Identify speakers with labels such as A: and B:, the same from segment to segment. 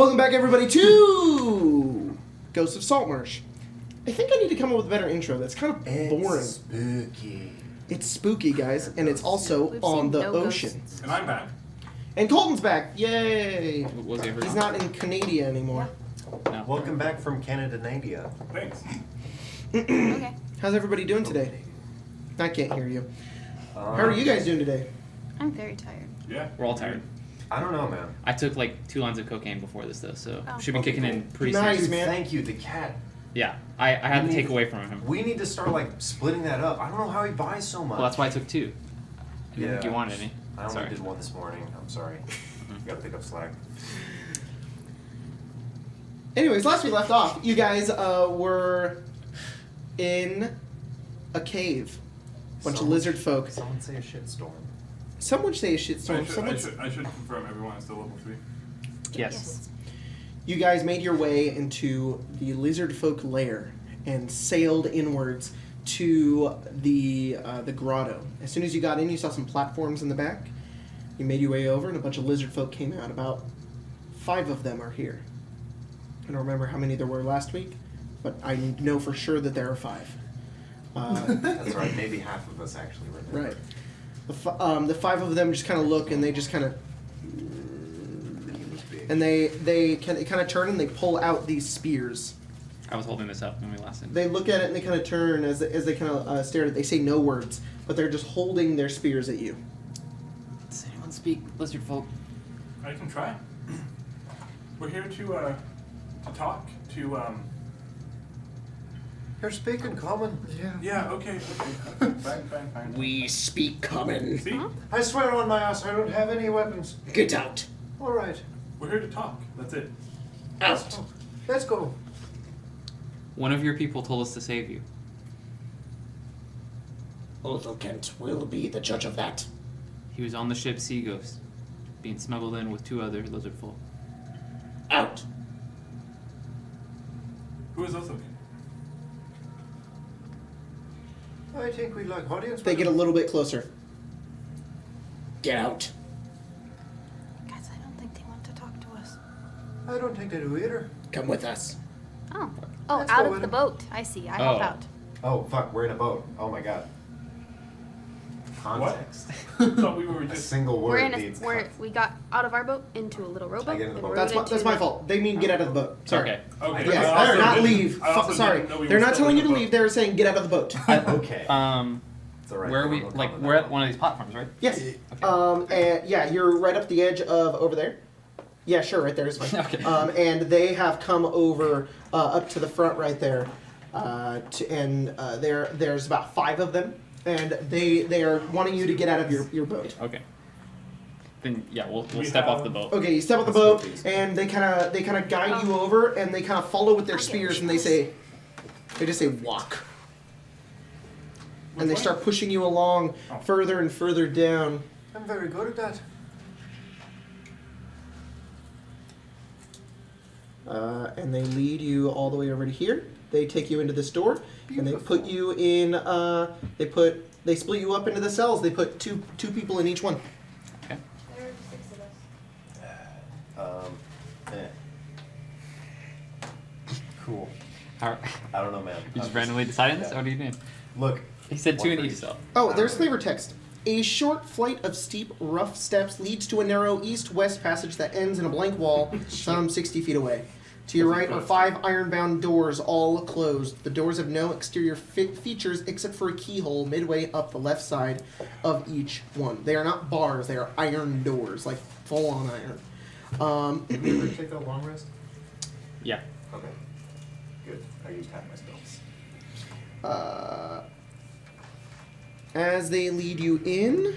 A: Welcome back, everybody, to Ghosts of Saltmarsh. I think I need to come up with a better intro. That's kind of boring.
B: It's spooky.
A: It's spooky, guys, and it's also on the ocean.
C: Ghosts. And I'm back.
A: And Colton's back. Yay!
D: Was he ever
A: He's not in Canada anymore.
D: No.
B: Welcome back from Canada-nadia.
C: Thanks.
E: Okay.
A: How's everybody doing today? I can't hear you. How are you guys doing today?
E: I'm very tired.
C: Yeah.
D: We're all tired.
B: I don't know, man.
D: I took like 2 lines of cocaine before this though, so
E: Oh.
D: should be kicking in pretty
A: Nice,
D: soon.
A: man.
B: Thank you, the cat.
D: Yeah, I had to take away from him.
B: We need to start like splitting that up. I don't know how he buys so much.
D: Well, that's why I took 2. I didn't think you wanted any.
B: I only
D: Sorry.
B: did one this morning. I'm sorry. Gotta pick up slack.
A: Anyways, last we left off, you guys were in a cave. Bunch of lizard folk.
B: Someone say a shitstorm.
A: Some would say a shitstorm.
C: I should confirm everyone is still level 3.
D: Yes.
A: You guys made your way into the lizardfolk lair and sailed inwards to the grotto. As soon as you got in, you saw some platforms in the back. You made your way over, and a bunch of lizardfolk came out. About 5 of them are here. I don't remember how many there were last week, but I know for sure that there are 5.
B: That's right. Maybe half of us actually remember.
A: Right. The 5 of them just kind of look, and they just kind of... And they kind of turn and they pull out these spears.
D: I was holding this up when we last did.
A: They look at it and they kind of turn as they kind of stare at it. They say no words, but they're just holding their spears at you.
D: Does anyone speak lizard folk?
C: I can try. We're here to talk to
B: You're speaking common.
C: Yeah. Okay. Fine.
A: We speak common.
C: See,
B: I swear on my ass, I don't have any weapons.
A: Get out.
B: All right.
C: we're here to talk. That's it.
A: Out.
B: Let's go.
D: One of your people told us to save you.
A: Othel Kent will be the judge of that.
D: He was on the ship Sea Ghost, being smuggled in with 2 other lizard folk.
A: Out.
C: Who is Otho?
B: I think we'd like audience.
A: They get a little bit closer. Get out.
E: Guys, I don't think they want to talk to us.
B: I don't think they do either.
A: Come with us.
E: Oh,
B: Let's
E: out
B: go
E: of
B: with
E: the
B: them.
E: boat. I see. I help
D: Oh.
E: out.
B: Oh fuck, we're in a boat. Oh my god. Context.
C: Thought we were
B: A
C: just.
B: single
E: We're
B: word
E: in a.
B: needs
E: We got out of our boat into a little rowboat.
B: I get in the
E: and
B: boat.
E: rowed
A: That's my fault. They mean get out of the boat. Sorry.
D: Okay.
C: Okay.
A: Yes,
C: I also
A: not
C: didn't-
A: leave.
C: I also
A: Sorry.
C: didn't know we
A: They're
C: were
A: not
C: still
A: telling
C: in
A: you to
C: the
A: leave.
C: boat.
A: They're saying get out of the boat.
B: Okay. It's all right.
D: Where are we?
B: We'll
D: Like,
B: comment
D: we're
B: on
D: at one of these platforms, right?
A: Yes.
D: Okay.
A: And yeah, you're right up the edge of over there. Yeah, sure, right there is fine.
D: Okay.
A: And they have come over up to the front right there, there's about 5 of them, and they are wanting you to get out of your boat.
D: Okay. Then yeah, we'll
C: We
D: step off
C: have-
D: the boat.
A: Okay, you step off the boat, and they kind of guide you over, and they kind of follow with their spears, and they just say walk, and they start pushing you along further and further down.
B: I'm very good at that.
A: And they lead you all the way over to here. They take you into this door, and they put you in. They split you up into the cells. They put two people in each one.
D: Okay.
E: There are 6 of us.
B: Cool.
D: How,
B: I don't know, man.
D: you just randomly deciding this?
B: Yeah.
D: What are you doing?
B: Look.
D: He said 2
B: one
D: in
B: for
D: each cell.
A: Oh, there's flavor text. A short flight of steep, rough steps leads to a narrow east-west passage that ends in a blank wall some 60 feet away. To your right are 5 iron-bound doors, all closed. The doors have no exterior features except for a keyhole midway up the left side of each one. They are not bars, they are iron doors, like full-on iron.
B: Did we ever take that long rest?
D: Yeah.
B: Okay. Good. I used half my spells.
A: As they lead you in...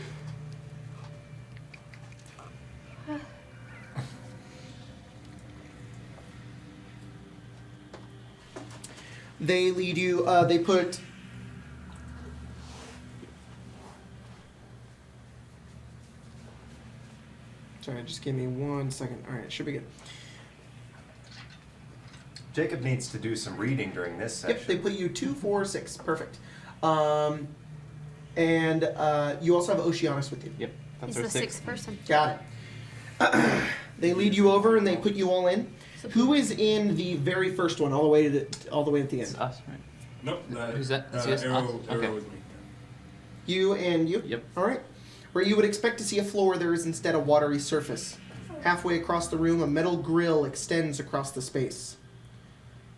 A: They lead you, they put... Sorry, just give me 1 second. Alright, should be good.
B: Jacob needs to do some reading during this session.
A: Yep, they put you 2, 4, 6. Perfect. And you also have Oceanus with you.
D: Yep. That's
E: He's
D: our
E: the
D: 6th.
E: 6th person.
A: Got it. They lead you over and they put you all in. Who is in the very first one, all the way at the
D: It's
A: end?
D: us, right?
C: Nope.
D: Who's that? That's us?
C: Arrow
D: Okay.
C: with me.
A: You and you?
D: Yep.
A: All right. Where you would expect to see a floor, there is instead a watery surface. Halfway across the room, a metal grill extends across the space.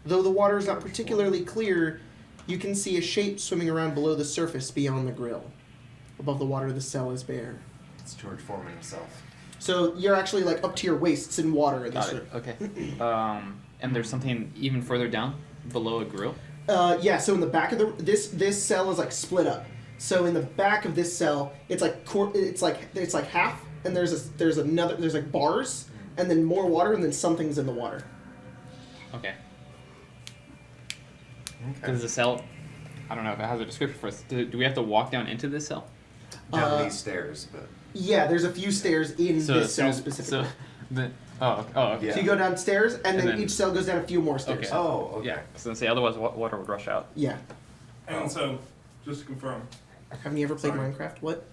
A: Though the water is not particularly clear, you can see a shape swimming around below the surface beyond the grill. Above the water, the cell is bare.
B: It's George Foreman himself.
A: So you're actually like up to your waists in water in this
D: Got
A: room.
D: it. Okay. And there's something even further down below a grill.
A: Yeah. So in the back of this cell is like split up. So in the back of this cell, it's like half, and there's like bars, and then more water, and then something's in the water.
D: Okay.
B: Okay.
D: Does the cell? I don't know if it has a description for us. Do we have to walk down into this cell?
B: Down these stairs, but
A: Yeah, there's a few stairs in this cell specifically.
D: Okay.
B: Yeah.
A: So you go downstairs, and then
D: then-
A: each cell goes down a few more stairs.
D: Okay.
B: oh, okay.
D: Yeah. So say otherwise water would rush out.
A: Yeah.
C: And so, just to confirm,
A: Haven't you ever played
C: Sorry.
A: Minecraft? What?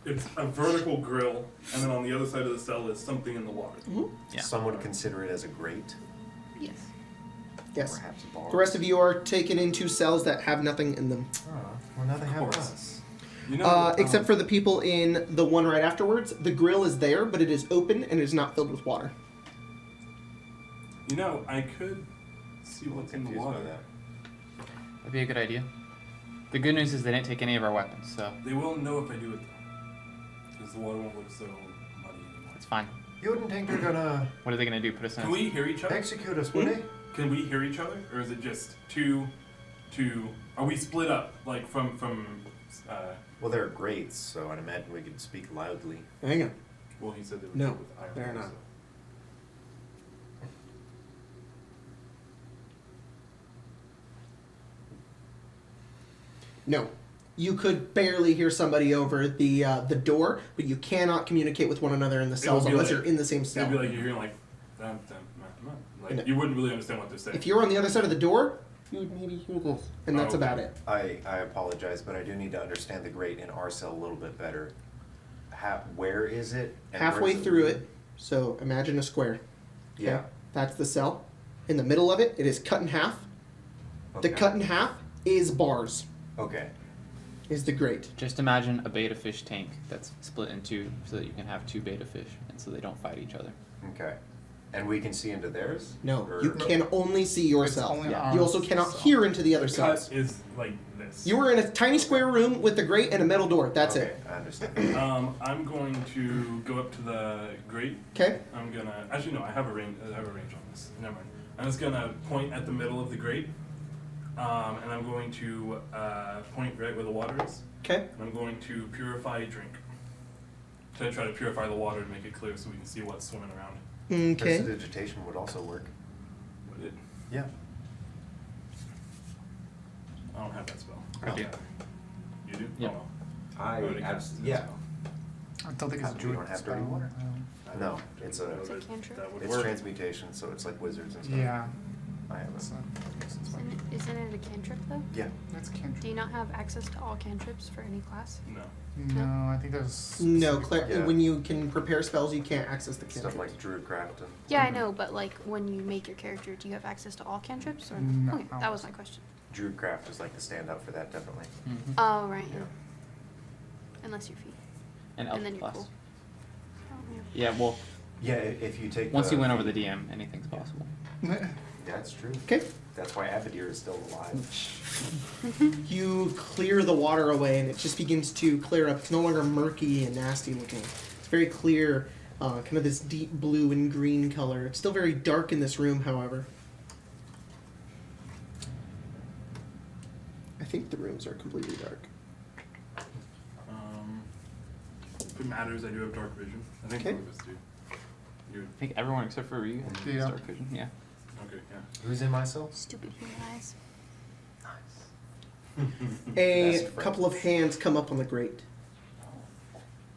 C: it's a vertical grill, and then on the other side of the cell is something in the water.
D: Yeah.
B: Some would consider it as a grate,
E: Yes.
A: Yes.
B: perhaps a bar.
A: The rest of you are taken into cells that have nothing in them.
B: Oh, well, now they have
C: course.
B: us.
C: You know,
A: Except for the people in the one right afterwards. The grill is there, but it is open and it is not filled with water.
C: You know, I could see what's in the
B: Confused by
C: water.
B: that.
D: That'd be a good idea. The good news is they didn't take any of our weapons, so
C: They will know if I do it though, because the water won't look so muddy anymore.
D: it's fine.
B: You wouldn't think they're gonna
D: What are they gonna do? Put us in?
C: Can we hear each other?
B: execute us, would they?
C: Can we hear each other, or is it just two? Are we split up like from?
B: Well, they're grates, so I'd imagine we could speak loudly.
A: Hang on.
C: Well, he said they were
A: No,
C: with iron.
A: they're not.
C: so-
A: No. You could barely hear somebody over the door, but you cannot communicate with one another in the cells
C: be
A: unless
C: like-
A: you're in the same cell.
C: It'd be like you're hearing like, dun, dun, dun, dun.
A: And
C: Like you wouldn't really understand what they're saying.
A: If you're on the other side of the door, you would maybe hear this, and that's
C: Oh, okay.
A: about it.
B: I apologize, but I do need to understand the grate in our cell a little bit better. Where is it? and
A: Halfway
B: where's
A: through it, so imagine a square. Okay?
B: Yeah.
A: That's the cell. In the middle of it, it is cut in half.
B: Okay.
A: The cut in half is bars,
B: Okay.
A: is the grate.
D: Just imagine a beta fish tank that's split in two, so that you can have two beta fish, and so they don't fight each other.
B: Okay. And we can see into theirs?
A: No,
B: Or-
A: you can only see your
F: It's
A: cell.
F: only
D: Yeah.
A: You
F: our
A: also cannot
F: cell.
A: hear into the other
C: the
A: cells.
C: cut is like this.
A: You were in a tiny square room with a grate and a metal door. That's
B: okay,
A: it.
B: I understand.
C: I'm going to go up to the grate.
A: Okay?
C: I'm gonna. Actually, no. I have a range. I have a range on this. Never mind. I'm just gonna point at the middle of the grate, and I'm going to point right where the water is.
A: Okay.
C: And I'm going to purify a drink. To try to purify the water to make it clear, so we can see what's swimming around.
A: Okay.
B: Prestidigitation would also work.
C: Would it?
B: Yeah.
C: I don't have that spell.
D: I do.
C: You do?
D: Yeah.
C: Oh, well.
B: I
C: already cast it,
B: yeah.
C: so.
F: I don't think it's a
B: We
F: druid
B: don't have
F: spell.
B: dirty water. No, it's a
E: It's a cantrip.
C: That would
B: it's
C: work.
B: transmutation, so it's like wizards and stuff.
F: Yeah.
B: I have
F: So,
E: Isn't it a cantrip though?
B: Yeah.
F: that's
E: Do
F: cantrip.
E: you not have access to all cantrips for any class?
C: No.
F: No, I think there's.
A: No, Claire,
B: Yeah.
A: when you can prepare spells, you can't access the
B: Stuff
A: cantrips.
B: like druidcraft and
E: Yeah, I know, but like when you make your character, do you have access to all cantrips? Or
F: No.
E: okay, that was my question.
B: druidcraft is like the standout for that, definitely.
D: Mm-hmm.
E: Oh right.
B: Yeah.
E: Unless you're feet,
D: And elf
E: and then you're
D: plus.
E: cool. Oh, yeah.
D: Yeah. Well,
B: Yeah, if you take
D: once
B: the,
D: you win over the DM, anything's possible.
B: That's true.
A: Okay.
B: That's why Abadir is still alive.
A: You clear the water away, and it just begins to clear up. It's no longer murky and nasty looking. It's very clear, kind of this deep blue and green color. It's still very dark in this room, however. I think the rooms are completely dark.
C: If it matters, I do have dark vision. I think
A: Okay.
C: both of us do. You.
D: I think everyone except for you has
F: Yeah.
D: dark vision. Yeah.
C: Okay. Yeah.
B: Who's in my cell?
E: Stupid human eyes.
A: A
B: Best
A: couple of
B: friends.
A: hands come up on the grate.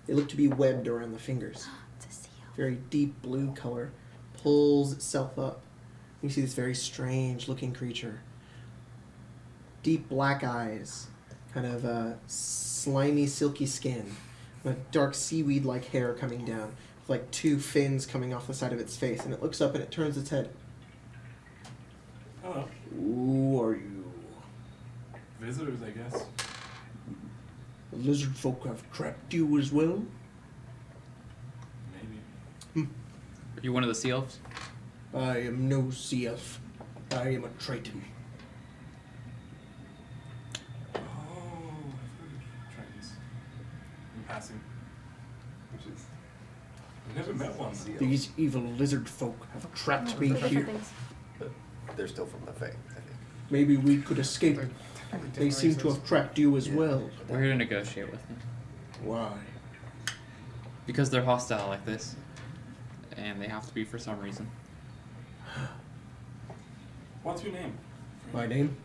A: They look to be webbed around the fingers.
E: It's a seal.
A: Very deep blue color. Pulls itself up. You see this very strange looking creature. Deep black eyes. Kind of slimy, silky skin. A dark seaweed like hair coming down. like 2 fins coming off the side of its face, and it looks up and it turns its head.
C: Hello.
A: Who are you?
C: Visitors, I guess.
A: The lizard folk have trapped you as well?
C: Maybe.
D: Are you one of the sea elves?
A: I am no sea elf. I am a Triton.
C: Oh, I've heard of Tritons. In passing. Which is... I've never met one.
A: These evil lizard folk have trapped me
E: They're different
A: here.
E: things.
B: But they're still from the Fae, I think.
A: Maybe we could escape.
F: They're
A: They
F: different
A: seem to
F: races.
A: have trapped you as
B: Yeah.
A: well.
D: We're here to negotiate with them.
A: Why?
D: Because they're hostile like this. And they have to be for some reason.
C: What's your name?
A: My name?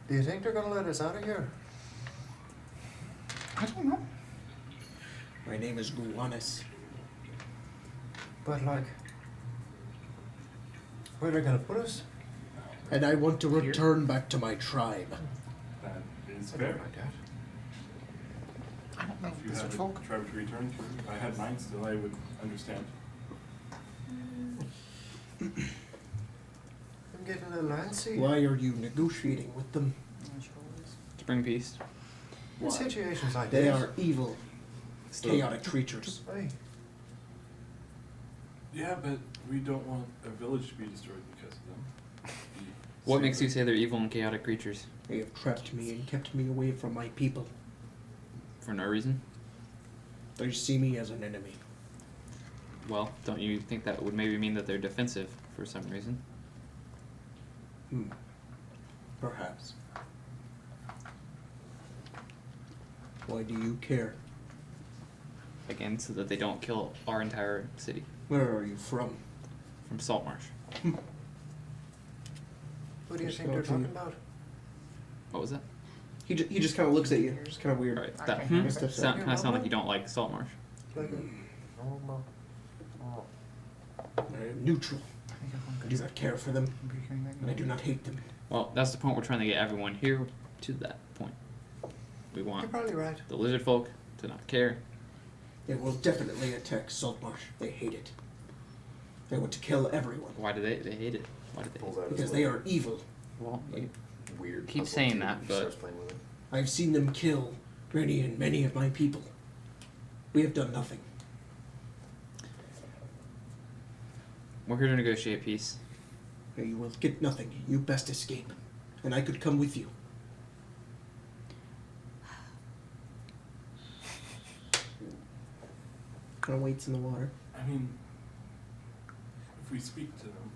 B: Do you think they're gonna let us out of here?
F: I don't know.
A: My name is Guanis.
B: But like, where are they gonna put us?
A: And I want to return back to my tribe.
C: That is
B: I don't
C: fair.
B: mind that.
F: I don't know.
C: If you
F: Lizard
C: had a
F: folk.
C: tribe to return to, if I had mine still, I would understand.
B: I'm getting a little antsy.
A: Why are you negotiating with them?
D: To bring peace.
B: In situations like
A: They
B: this.
A: are evil,
D: So-
A: chaotic creatures.
B: Hey,
C: Yeah, but we don't want a village to be destroyed because of them.
D: What makes you say they're evil and chaotic creatures?
A: They have trapped me and kept me away from my people.
D: For no reason?
A: They see me as an enemy.
D: Well, don't you think that would maybe mean that they're defensive for some reason?
A: Perhaps. Why do you care?
D: Again, so that they don't kill our entire city.
A: Where are you from?
D: From Saltmarsh.
B: what do you
A: Just
B: think
A: go
B: they're
A: to-
B: talking about?
D: What was that?
A: He just kind of looks at you. It's kind of weird.
D: Alright, that
F: Okay.
D: sound kind of sound like you don't like Saltmarsh.
B: Like oh.
A: I am neutral. I do not care for them, and I do not hate them.
D: Well, that's the point we're trying to get everyone here to that point. We
B: You're
D: want
B: probably right.
D: the lizard folk to not care.
A: They will definitely attack Saltmarsh. They hate it. They want to kill everyone
D: Why do they hate it? Why do they
B: Pulls out his
A: because they are evil.
D: Well, you,
B: weird.
D: keep
B: puzzle
D: saying
B: cube
D: that,
B: and
D: but-
B: starts playing with it.
A: I've seen them kill many and many of my people. We have done nothing.
D: we're here to negotiate peace.
A: You will get nothing. You best escape. And I could come with you. Kind of waits in the water.
C: I mean, if we speak to them,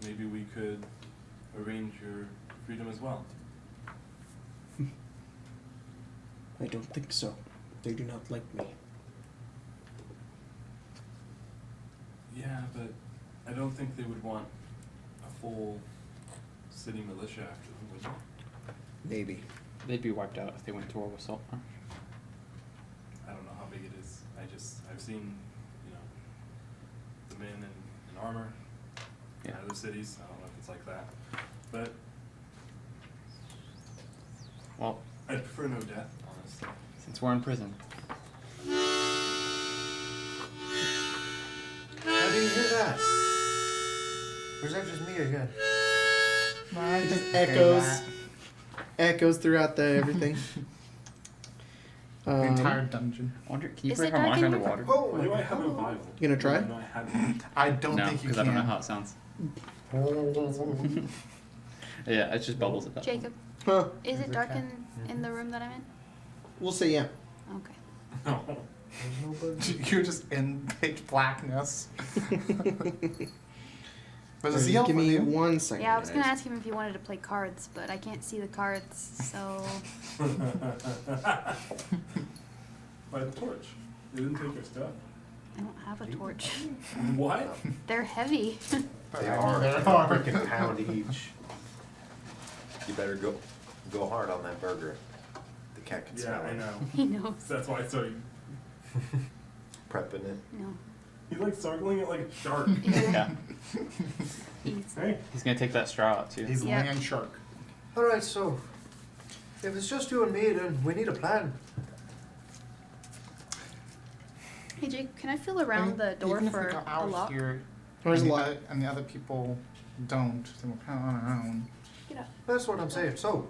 C: maybe we could arrange your freedom as well.
A: I don't think so. They do not like me.
C: Yeah, but I don't think they would want a full city militia after them, would they?
A: Maybe.
D: They'd be wiped out if they went to war with Saltmarsh.
C: I don't know how big it is. I've seen, you know, the men in armor in
D: Yeah.
C: other cities. I don't know if it's like that. But
D: Well,
C: I'd prefer no death, honestly.
D: since we're in prison,
B: How do you hear that? Or is that just me again?
A: It just echoes throughout the everything.
F: The entire dungeon.
D: I wonder, can you
E: Is
D: play
E: it dark
D: harmonica
E: in here?
D: underwater?
B: Oh,
C: Why do I have a vial?
A: You gonna try?
C: Why do I have
F: I don't
D: No,
F: think you
D: because
F: can.
D: I don't know how it sounds. Yeah, it's just bubbles at that point.
E: Jacob,
A: Huh.
E: is
F: Is
E: it
F: it
E: dark
F: okay?
E: in the room that I'm in?
A: We'll say yeah.
E: Okay.
C: No.
F: You're just in pitch blackness. But is
A: Alright,
F: the elf
A: give
F: with
A: me
F: you?
A: 1 second.
E: Yeah, I was gonna
A: guys.
E: ask him if he wanted to play cards, but I can't see the cards, so
C: By the torch. You didn't take your stuff.
E: I don't have a torch.
C: What?
E: They're heavy.
B: They are
F: They
B: a
F: are.
B: freaking pound each. You better go hard on that burger. The cat can
C: Yeah,
B: smell
C: I
B: it.
C: know.
E: He knows.
C: That's why I started.
B: Prepping it.
E: No.
C: He's like circling it like a shark.
D: Yeah.
E: He's-
C: Hey,
D: He's gonna take that straw out too.
F: He's a
E: Yeah.
F: land shark.
B: Alright, so if it's just you and me, then we need a plan.
E: Hey Jake, can I feel around the door
F: Even if
E: for
F: we go
E: a
F: out
E: lock?
F: here,
A: There's a
F: and,
A: lock.
F: and the other people don't, then we're kind of on our own.
E: Get up.
B: That's what I'm saying. So,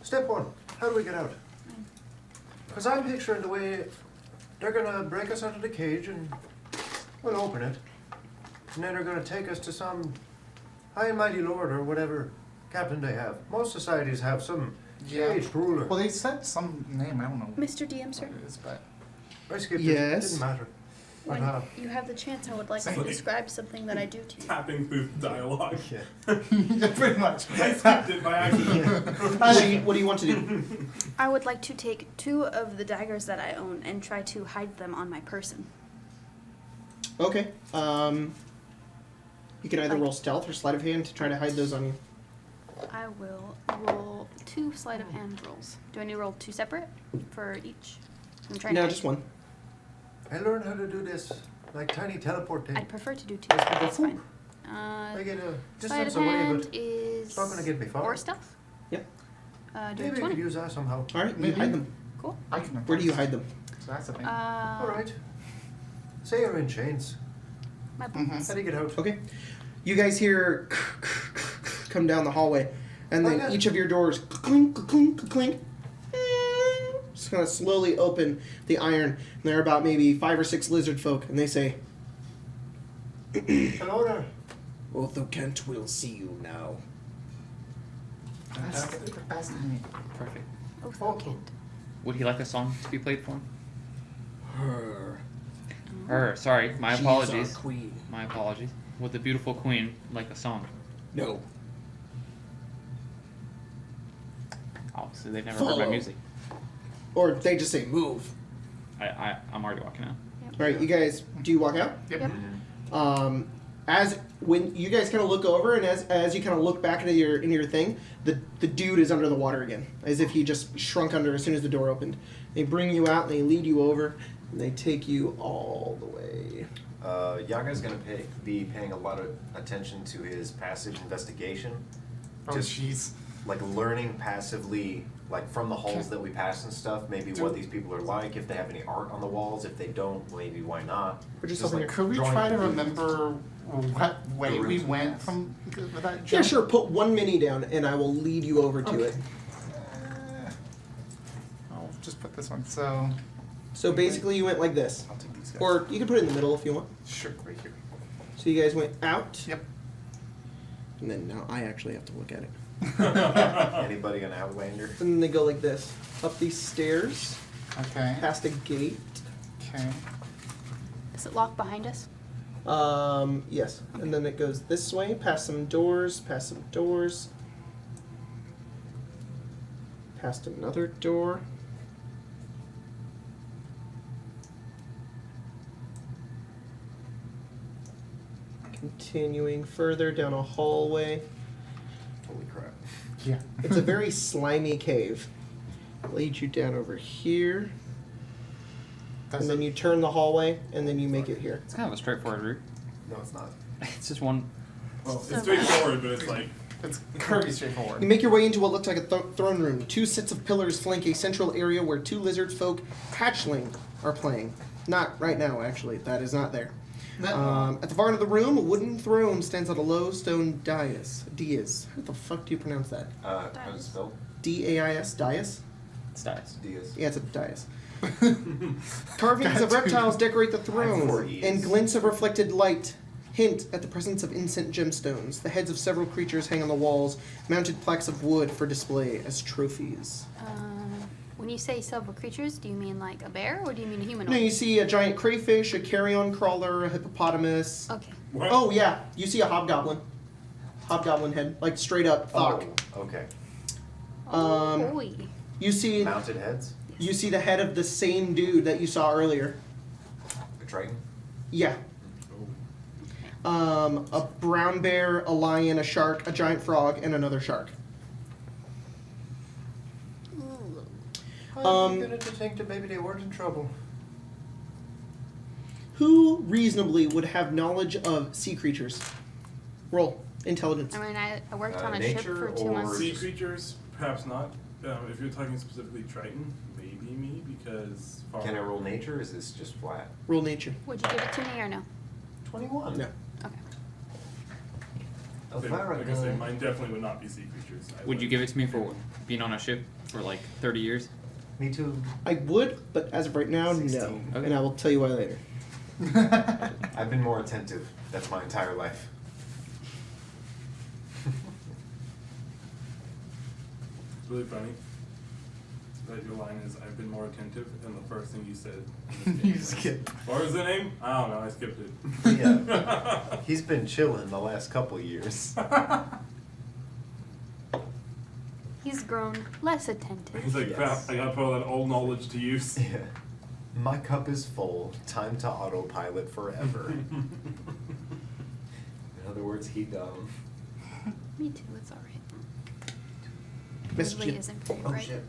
B: step one, how do we get out? Because I'm picturing the way they're gonna break us out of the cage and we'll open it. And then they're gonna take us to some high and mighty lord or whatever captain they have. Most societies have some caged ruler.
F: Well, they said some name, I don't know
E: Mr. DM, sir,
F: what it is, but
B: I skipped it.
A: Yes.
B: Didn't matter.
E: when
B: Uh-huh.
E: you have the chance, I would like to
C: Somebody-
E: describe something that I do to you.
C: tapping through the dialogue.
B: Yeah.
F: pretty much.
C: I skipped it by accident.
A: What do you want to do?
E: I would like to take 2 of the daggers that I own and try to hide them on my person.
A: Okay. You can either roll stealth or sleight of hand to try to hide those on you.
E: I will roll 2 sleight of hand rolls. Do I need to roll 2 separate for each? I'm trying
A: No,
E: to.
A: just one.
B: I learned how to do this, like tiny teleport thing.
E: I'd prefer to do 2.
B: Let's go
E: That's
B: for
E: fine.
B: I get a
E: Sleight
B: distance
E: of
B: away,
E: hand
B: but
E: is.
B: it's not gonna get me far.
E: Or stealth.
A: Yep.
E: Do
B: maybe
E: a
B: we
E: 20.
B: could use that somehow.
A: All right, you
F: Maybe.
A: hide them.
E: Cool.
F: I can
A: Where do you hide them?
F: So that's the thing.
B: Alright. Say you're in chains.
E: My
F: Mhm.
E: boots.
B: How do you get out?
A: Okay. You guys hear come down the hallway, and then
B: Okay.
A: each of your doors clink, clink, clink. Just kind of slowly open the iron, and there are about maybe 5 or 6 lizard folk, and they say,
B: Hello there.
A: "Although Kent will see you now."
F: Fantastic. Fascinating.
D: Perfect.
E: Oh,
B: Oh.
E: kid.
D: Would he like a song to be played for him?
A: Her.
D: Sorry, my
A: She's
D: apologies.
A: our queen.
D: My apologies. Would the beautiful queen like a song?
A: No.
D: Obviously, they've never heard
A: Follow.
D: my music.
A: Or they just say move.
D: I'm already walking out.
A: All right, you guys, do you walk out?
E: Yep.
A: As when you guys kind of look over, and as you kind of look back into your thing, the dude is under the water again, as if he just shrunk under as soon as the door opened. They bring you out, and they lead you over, and they take you all the way.
B: Yaga's gonna be paying a lot of attention to his passive investigation.
F: Oh,
B: Just
F: jeez.
B: like learning passively, like from the halls that we pass and stuff, maybe what these people are like, if they have any art on the walls, if they don't, maybe why not.
A: Or just
B: Just
A: something
B: like
F: Could we
B: drawing
F: try to
B: the-
F: remember what way
B: The
F: we
B: route.
F: went from with that jump?
A: Yeah, sure. Put one mini down, and I will lead you over to it.
F: I'll just put this one. So
A: So basically, you went like this,
F: I'll take these guys.
A: or you can put it in the middle if you want.
F: Sure, right here.
A: So you guys went out,
F: Yep.
A: and then now I actually have to look at it.
B: Anybody an Outlander?
A: And then they go like this, up these stairs,
F: Okay.
A: past a gate.
F: Okay.
E: Is it locked behind us?
A: Yes. And then it goes this way, past some doors, past another door. Continuing further down a hallway.
B: Holy crap.
F: Yeah.
A: It's a very slimy cave. Leads you down over here, and then you turn the hallway, and then you make it here.
D: It's kind of a straightforward route.
B: No, it's not.
D: It's just one.
C: Well, it's straightforward, but it's like
F: It's pretty straightforward.
A: You make your way into what looks like a throne room. 2 sets of pillars flank a central area where 2 lizard folk hatchling are playing. Not right now, actually. That is not there. At the far end of the room, a wooden throne stands on a low stone dais. How the fuck do you pronounce that?
B: How does it spell?
A: D-A-I-S? Dais?
D: It's dice.
B: Diaz.
A: Yeah, it's a dais. Carvings of reptiles decorate the throne,
B: 4 E's.
A: and glints of reflected light hint at the presence of incense gemstones. The heads of several creatures hang on the walls, mounted plaques of wood for display as trophies.
E: When you say several creatures, do you mean like a bear or do you mean a humanoid?
A: No, you see a giant crayfish, a carrion crawler, a hippopotamus.
E: Okay.
C: what?
A: Oh yeah, you see a hobgoblin. Hobgoblin head, like straight up thok.
B: Oh, okay.
A: Um,
E: Oh, boy.
A: You see
B: Mounted heads?
A: you see the head of the same dude that you saw earlier.
B: A Triton?
A: Yeah. A brown bear, a lion, a shark, a giant frog, and another shark.
B: I'm beginning to think that maybe they weren't in trouble.
A: Who reasonably would have knowledge of sea creatures? Roll intelligence.
E: I mean, I worked on a ship
B: nature
E: for 2
B: or
E: months.
C: Sea creatures, perhaps not. If you're talking specifically Triton, maybe me, because
B: Can I roll nature? Or is this just flat?
A: Roll nature.
E: Would you give it to me or no?
B: 21.
A: No.
E: Okay.
B: Elvira,
C: Like I say, mine definitely would not be sea creatures.
D: Would you give it to me for being on a ship for like 30 years?
B: Me too.
A: I would, but as of right now,
B: 16.
A: no.
D: Okay.
A: And I will tell you why later.
B: I've been more attentive. That's my entire life.
C: It's really funny that your line is, I've been more attentive, and the first thing you said.
F: You skipped.
C: What was the name? I don't know, I skipped it.
B: Yeah. He's been chilling the last couple years.
E: He's grown less attentive.
C: He's like,
B: Yes.
C: crap, I gotta put all that old knowledge to use.
B: Yeah. My cup is full. Time to autopilot forever. In other words, he dumb.
E: Me too, it's alright.
A: Mr.
E: Really
A: Jim.
E: isn't very
B: Oh
E: bright.
B: shit.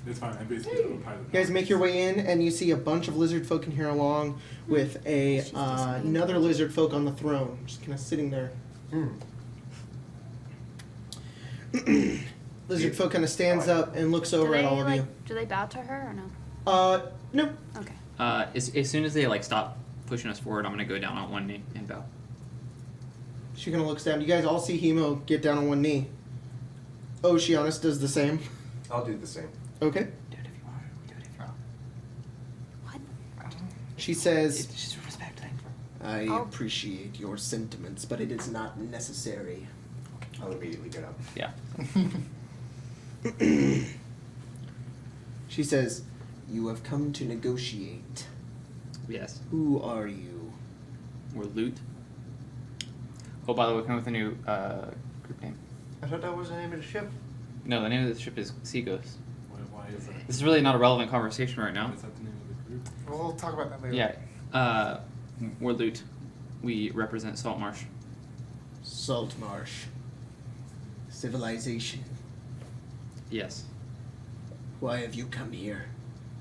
C: It's fine, I basically autopilot.
A: You guys make your way in, and you see a bunch of lizard folk in here along with a
E: She's disappointed.
A: another lizard folk on the throne, just kind of sitting there.
B: Hmm.
A: Lizard folk kind of stands up and looks
E: Do
A: over
E: they,
A: at all of
E: like,
A: you.
E: do they bow to her or no?
A: No.
E: Okay.
D: As soon as they like stop pushing us forward, I'm gonna go down on one knee and bow.
A: She kind of looks down. You guys all see Hemo get down on one knee. Oceanus does the same.
B: I'll do the same.
A: Okay.
D: Do it if you want. Do it if you want.
E: What?
A: She says,
D: It's just a respect thing.
A: I
E: Oh.
A: appreciate your sentiments, but it is not necessary.
B: I'll immediately get up.
D: Yeah.
A: She says, you have come to negotiate.
D: Yes.
A: Who are you?
D: We're loot. Oh, by the way, come with a new group name.
B: I thought that was the name of the ship.
D: No, the name of the ship is Sea Ghosts.
C: Why is that?
D: This is really not a relevant conversation right now.
C: Is that the name of the group?
F: We'll talk about that later.
D: Yeah. We're loot. We represent Saltmarsh.
A: Saltmarsh. Civilization.
D: Yes.
A: Why have you come here?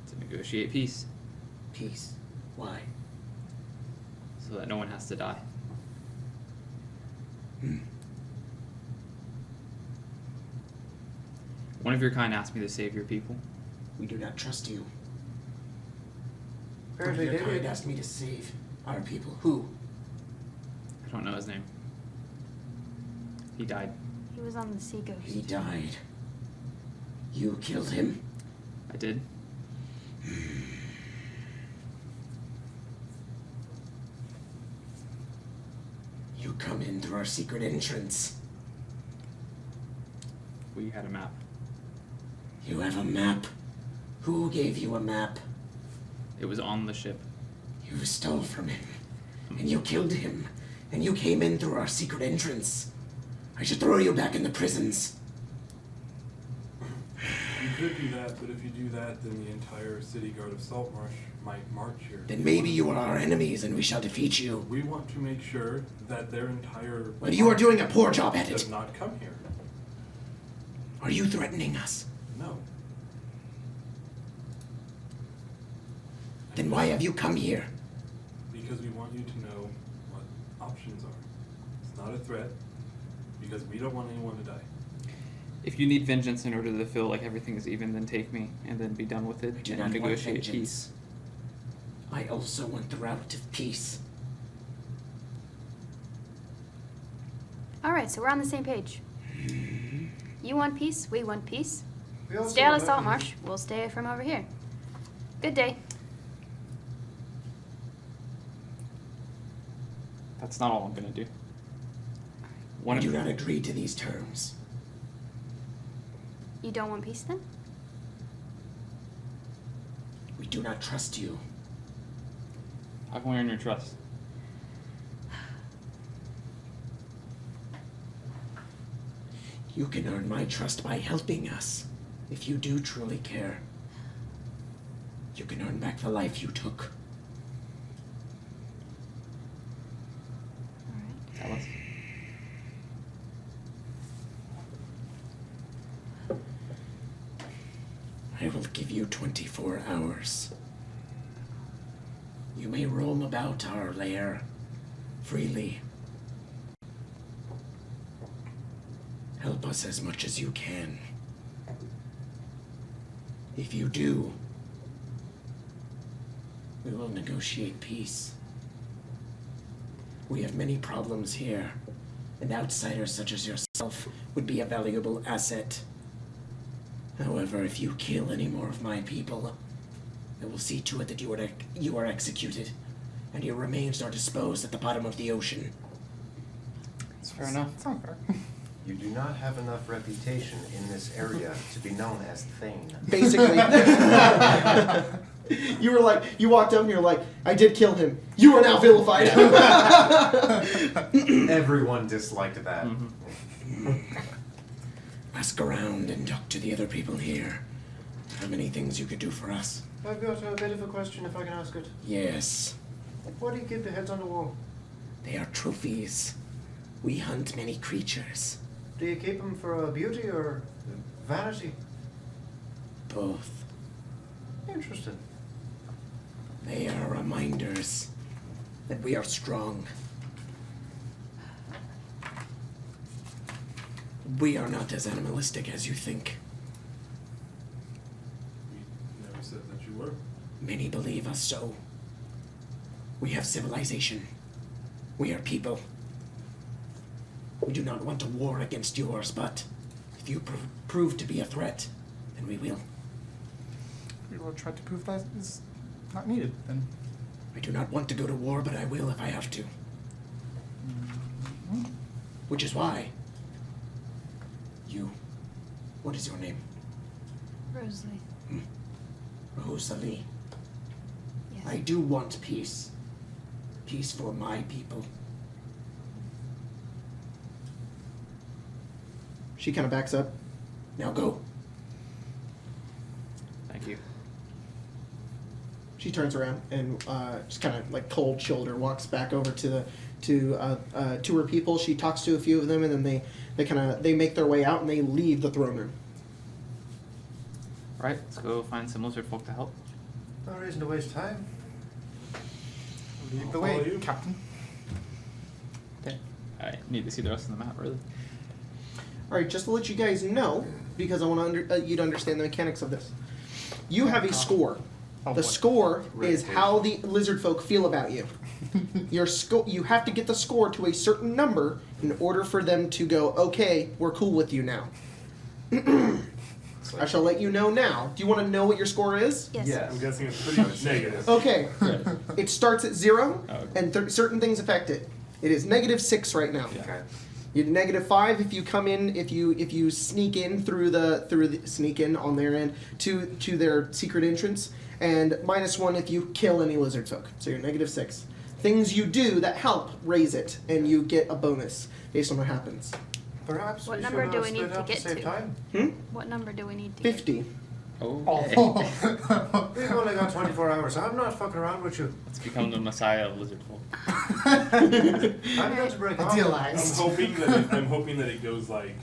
D: To negotiate peace,
A: Peace. Why?
D: so that no one has to die. One of your kind asked me to save your people.
A: We do not trust you.
B: Apparently
A: One of
B: they
A: your kind
B: did.
A: asked me to save our people. Who?
D: I don't know his name. He died.
E: He was on the Sea Ghost.
A: He died. You killed him.
D: I did.
A: You come in through our secret entrance.
D: We had a map.
A: You have a map. Who gave you a map?
D: It was on the ship.
A: You stole from him. And you killed him. And you came in through our secret entrance. I should throw you back in the prisons.
C: You could do that, but if you do that, then the entire city guard of Saltmarsh might march here.
A: Then maybe you are our enemies and we shall defeat you.
C: We want to make sure that their entire.
A: But you are doing a poor job at
C: does
A: it.
C: not come here.
A: Are you threatening us?
C: No.
A: Then why have you come here?
C: Because we want you to know what options are. It's not a threat, because we don't want anyone to die.
D: If you need vengeance in order to feel like everything is even, then take me and then be done with it
A: I do
D: and
A: not want
D: negotiate
A: vengeance.
D: peace.
A: I also want the route of peace.
E: Alright, so we're on the same page. You want peace, we want peace.
B: We also
E: Stay out of
B: have-
E: Saltmarsh, we'll stay from over here. Good day.
D: That's not all I'm gonna do. One
A: I
D: of
A: do not agree to these terms.
E: You don't want peace then?
A: We do not trust you.
D: How can we earn your trust?
A: You can earn my trust by helping us. If you do truly care, you can earn back the life you took.
E: Alright.
D: Tell us.
A: I will give you 24 hours. You
G: may roam about our lair freely. Help us as much as you can. If you do, we will negotiate peace. We have many problems here, and outsiders such as yourself would be a valuable asset. However, if you kill any more of my people, I will see to it that you are executed, and your remains are disposed at the bottom of the ocean.
D: It's fair enough.
F: It's not fair.
B: You do not have enough reputation in this area to be known as Thane.
A: Basically. You were like, you walked up and you're like, I did kill him. You are now vilified.
B: Everyone disliked that.
G: Ask around and talk to the other people here. How many things you could do for us?
B: I've got a bit of a question if I can ask it.
G: Yes,
B: Why do you keep the heads on the wall?
G: they are trophies. We hunt many creatures.
B: Do you keep them for beauty or vanity?
G: Both.
B: Interesting.
G: They are reminders that we are strong. We are not as animalistic as you think.
C: You never said that you were.
G: Many believe us so. We have civilization. We are people. We do not want to war against yours, but if you prove to be a threat, then we will.
F: We will try to prove that is not needed, then.
G: I do not want to go to war, but I will if I have to. Which is why what is your name?
E: Rosalie.
G: Rosalie.
E: Yes.
G: I do want peace. Peace for my people.
A: She kind of backs up.
G: Now go.
D: Thank you.
A: She turns around and just kind of like cold shoulder walks back over to her people. She talks to a few of them, and then they make their way out and they leave the throne room.
D: Alright, let's go find some lizard folk to help.
B: No reason to waste time.
F: Lead the
C: I'll
F: way,
C: follow you.
F: Captain.
D: Okay. I need to see the rest of the map, really.
A: All right, just to let you guys know, because I want you to understand the mechanics of this. You have a score.
F: Oh,
A: The
F: boy.
A: score is how the lizard folk feel about you. You have to get the score to a certain number in order for them to go, okay, we're cool with you now. I shall let you know now. Do you want to know what your score is?
E: Yes.
B: Yes.
C: I'm guessing it's pretty negative.
A: Okay. It starts at 0,
D: Oh, okay.
A: and certain things affect it. It is -6 right now.
D: Yeah.
B: Okay.
A: You're -5 if you come in, if you sneak in through the sneak in on their end to their secret entrance, and -1 if you kill any lizard folk. So you're -6. Things you do that help raise it, and you get a bonus based on what happens.
B: Perhaps
E: What
B: we
E: number
B: should
E: do we
B: split
E: need to
B: up
E: get
B: save
E: to?
B: time.
E: What number do we need to
A: 50.
D: Okay.
F: Oh.
B: We've only got 24 hours. I'm not fucking around with you.
D: Let's become the messiah of lizard folk.
B: I'm going to break off.
F: Idealized.
C: I'm hoping that it goes like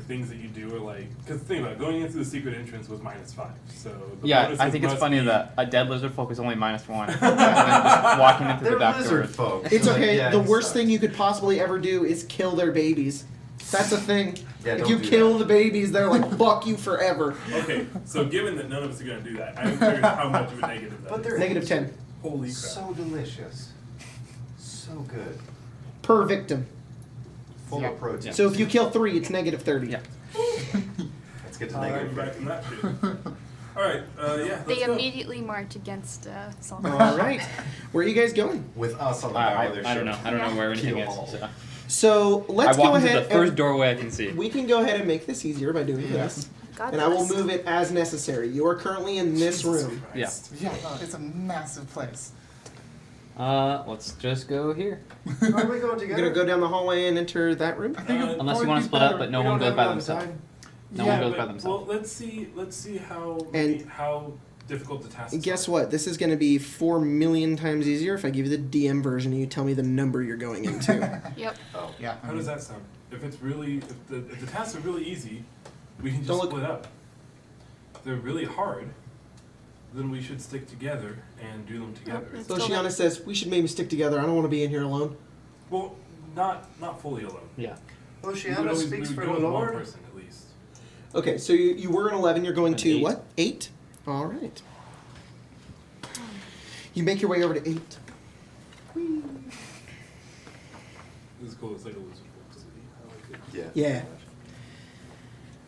C: things that you do are like, because think about it, going into the secret entrance was -5. So the
D: Yeah,
C: bonuses
D: I think it's
C: must
D: funny
C: be-
D: that a dead lizard folk is only -1. And then just walking into
B: They're
D: the back door.
B: lizard folk.
A: It's
B: So,
A: okay.
B: yeah,
A: The
B: it
A: worst
B: sucks.
A: thing you could possibly ever do is kill their babies. That's a thing.
B: Yeah,
A: if
B: don't
A: you
B: do
A: kill
B: that.
A: the babies, they're like, fuck you forever.
C: Okay, so given that none of us are going to do that, I'm curious how much of a negative that
B: But
C: is.
B: they're
A: -10
C: Holy crap.
B: so delicious. So good.
A: per victim.
B: Full
F: Yeah.
B: of protein.
D: Yeah.
A: So if you kill 3, it's -30.
D: Yeah.
B: Let's get to
C: I'm
B: negative
C: back
B: 50.
C: from that shit. Alright, yeah,
E: They
C: let's go.
E: immediately march against Saltmarsh.
A: All right. Where are you guys going?
B: With us on the bow of their
D: I don't know.
B: ship.
D: I don't know where anything
B: Kill
D: is.
B: all.
D: So.
A: So let's
D: I walk
A: go
D: into
A: ahead
D: the first
A: and
D: doorway I can see.
A: we can go ahead and make this easier by doing this.
E: God
A: And I will
E: bless.
A: move it as necessary. You are currently in this room.
D: Yeah.
F: Yeah, no, it's a massive place.
D: Let's just go here.
B: Are we going
A: You're
B: together?
A: gonna go down the hallway and enter that room.
F: I think it'd
D: Unless you
F: probably
D: want
F: be
D: to split up,
F: better.
D: but no
B: We
D: one
B: don't
D: goes
B: have
D: by
B: a lot of
D: themselves.
B: time.
D: No one goes
C: but-
D: by themselves.
C: Well, let's see how
A: And-
C: how difficult the task is.
A: Guess what? This is going to be 4 million times easier if I give you the DM version and you tell me the number you're going into.
E: Yep.
B: Oh.
F: Yeah.
C: How does that sound? If the tasks are really easy, we can
A: Don't
C: just
A: look-
C: split up. If they're really hard, then we should stick together and do them together.
E: it's
A: So
E: still
A: Shiana says, we should maybe stick together. I don't want to be in here alone.
C: Well, not fully alone.
D: Yeah.
B: Well,
C: We would
B: Shiana
C: always-
B: speaks
C: we
B: for
C: would
B: the
C: go with one
B: Lord.
C: person at least.
A: Okay, so you were an 11. You're going
D: An
A: to
D: 8.
A: what? 8? All right. You make your way over to 8.
C: This is cool. It's like a lizardfolk city. I like it.
H: Yeah.
A: Yeah.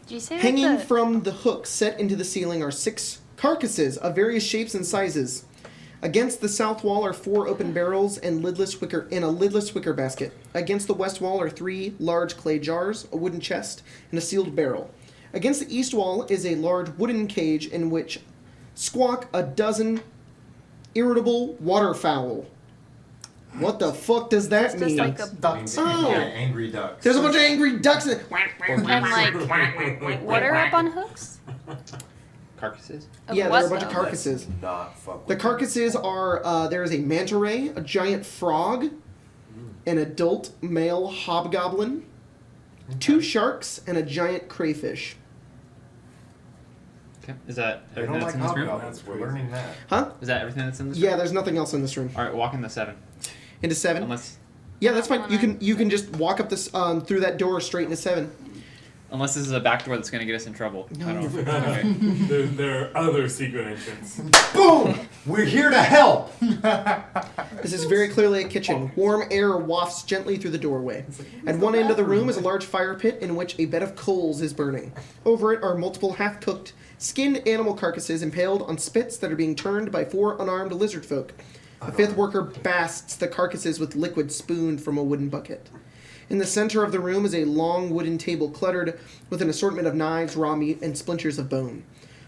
E: Did you say that
A: Hanging
E: the,
A: from the hook set into the ceiling are 6 carcasses of various shapes and sizes. Against the south wall are 4 open barrels and a lidless wicker basket. Against the west wall are 3 large clay jars, a wooden chest, and a sealed barrel. Against the east wall is a large wooden cage in which squawk a dozen irritable waterfowl. What the fuck does that
E: It's just
A: mean?
E: like a
F: Ducks.
A: Oh.
H: Yeah, angry ducks.
A: There's a bunch of angry ducks in
E: and like what are up on hooks?
D: Carcasses?
E: Of
A: Yeah, there
E: what,
A: are a bunch of
E: though?
A: carcasses.
H: Not fuck
A: The
H: with
A: carcasses are there is a manta ray, a giant frog, an adult male hobgoblin, 2 sharks, and a giant crayfish.
D: Okay. Is that
H: They
D: everything
H: don't
D: that's
H: like
D: in this room?
H: hobgoblins.
C: That's
H: We're
C: crazy.
H: learning that.
A: Huh?
D: Is that everything that's in this
A: Yeah,
D: room?
A: there's nothing else in this room.
D: Alright, walk in the 7.
A: Into 7.
D: Unless
A: Yeah, that's fine. You can just walk up this through that door straight into 7.
D: this is a back door that's gonna get us in trouble.
A: No,
D: I don't
A: you're
D: okay.
C: There are other secret entrances.
H: Boom! We're here to help!
A: This is very clearly a kitchen. Warm air wafts gently through the doorway. At one end of the room is a large fire pit in which a bed of coals is burning. Over it are multiple half-cooked, skinned animal carcasses impaled on spits that are being turned by 4 unarmed lizard folk. A 5th worker basts the carcasses with liquid spooned from a wooden bucket. In the center of the room is a long wooden table cluttered with an assortment of knives, raw meat, and splinters of bone.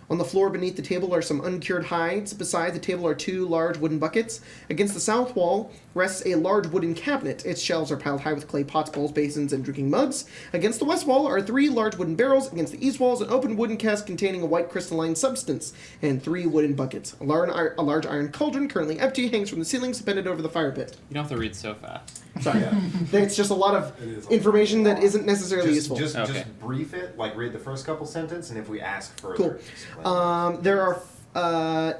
A: On the floor beneath the table are some uncured hides. Beside the table are 2 large wooden buckets. Against the south wall rests a large wooden cabinet. Its shelves are piled high with clay pots, bowls, basins, and drinking mugs. Against the west wall are 3 large wooden barrels. Against the east wall is an open wooden cask containing a white crystalline substance and 3 wooden buckets. A large iron cauldron, currently empty, hangs from the ceiling, suspended over the fire pit.
D: You don't have to read so fast.
A: Sorry.
H: Yeah.
A: It's just a lot of
C: It is.
A: information that isn't necessarily useful.
H: Just
D: Okay.
H: brief it, like read the first couple sentences, and if we ask further.
A: Cool.
H: explain.
A: There are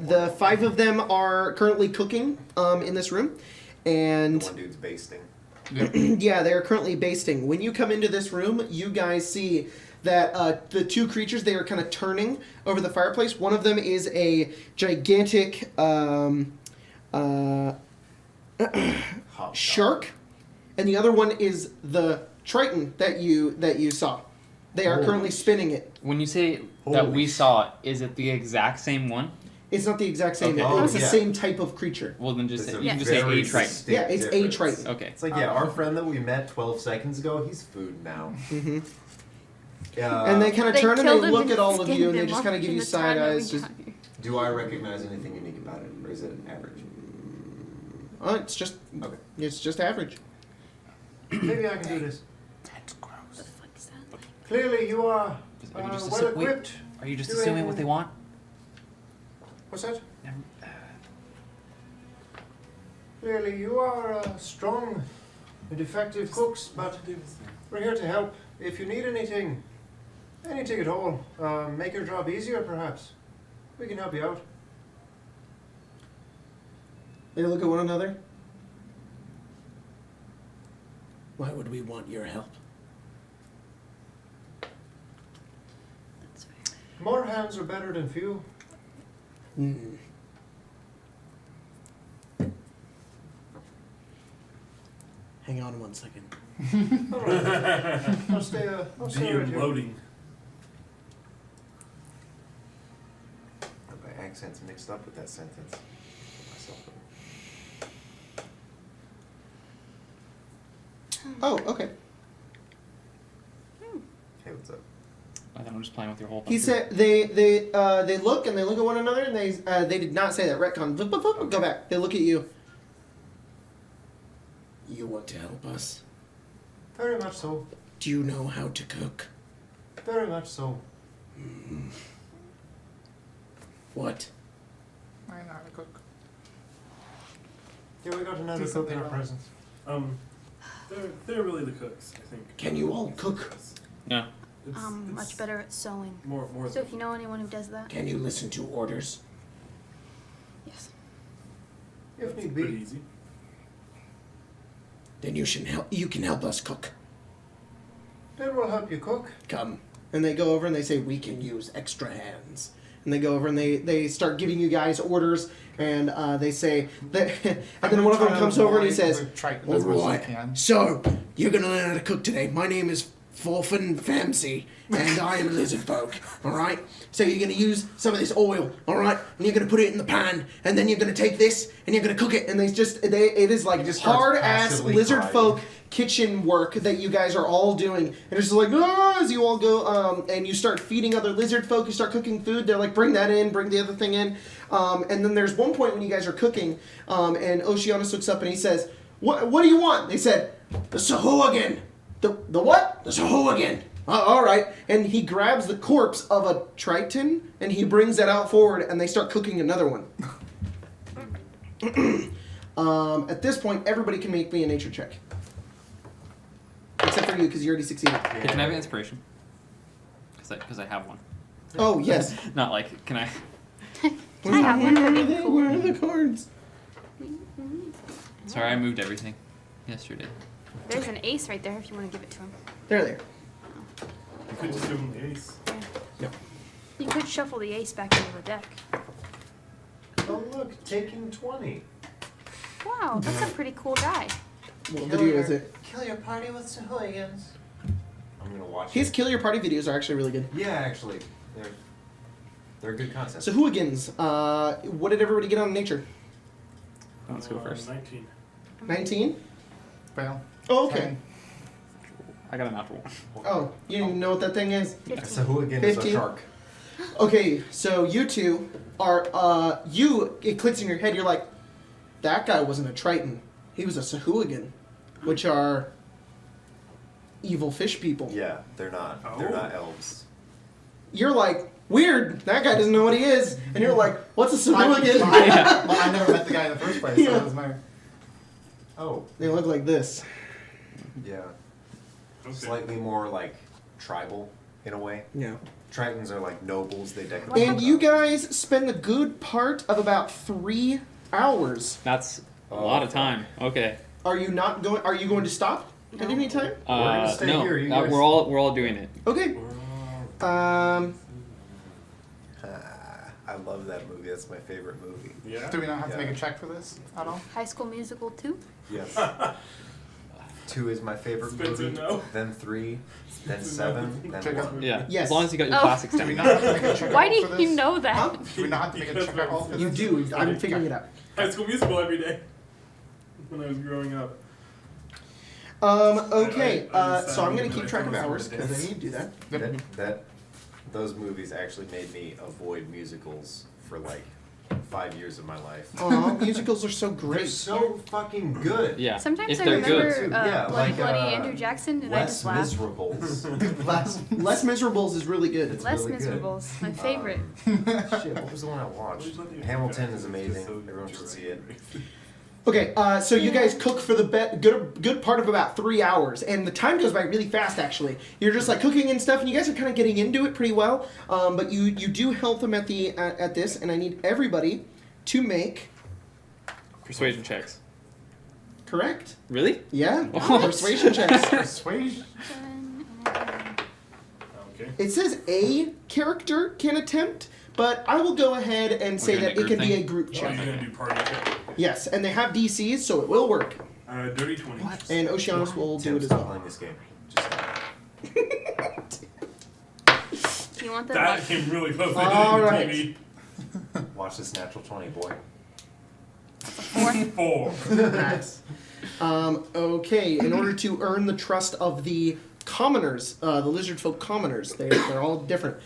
A: the 5 of them are currently cooking in this room, and
H: The one dude's basting.
A: yeah, they are currently basting. When you come into this room, you guys see that the 2 creatures, they are kind of turning over the fireplace. One of them is a gigantic
H: Hobgoblin.
A: shark, and the other one is the triton that you saw. They are
H: Holy
A: currently spinning it.
D: When you say that
H: Holy
D: we saw it, is it the exact same one?
A: It's not the exact same.
D: Okay.
A: It's the
H: Oh, yeah.
A: same type of creature.
D: Well, then just
H: It's
D: say,
H: a
D: you can just say
H: very
D: a triton.
H: distinct
A: Yeah, it's a
H: difference.
A: triton.
D: Okay.
H: It's like, yeah, our friend that we met 12 seconds ago, he's food now.
A: hmm
H: Yeah.
A: and they kind of
E: They
A: turn and
E: killed
A: they
E: him
A: look
E: and
A: at all of
E: skinned
A: you, and they
E: him
A: just kind of
E: off
A: give
E: in
A: you
E: the
A: side
E: time that we
A: eyes. Just,
E: got here.
H: Do I recognize anything unique about it, or is it average?
A: it's just
H: Okay.
A: it's just average.
B: Maybe I can do this.
D: That's gross.
E: What the fuck is that?
B: Clearly, you are
D: Are you just
B: well equipped.
D: Are you just
B: Do
D: assuming
B: anything-
D: what they want?
B: What's that?
D: Never,
B: Clearly, you are strong and effective cooks, but we're here to help. If you need anything at all, make your job easier, perhaps, we can help you out.
A: They look at one another.
G: Why would we want your help?
E: That's fair.
B: More hands are better than few.
A: Mm. Hang on 1 second.
B: All right. I'll stay right here.
C: Loading.
H: My accent's mixed up with that sentence. Myself.
A: Oh, okay.
H: Hey, what's up?
D: I thought I'm just playing with your whole.
A: He said they look and they look at one another and they did not say that. Retcon. Go back. They look at you.
G: You want to help us?
B: Very much so.
G: Do you know how to cook?
B: Very much so.
G: What?
F: I know how to cook.
B: Yeah, we got another
F: Decent
B: cook in our
F: payroll.
B: presence.
C: They're really the cooks, I think.
G: Can you all cook?
D: No.
C: It's
E: Much better at sewing.
C: More
E: So if you know anyone who does that,
G: Can you listen to orders?
E: Yes.
B: If need
C: Pretty
B: be.
C: easy.
G: Then you can help us cook.
B: Then we'll help you cook.
G: Come.
A: And they go over and they say, we can use extra hands. And they go over and they start giving you guys orders, and they say that, and then one of them comes over and he says,
F: Triton as much as I
G: Alright,
F: can.
G: so you're gonna learn how to cook today. My name is Forfin Famsy, and I am a lizard folk. Alright? So you're gonna use some of this oil, alright? And you're gonna put it in the pan, and then you're gonna take this and you're gonna cook it. And it is like
H: just starts
A: hard ass
H: passively
A: lizard
H: frying.
A: folk kitchen work that you guys are all doing, and it's just like, ah, as you all go, and you start feeding other lizard folk, you start cooking food, they're like, bring that in, bring the other thing in, and then there's one point when you guys are cooking, and Oceanus looks up and he says, what do you want? They said, the Sahuagin. The what? The Sahuagin. Alright, and he grabs the corpse of a Triton, and he brings that out forward, and they start cooking another one. At this point, everybody can make me a nature check. Except for you, because you already succeeded.
D: Hey, can I have an inspiration? Because I have one.
A: Oh, yes.
D: Not like, can I?
E: I have one.
A: Where are
E: Okay,
A: they?
E: cool.
A: Where are the cards?
D: Sorry, I moved everything yesterday.
E: There's an ace right there if you want to give it to him.
A: There.
C: You could just give him the ace.
E: You could shuffle the ace back into the deck.
H: Oh look, taking 20.
E: Wow, that's a pretty cool guy.
A: What video is it?
H: Kill your party with Sahuagins. I'm gonna watch
A: His
H: it.
A: Kill Your Party videos are actually really good.
H: Yeah, actually. They're good content.
A: So, Hooligans, what did everybody get on nature?
D: Let's go first.
C: 19.
A: 19?
F: Fail.
A: Oh, okay.
F: 10.
D: I got a natural one.
A: Oh, you don't even know what that thing is?
E: 15.
H: Sahuagin is a
A: 15?
H: shark.
A: Okay, so you two are, it clicks in your head, you're like, that guy wasn't a Triton. He was a Sahuagin, which are evil fish people.
H: Yeah, they're not.
C: Oh.
H: They're not elves.
A: You're like, weird, that guy doesn't know what he is. And you're like, what's a
F: Well,
A: Sahuagin?
F: I never met the guy in the first place, so
A: Yeah.
F: it doesn't matter.
H: Oh,
A: They look like this.
H: yeah.
C: Okay.
H: Slightly more like tribal in a way.
A: Yeah.
H: Tritons are like nobles. They decorate.
E: What
A: And you guys spend a good part of about 3 hours.
D: That's a
H: Oh,
D: lot of
H: fuck.
D: time. Okay.
A: Are you going to stop at any time?
H: gonna stay
D: no,
H: here, you guys-
D: we're all doing it.
A: Okay.
H: I love that movie. That's my favorite movie.
C: Yeah.
F: Do we not have to
H: Yeah.
F: make a check for this at all?
E: High School Musical 2?
H: Yes. 2 is my favorite
C: Spencer,
H: movie.
C: no.
H: Then 3. Then
C: Spencer,
H: 7.
C: no.
H: Then
F: Check out.
H: 1.
D: Yeah.
A: Yes.
D: As long as you got your
E: Oh.
D: classics
F: Do
D: down.
F: we not have to make a check
E: Why
F: at
E: do
F: all for this?
E: you know that?
A: Huh?
F: Do we not have to make a check at all for
A: You
F: this?
A: do. I'm figuring it out.
C: High School Musical every day when I was growing up.
A: Okay.
C: I
A: So I'm going to
C: decided
A: keep track of
C: that I
A: hours
C: thought it was
A: because I need to do that.
H: Those movies actually made me avoid musicals for like 5 years of my life.
A: Aw, musicals are so
H: They're
A: great.
H: so fucking good.
D: Yeah.
E: Sometimes
D: if
E: I
D: they're
E: remember
D: good.
H: Yeah,
E: Bloody
H: like,
E: Bloody Andrew Jackson, and I
H: Less
E: just laugh.
H: Miserables.
A: Less Miserables is really good.
H: It's
E: Less
H: really good.
E: Miserables, my favorite.
H: Shit, what was the one I watched? Hamilton is amazing. Everyone should see it.
A: Okay, so you guys cook for the good part of about 3 hours, and the time goes by really fast. Actually, you're just like cooking and stuff, and you guys are kind of getting into it pretty well. But you do help them at this, and I need everybody to make
D: Persuasion checks.
A: correct.
D: Really?
A: Yeah,
D: What?
A: persuasion checks.
F: Persuasion.
C: Okay.
A: It says a character can attempt, but I will go ahead and say
D: gonna
A: that
D: do
A: it can
D: group
A: be a
D: thing?
A: group
C: Oh, you're
A: check.
C: gonna do party check.
A: Yes, and they have DCs, so it will work.
C: Dirty 20.
A: And Oceanus will do
H: Tim,
A: it as
H: stop
A: well.
H: playing this game. Just stop.
E: Do you want the
C: That came really close to
A: All
C: hitting
A: right.
C: the
H: Watch this natural 20, boy.
C: TV. 4.
A: Nice. Okay, in order to earn the trust of the commoners, the lizard folk commoners, they're all different.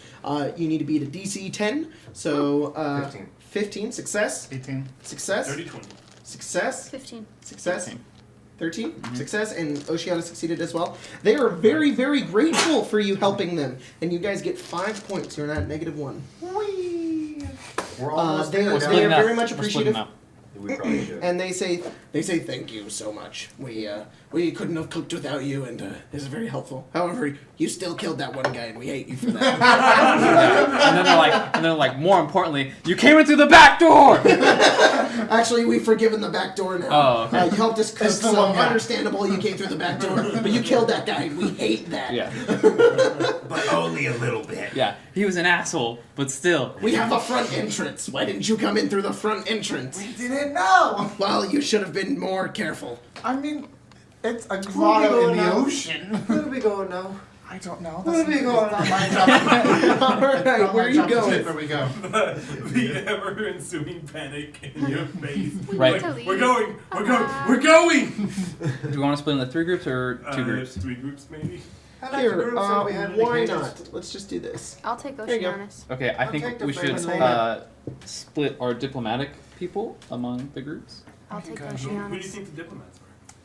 A: You need to beat a DC 10, so
H: 15.
A: 15, success,
F: 18.
A: success,
C: Dirty 20.
A: success,
E: 15.
A: success,
D: 13.
A: 13, success, and Oceana succeeded as well. They are very, very grateful for you helping them, and you guys get 5 points. You're not -1.
H: We're almost
A: They
H: there
A: are
H: now.
D: Splitting up.
A: very much
D: We're
A: appreciative.
D: splitting up.
H: We probably should.
A: And they say,
G: thank you so much. We couldn't have cooked without you, and this is very helpful. However, you still killed that one guy, and we hate you for that.
D: And then they're like, more importantly, you came in through the back door.
G: Actually, we've forgiven the back door now.
D: Oh, okay.
G: You helped us cook,
F: It's the
G: so
F: one guy.
G: understandable you came through the back door. But you killed that guy, and we hate that.
D: Yeah,
H: But only a little bit.
D: yeah. He was an asshole, but still.
G: We have a front entrance. Why didn't you come in through the front entrance?
F: We didn't know.
G: Well, you should have been more careful.
F: I mean, it's a
B: Where
F: grotto
B: are we
F: in the
B: going now?
F: ocean.
B: Where are we going now?
F: I don't know.
B: Where are we going
F: It's not
B: now?
F: my job.
A: alright, where are you going?
F: Where we go?
C: The ever ensuing panic in your face.
D: Right.
C: Like, we're going. We're going.
D: Do we want to split into 3 groups or 2 groups?
C: 3 groups maybe.
B: I like the
A: Here,
B: groups that we had in the
A: why
B: cages.
A: not? Let's just do this.
E: I'll take
A: There you go.
E: Oceanus.
D: Okay, I
B: I'll
D: think
B: take the
D: we should
B: famous
D: split our diplomatic people among the groups.
E: I'll take
F: Okay.
C: Who do you
E: Oceanus.
C: think the diplomats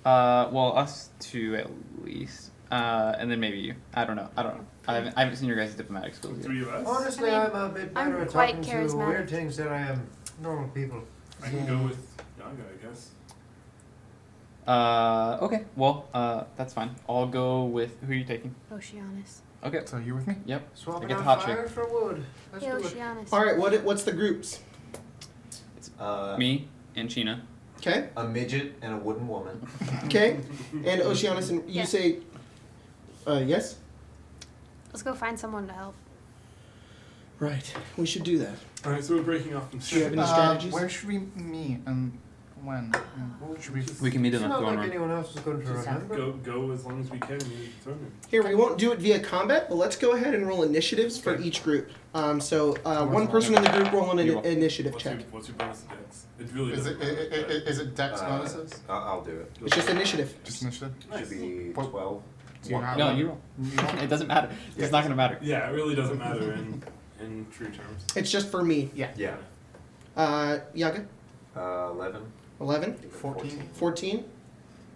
C: are?
D: Well, us 2 at least, and then maybe you. I don't know. I haven't seen your guys' diplomatic skills yet.
C: 3 of us.
B: Honestly,
E: I mean,
B: I'm a bit
E: I'm
B: better at
E: quite
B: talking to
E: charismatic.
B: weird things than I am normal people.
C: I can go with Yaga, I guess.
D: Okay. Well, that's fine. I'll go with who are you taking?
E: Oceanus.
D: Okay.
F: So you with me?
D: Yep.
B: Swapping
D: get the
B: out
D: hot
B: fire for wood. Let's
E: Hey,
B: do it.
E: Oceanus.
A: Alright, what's the groups?
D: Me and Sheena.
A: Okay,
H: A midget and a wooden woman.
A: okay. And Oceanus, and you
E: Yeah.
A: say, yes?
E: Let's go find someone to help.
A: Right, we should do that.
C: Alright, so we're breaking off from
A: Do you have any strategies?
F: Where should we meet and when? Should we?
D: We can meet in
B: It's
D: the
B: not
D: throne
B: like
D: room.
B: anyone else is going to remember.
C: Go as long as we can. We determine.
A: Here, we won't do it via combat, but let's go ahead and roll initiatives for each group. One person in the group roll an
D: You roll.
A: initiative check.
C: What's your bonus dex? It really
F: Is
C: doesn't
F: is it dex bonuses?
H: I'll do it.
A: It's just initiative.
F: Just initiative.
H: Should be
F: What-
H: 12.
F: Do you have
D: No,
F: one?
D: you roll.
F: You roll?
D: It doesn't matter. It's not gonna matter.
C: Yeah, it really doesn't matter in true terms.
A: It's just for me.
F: Yeah.
H: Yeah.
A: Yaga,
H: 11.
A: 11,
F: 14.
A: 14,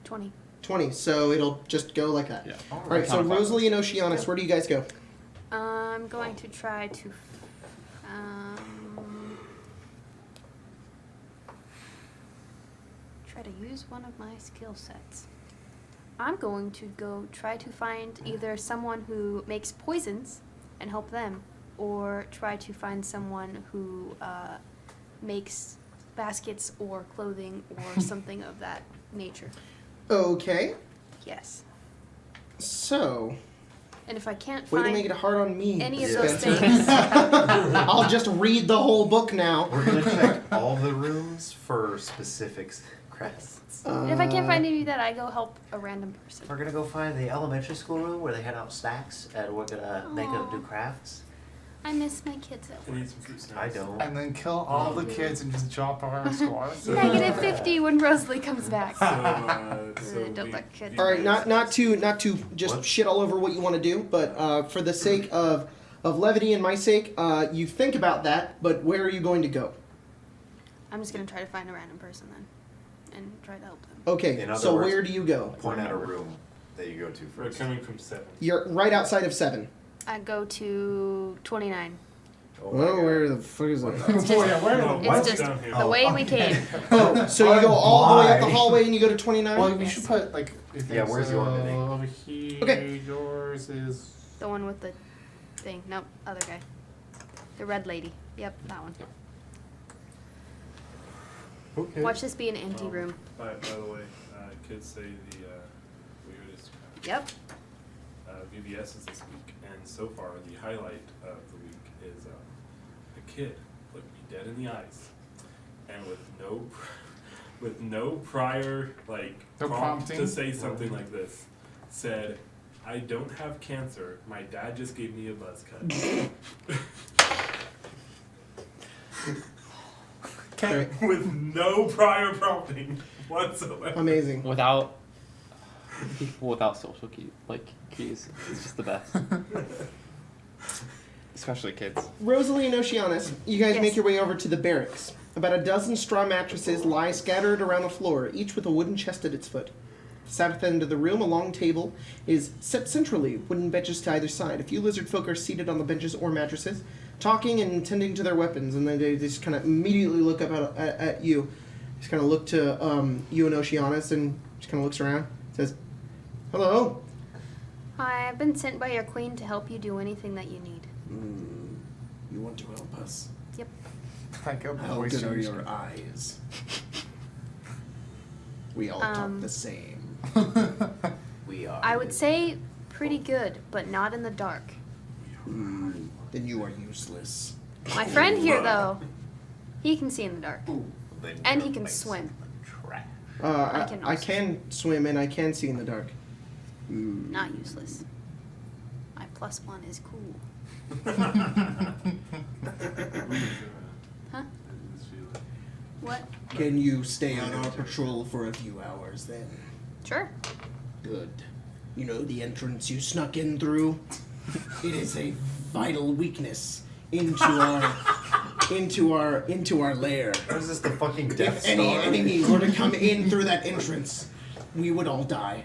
E: 20.
A: 20. So it'll just go like that.
D: Yeah.
A: Alright, so Rosalie and Oceanus, where do you guys go?
E: I'm going to try to. Try to use one of my skill sets. I'm going to go try to find either someone who makes poisons and help them, or try to find someone who makes baskets or clothing or something of that nature.
A: Okay,
E: Yes.
A: so,
E: And if I can't
A: way to
E: find
A: make it hard on me,
E: any of
H: Yeah.
E: those
A: Spencer.
E: things,
A: I'll just read the whole book now.
H: We're going to check all the rooms for specific crests.
E: and if I can't find any of that, I go help a random person.
I: We're gonna go find the elementary school room where they hand out snacks, and we're gonna make them do
E: Aw.
I: crafts.
E: I miss my kids at
C: I
E: work.
C: need some fruit snacks.
H: I don't.
F: And then kill all the kids and just drop our scores.
E: Negative 50 when Rosalie comes back.
C: So
E: Don't
C: we-
E: look good.
C: you
A: All right,
C: guys-
A: not to just
H: What?
A: shit all over what you want to do, but for the sake of levity and my sake, you think about that. But where are you going to go?
E: I'm just gonna try to find a random person then, and try to help them.
A: Okay,
H: In other
A: so
H: words,
A: where do you go?
H: Point out a room that you go to
C: We're
H: first.
C: coming from 7.
A: You're right outside of 7.
E: I go to 29.
H: Oh my God.
A: where the fuck is that?
E: It's just,
C: No,
E: it's
C: what's
E: just
C: down here?
E: the way we came.
A: Oh, so you go all the way up the
F: Why?
A: hallway and you go to 29?
F: Well, we should put like.
H: Yeah, where's your mini?
F: Over here.
A: Okay.
F: Yours is.
E: The one with the thing. Nope, other guy. The red lady. Yep, that one.
H: Okay.
E: Watch this be an empty room.
C: By the way, kids say the weirdest
E: Yep.
C: VBS is this week, and so far the highlight of the week is a kid looked me dead in the eyes, and with no prior
F: No
C: prompt
F: prompting?
C: to say something like this, said, "I don't have cancer. My dad just gave me a buzz cut."
A: Okay.
C: With no prior prompting whatsoever.
A: Amazing.
D: Without people without social keys, it's just the best. Especially kids.
A: Rosalie and Oceanus, you guys
E: Yes.
A: make your way over to the barracks. About a dozen straw mattresses lie scattered around the floor, each with a wooden chest at its foot. At the south end of the room, a long table is set centrally, wooden benches to either side. A few lizard folk are seated on the benches or mattresses, talking and tending to their weapons, and then they just kind of immediately look up at you. Just kind of look to you and Oceanus and just kind of looks around. Says, "Hello."
E: Hi, I've been sent by your queen to help you do anything that you need.
G: You want to help us?
E: Yep.
F: I go
G: How
F: voice
G: good are
F: change.
G: your eyes? We all talk the same.
H: We are.
E: I would say pretty good, but not in the dark.
G: Then you are useless.
E: My friend here, though, he can see in the dark.
H: Then
E: And
H: you're
E: he can
H: like
E: swim.
H: Trash.
E: I can
A: I
E: also
A: can swim and I can see in the dark.
E: Not useless. My +1 is cool. Huh? What?
G: Can you stay on our patrol for a few hours then?
E: Sure.
G: Good. You know the entrance you snuck in through? It is a vital weakness into our lair.
H: What is this, the fucking Death
G: If any
H: Star?
G: enemy were to come in through that entrance, we would all die.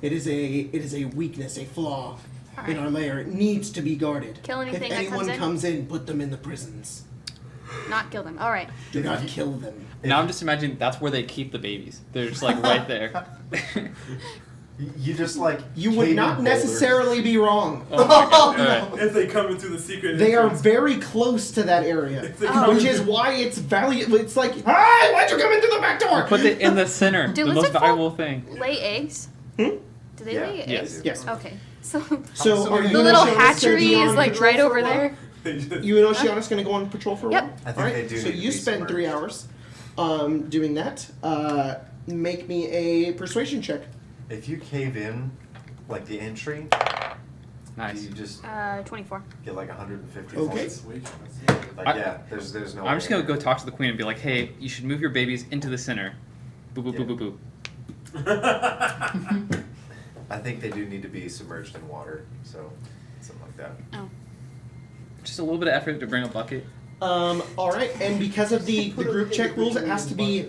G: It is a weakness, a flaw in our lair. It needs to be guarded.
E: Kill anything
G: if
E: that
G: anyone
E: comes in?
G: comes in, put them in the prisons.
E: Not kill them. All right.
G: Do not kill them.
D: Now I'm just imagining that's where they keep the babies. They're just like right there.
H: You just like.
A: You would
H: cave
A: not
H: in boulders.
A: necessarily be wrong.
D: Oh my god. Alright.
C: If they come into the secret
A: They are
C: entrance,
A: very close to that area,
E: Oh.
A: which is why it's valuable. It's like, hi, why'd you come into the back door?
D: Put it in the center.
E: Do
D: the most
E: lizard
D: valuable
E: folk
D: thing.
E: lay eggs?
A: Hmm?
E: Do they
H: Yeah.
E: lay
D: Yes.
E: eggs?
A: Yes.
E: Okay. So
A: So are you
E: the
A: and
E: little
A: Oceanus gonna
E: hatchery
A: be on
E: is like
A: patrol
E: right
A: for a
E: over
A: while?
E: there.
C: they just,
A: You and Oceanus gonna go on patrol for a
E: Yep.
A: while?
H: I think
A: Alright,
H: they do
A: so
H: need to
A: you
H: be
A: spend 3
H: submerged.
A: hours doing that. Make me a persuasion check.
H: If you cave in, like the entry,
D: Nice.
H: do you just
E: 24.
H: get like 150
A: Okay.
H: points?
C: wait, that's it.
H: Like,
D: I-
H: there's no
D: I'm just
H: way.
D: gonna go talk to the queen and be like, hey, you should move your babies into the center. Boop boop
H: Yeah.
D: boop boop boop.
H: I think they do need to be submerged in water, so something like that.
E: Oh.
D: Just a little bit of effort to bring a bucket.
A: Alright, and because of the group check rules, it has to be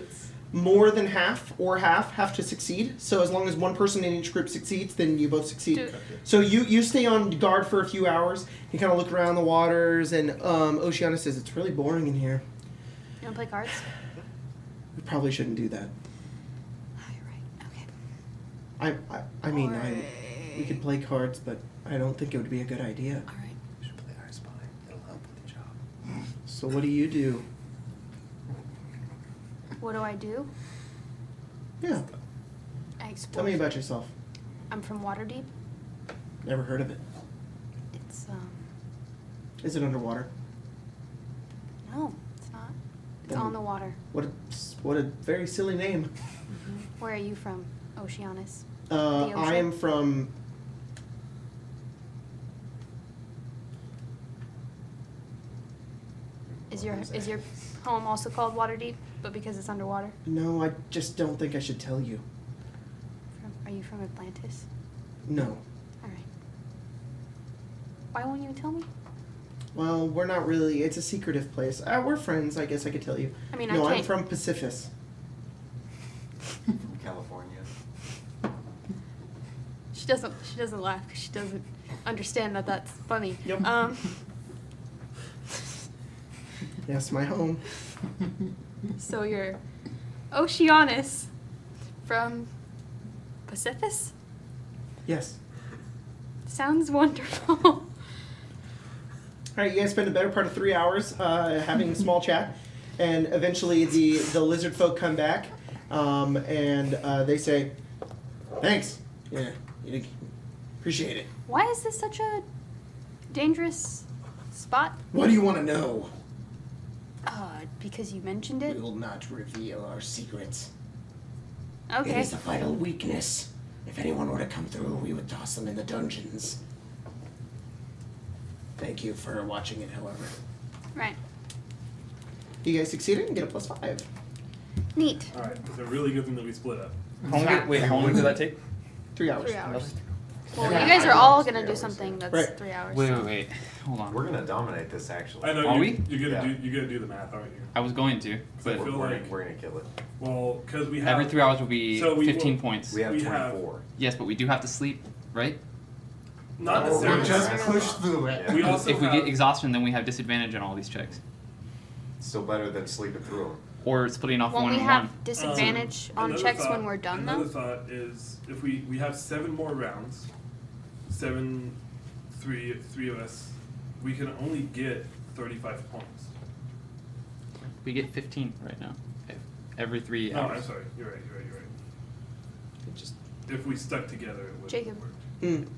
A: more than half or half have to succeed. So as long as one person in each group succeeds, then you both succeed.
E: Do-
A: So you stay on guard for a few hours. You kind of look around the waters, and Oceana says, it's really boring in here.
E: You want to play cards?
A: We probably shouldn't do that.
E: Oh, you're right. Okay.
A: I mean, we could play cards, but I don't think it would be a good idea.
E: All right.
H: We should play I Spy. It'll help with the job.
A: So what do you do?
E: What do I do?
A: Yeah,
E: I explore.
A: tell me about yourself.
E: I'm from Waterdeep.
A: Never heard of it.
E: It's
A: Is it underwater?
E: no, it's not. It's
A: Then-
E: on the water.
A: What a very silly name.
E: Where are you from, Oceanus?
A: I
E: ocean?
A: am from.
E: Is your home also called Waterdeep, but because it's underwater?
A: No, I just don't think I should tell you.
E: Are you from Atlantis?
A: No.
E: All right. Why won't you tell me?
A: Well, we're not really. It's a secretive place. We're friends, I guess I could tell you.
E: I mean,
A: no,
E: I
A: I'm
E: can't.
A: from Pacific.
H: From California.
E: She doesn't laugh because she doesn't understand that that's funny.
A: Yep. Yes, my home.
E: So you're Oceanus from Pacific?
A: Yes.
E: Sounds wonderful.
A: All right, you guys spend a better part of 3 hours having a small chat, and eventually the lizard folk come back, and they say, "Thanks, yeah, appreciate it.
E: Why is this such a dangerous spot?
G: What do you want to know?
E: Because you mentioned
G: We
E: it?
G: will not reveal our secrets. It
E: Okay.
G: is a vital weakness. If anyone were to come through, we would toss them in the dungeons. Thank you for watching it, however.
E: Right.
A: You guys succeeded and get a +5.
E: Neat.
C: Alright, it's a really good thing that we split up.
D: How long did that take?
A: 3 hours.
E: 3 hours. Well, you guys are all gonna do something that's
A: Right.
E: 3 hours.
D: Wait. Hold on.
H: We're gonna dominate this actually.
C: I know
D: Are
C: you,
D: we?
C: You're gonna
H: Yeah.
C: do. You're gonna do the math, aren't you?
D: I was going to,
C: I
D: but
C: feel like
H: We're gonna kill it.
C: well, because we have
D: every 3 hours will be
C: So we
D: 15
C: will-
D: points.
H: We have
C: We have-
H: 24.
D: Yes, but we do have to sleep, right?
C: not
H: Oh,
C: necessarily.
F: We just push through it.
H: Yeah.
C: We also
D: If we
C: have,
D: get exhaustion, then we have disadvantage on all these checks.
H: Still better than sleeping through them.
D: or splitting off
E: Won't
D: one
E: we
D: and
E: have
D: one.
E: disadvantage on
C: Another
E: checks
C: thought-
E: when we're done,
C: Another
E: though?
C: thought is if we have 7 more rounds, three of us, we can only get 35 points.
D: We get 15 right now. Every 3
C: No,
D: hours.
C: I'm sorry. You're right.
H: It just
C: If we stuck together, it would
E: Jacob.
C: work.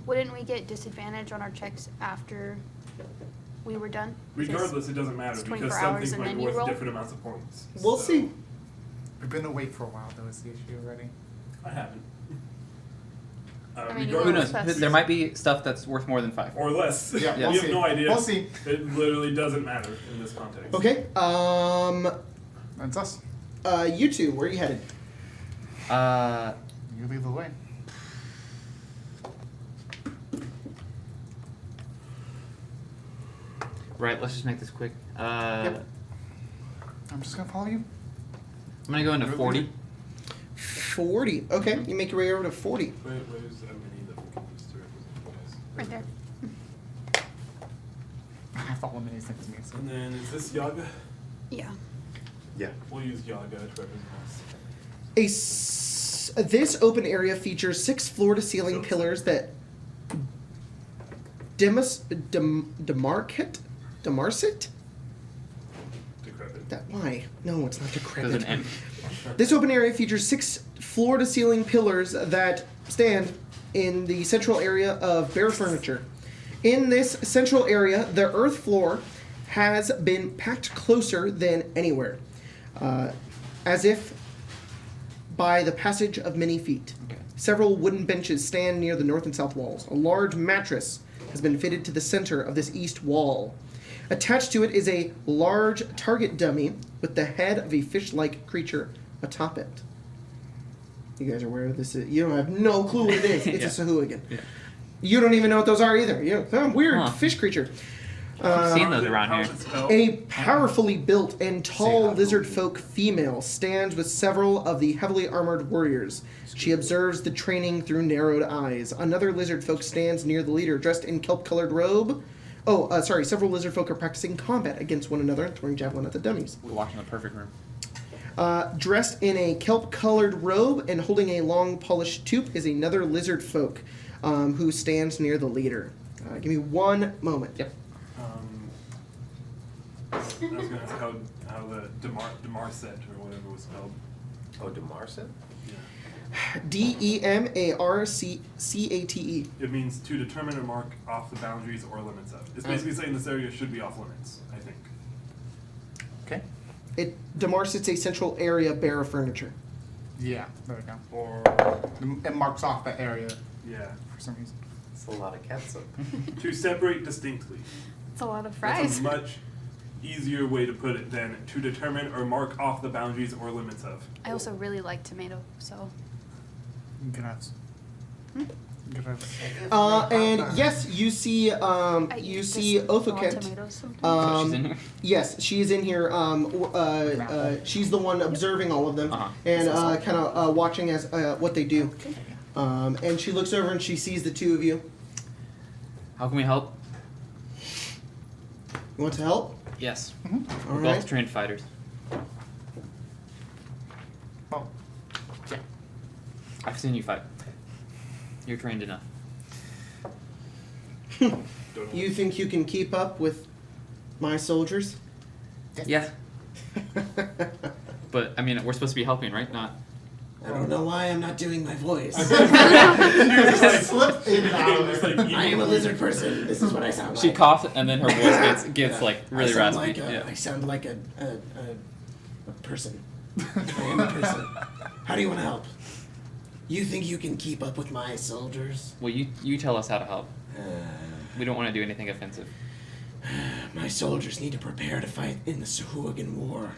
E: Wouldn't we get disadvantage on our checks after we were done? Because
C: Regardless, it doesn't matter
E: it's
C: because
E: 24
C: some
E: hours
C: things
E: and
C: might
E: then
C: be
E: you
C: worth
E: roll?
C: different amounts of points.
A: We'll
C: So,
A: see.
F: We've been awake for a while, though, is the issue already.
C: I haven't.
E: I mean,
D: Who
C: regardless,
D: knows? There might be stuff that's worth more than 5.
C: or less.
F: Yeah,
C: we
F: we'll
C: have
F: see.
C: no idea.
F: We'll see.
C: It literally doesn't matter in this context.
A: Okay.
F: That's us.
A: You two, where are you headed?
F: You lead the way.
D: Right, let's just make this quick.
F: Yep. I'm just gonna follow you.
D: I'm gonna go into
F: Really?
D: 40.
A: 40. Okay, you make your way over to 40.
C: Where's a mini that we can use to represent you guys?
E: Right there.
F: I thought one minute next to me. So.
C: And then is this Yaga?
E: Yeah.
H: yeah.
C: We'll use Yaga to represent us.
A: This open area features 6 floor-to-ceiling pillars that demarcate?
C: Decrepit.
A: That why? No, it's not decrepit.
D: There's an M.
A: This open area features 6 floor-to-ceiling pillars that stand in the central area of bare furniture. In this central area, the earth floor has been packed closer than anywhere, as if by the passage of many feet.
D: Okay.
A: Several wooden benches stand near the north and south walls. A large mattress has been fitted to the center of this east wall. Attached to it is a large target dummy with the head of a fish-like creature atop it. You guys are aware of this? You don't have no clue what it is. It's
D: Yeah.
A: a Sahuagin.
D: Yeah.
A: You don't even know what those are either. Some weird
D: Huh.
A: fish creature.
D: I've seen those around
C: How's
D: here.
C: it spelled?
A: A powerfully built and tall
H: Say
A: lizard
H: Haku.
A: folk female stands with several of the heavily armored warriors. She observes the training through narrowed eyes. Another lizard folk stands near the leader, dressed in kelp-colored robe. Several lizard folk are practicing combat against one another and throwing javelin at the dummies.
D: We're watching the perfect room.
A: Dressed in a kelp-colored robe and holding a long polished toop is another lizard folk who stands near the leader. Give me one moment.
D: Yep.
C: I was gonna ask how the Demarset or whatever was spelled.
H: Oh, Demarset?
C: Yeah.
A: Demarcate.
C: It means to determine or mark off the boundaries or limits of. It's basically saying this area should be off limits, I think.
F: Okay.
A: Demarcate's a central area bare of furniture.
F: Yeah, there we go.
C: Or,
F: It marks off that area
C: yeah.
F: for some reason.
I: It's a lot of catsup.
C: To separate distinctly.
E: It's a lot of
C: That's
E: fries.
C: a much easier way to put it than to determine or mark off the boundaries or limits of.
E: I also really like tomato, so.
F: Grass. Grass.
A: And yes, you see,
E: I
A: you
E: eat
A: see
E: just raw
A: Ophiket.
E: tomatoes sometimes.
D: So she's in here?
A: Yes, she is in here. She's the one observing all of them
D: Uh-huh.
A: and kind of watching as what they do. And she looks over and she sees the two of you.
D: How can we help?
A: You want to help?
D: Yes.
A: All
D: We're
A: right.
D: both trained fighters.
F: Well, yeah.
D: I've seen you fight. You're trained enough.
C: Don't
A: You think you can keep up with my soldiers?
D: Yeah. But, I mean, we're supposed to be helping, right? Not...
G: I don't know why I'm not doing my voice.
F: Slip in and out of
C: It's
F: it.
C: like
G: I am a lizard person. This is what I sound like.
D: She coughs, and then her voice gets like, really
G: I sound
D: raspy.
G: Like
D: Yeah.
G: I sound like a person. I am a person. How do you want to help? You think you can keep up with my soldiers?
D: Well, you tell us how to help.
G: Uh,
D: We don't want to do anything offensive.
G: my soldiers need to prepare to fight in the Sahuagin War.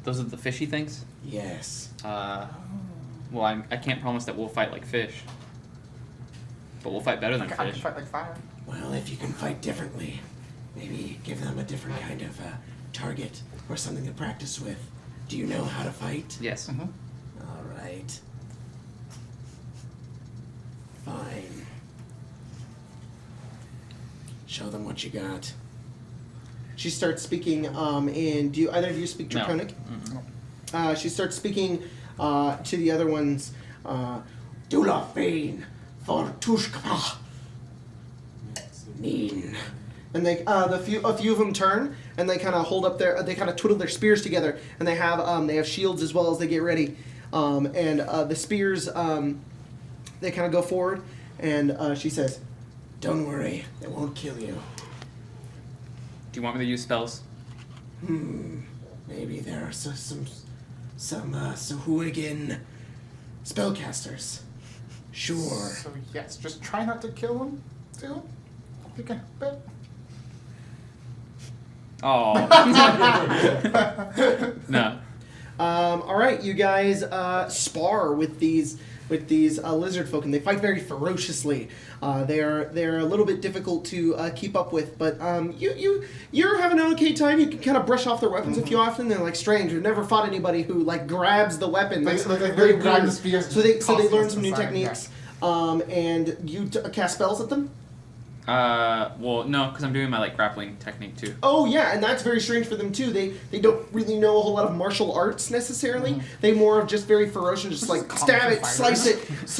D: Those are the fishy things?
G: Yes.
D: Well, I can't promise that we'll fight like fish. But we'll fight better than
F: I can
D: fish.
F: fight like fire.
G: Well, if you can fight differently, maybe give them a different kind of target or something to practice with. Do you know how to fight?
D: Yes.
F: Mm-hmm.
G: All right. Fine. Show them what you got.
A: She starts speaking in. Do either of you speak
D: No.
A: Draconic?
D: Mm-mm.
A: She starts speaking to the other ones.
G: Dula Fein for Tushkapa. Neen.
A: And they, a few of them turn and they kind of hold up they kind of twiddle their spears together, and they have shields as well as they get ready. The spears, they kind of go forward, and she says,
G: Don't worry, they won't kill you.
D: Do you want me to use spells?
G: Maybe there are some Sahuagin spellcasters. Sure.
F: So yes, just try not to kill him, too. If you can help it.
D: Oh. No.
A: all right, you guys spar with these lizard folk, and they fight very ferociously. They're a little bit difficult to keep up with, but you're having an okay time. You can kind of brush off their weapons a few often. They're like strange. We've never fought anybody who like grabs the weapon. That's
F: Like,
A: very
F: grab the
A: weird.
F: spears
A: So they
F: and toss
A: learn
F: them
A: some new
F: aside,
A: techniques. And you cast spells at them.
D: Well, no, because I'm doing my like grappling technique too.
A: Oh yeah, and that's very strange for them too. They don't really know a whole lot of martial arts necessarily. They more of just very ferocious, just like
F: Kung
A: stab
F: fu
A: it, slice it.
F: fighters.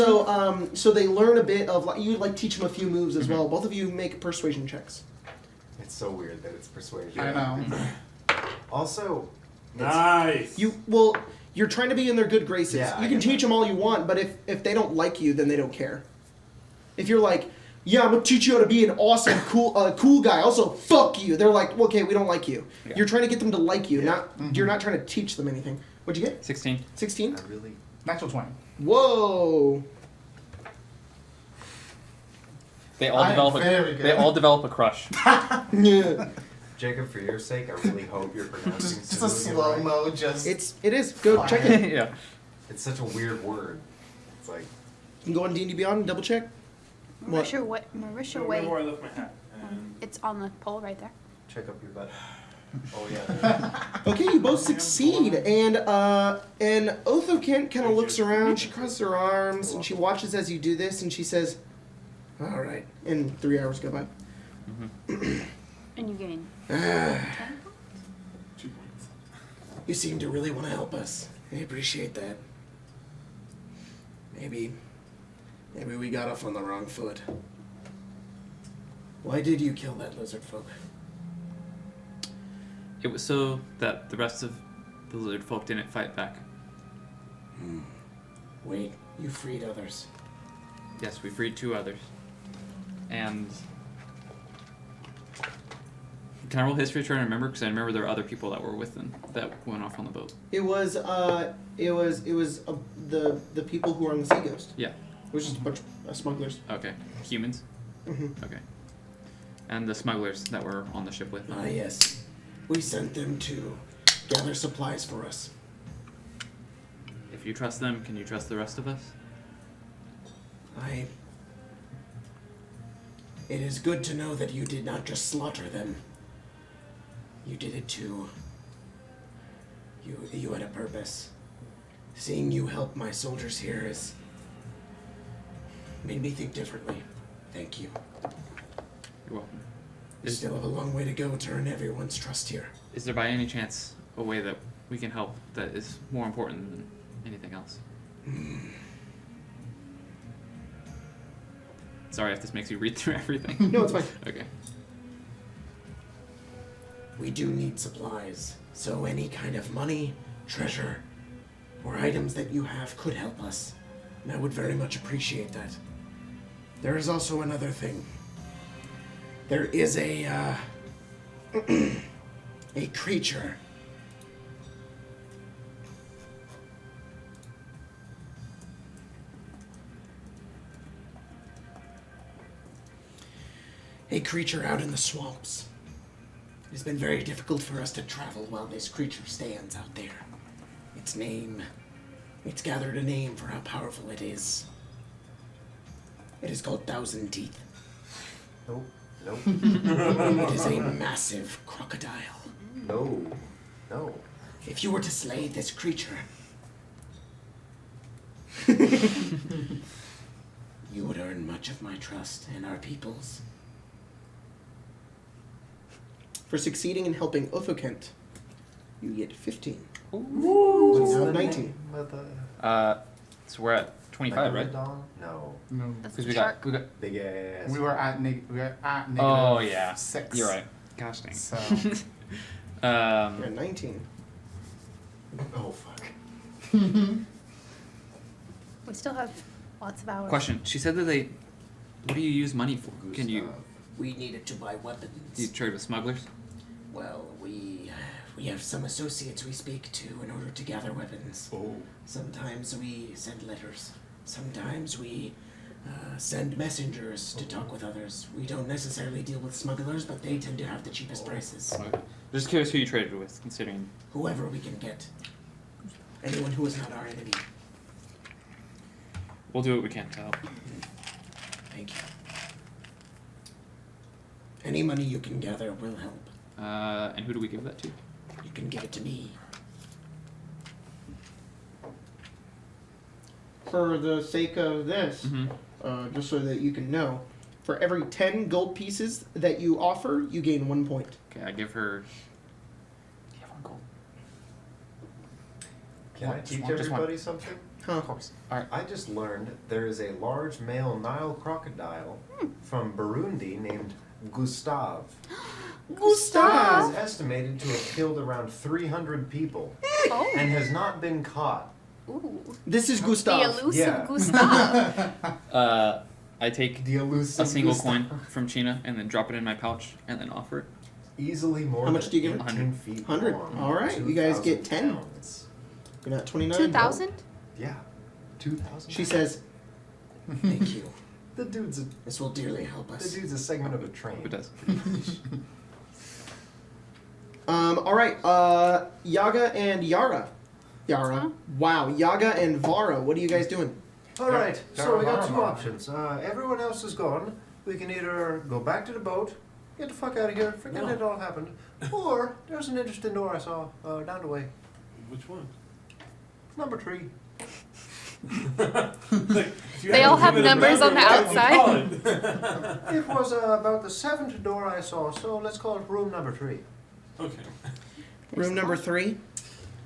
A: So they learn a bit of like you like teach them a few moves as well. Both of you make persuasion checks.
H: It's so weird that it's persuasion.
F: I know.
H: Also, it's,
C: Nice.
A: You're trying to be in their good graces.
H: Yeah,
A: you
H: I
A: can
H: get
A: teach
H: that.
A: them all you want, but if they don't like you, then they don't care. If you're like, yeah, I'm gonna teach you how to be an awesome, cool guy. Also, fuck you. They're like, okay, we don't like you.
D: Yeah.
A: You're trying to get them to like you,
H: Yeah.
A: not you're not trying to teach them anything. What'd you get?
D: 16.
A: 16.
H: I really.
F: Natural 20.
A: Whoa.
D: They all
F: I'm
D: develop.
F: very good.
D: They all develop a crush.
A: Yeah.
H: Jacob, for your sake, I really hope you're pronouncing
F: Just a
H: Sahuagin
F: slow
H: right.
F: mo, just.
A: It is. Go check it.
D: Yeah.
H: It's such a weird word. It's like,
A: You can go on D&D Beyond and double check. What?
E: Marisha
C: Remember
E: Way.
C: where I left my hat. And
E: It's on the pole right there.
H: check up your butt. Oh, yeah.
A: Okay, you both succeed, and Otho kind of looks around. She crosses her arms and she watches as you do this, and she says, "All right." And 3 hours go by.
E: And you gain
A: Ah,
E: 10 points?
C: 2 points.
G: You seem to really want to help us. I appreciate that. Maybe we got off on the wrong foot. Why did you kill that lizard folk?
D: It was so that the rest of the lizard folk didn't fight back.
G: Wait, you freed others.
D: Yes, we freed 2 others. And can I roll history to try and remember? Because I remember there were other people that were with them that went off on the boat.
A: it was the people who were on the Sea Ghost.
D: Yeah.
A: It was just a bunch of smugglers.
D: Okay. Humans.
A: Mm-hmm.
D: Okay. And the smugglers that were on the ship with them.
G: Ah, yes. We sent them to gather supplies for us.
D: If you trust them, can you trust the rest of us?
G: It is good to know that you did not just slaughter them. You did it too. You had a purpose. Seeing you help my soldiers here has made me think differently. Thank you.
D: You're welcome.
G: We still have a long way to go to earn everyone's trust here.
D: Is there by any chance a way that we can help that is more important than anything else? Sorry if this makes you read through everything.
A: No, it's fine.
D: Okay.
G: We do need supplies, so any kind of money, treasure, or items that you have could help us. And I would very much appreciate that. There is also another thing. There is a creature. A creature out in the swamps. It has been very difficult for us to travel while this creature stands out there. It's gathered a name for how powerful it is. It is called Thousand Teeth.
H: Nope. Nope.
G: It is a massive crocodile.
H: No. No.
G: If you were to slay this creature, you would earn much of my trust and our people's.
A: For succeeding in helping Othokent, you get 15.
D: Ooh.
A: So
B: What's
A: you
B: the
A: have
B: name
A: 19.
B: of the
D: So we're at 25, right?
B: Dawn? No.
F: No.
E: That's
D: Because
E: the
D: we
E: shark.
D: got.
B: Big ass.
F: We were at negative
D: Oh yeah.
F: 6.
D: You're right. Gosh dang.
F: So
A: You're at 19.
B: Oh fuck.
E: We still have lots of hours.
D: Question. She said that they. What do you use money for? Can you?
G: We needed to buy weapons.
D: Do you trade with smugglers?
G: Well, we have some associates we speak to in order to gather weapons.
C: Oh.
G: Sometimes we send letters. Sometimes we send messengers to talk with others. We don't necessarily deal with smugglers, but they tend to have the cheapest prices.
D: Just curious who you traded with, considering.
G: Whoever we can get. Anyone who is not our enemy.
D: We'll do what we can to help.
G: Thank you. Any money you can gather will help.
D: And who do we give that to?
G: You can give it to me.
A: For the sake of this,
D: Mm-hmm.
A: just so that you can know, for every 10 gold pieces that you offer, you gain 1 point.
D: Okay, I give her. You have 1 gold.
B: Can I
D: Just
B: teach
D: one, just one.
B: everybody something?
A: Huh.
D: Of course. All right.
B: I just learned there is a large male Nile crocodile from Burundi named Gustav.
A: Gustav!
B: Is estimated to have killed around 300 people
E: Oh.
B: and has not been caught.
E: Ooh.
A: This is
E: The
A: Gustav.
E: elusive
B: Yeah.
E: Gustav.
D: I take
B: The elusive
D: a single
B: Gustav.
D: coin from China and then drop it in my pouch and then offer it.
B: Easily more
A: How much
B: than
A: do you give it?
B: 18 feet
A: 100.
B: long.
A: All right, you guys get
B: 2,000
A: 10.
B: pounds.
A: You're not 29.
E: 2,000?
B: Yeah. 2,000.
A: She says,
G: Thank you.
B: the dude's a
G: This will dearly help
B: the
G: us.
B: dude's a segment of a train.
D: It does.
A: all right, Yaga and Yara. Yara.
E: Huh?
A: Wow, Yaga and Vara, what are you guys doing?
B: All right, so we got two
F: Darn.
B: options. Everyone else is gone. We can either go back to the boat, get the fuck out of here, forget
C: No.
B: it all happened, or there's an interesting door I saw down the way.
C: Which one?
B: Number 3.
E: They all have numbers on the outside.
B: It was about the 7th door I saw, so let's call it room number 3.
C: Okay.
A: Room number 3?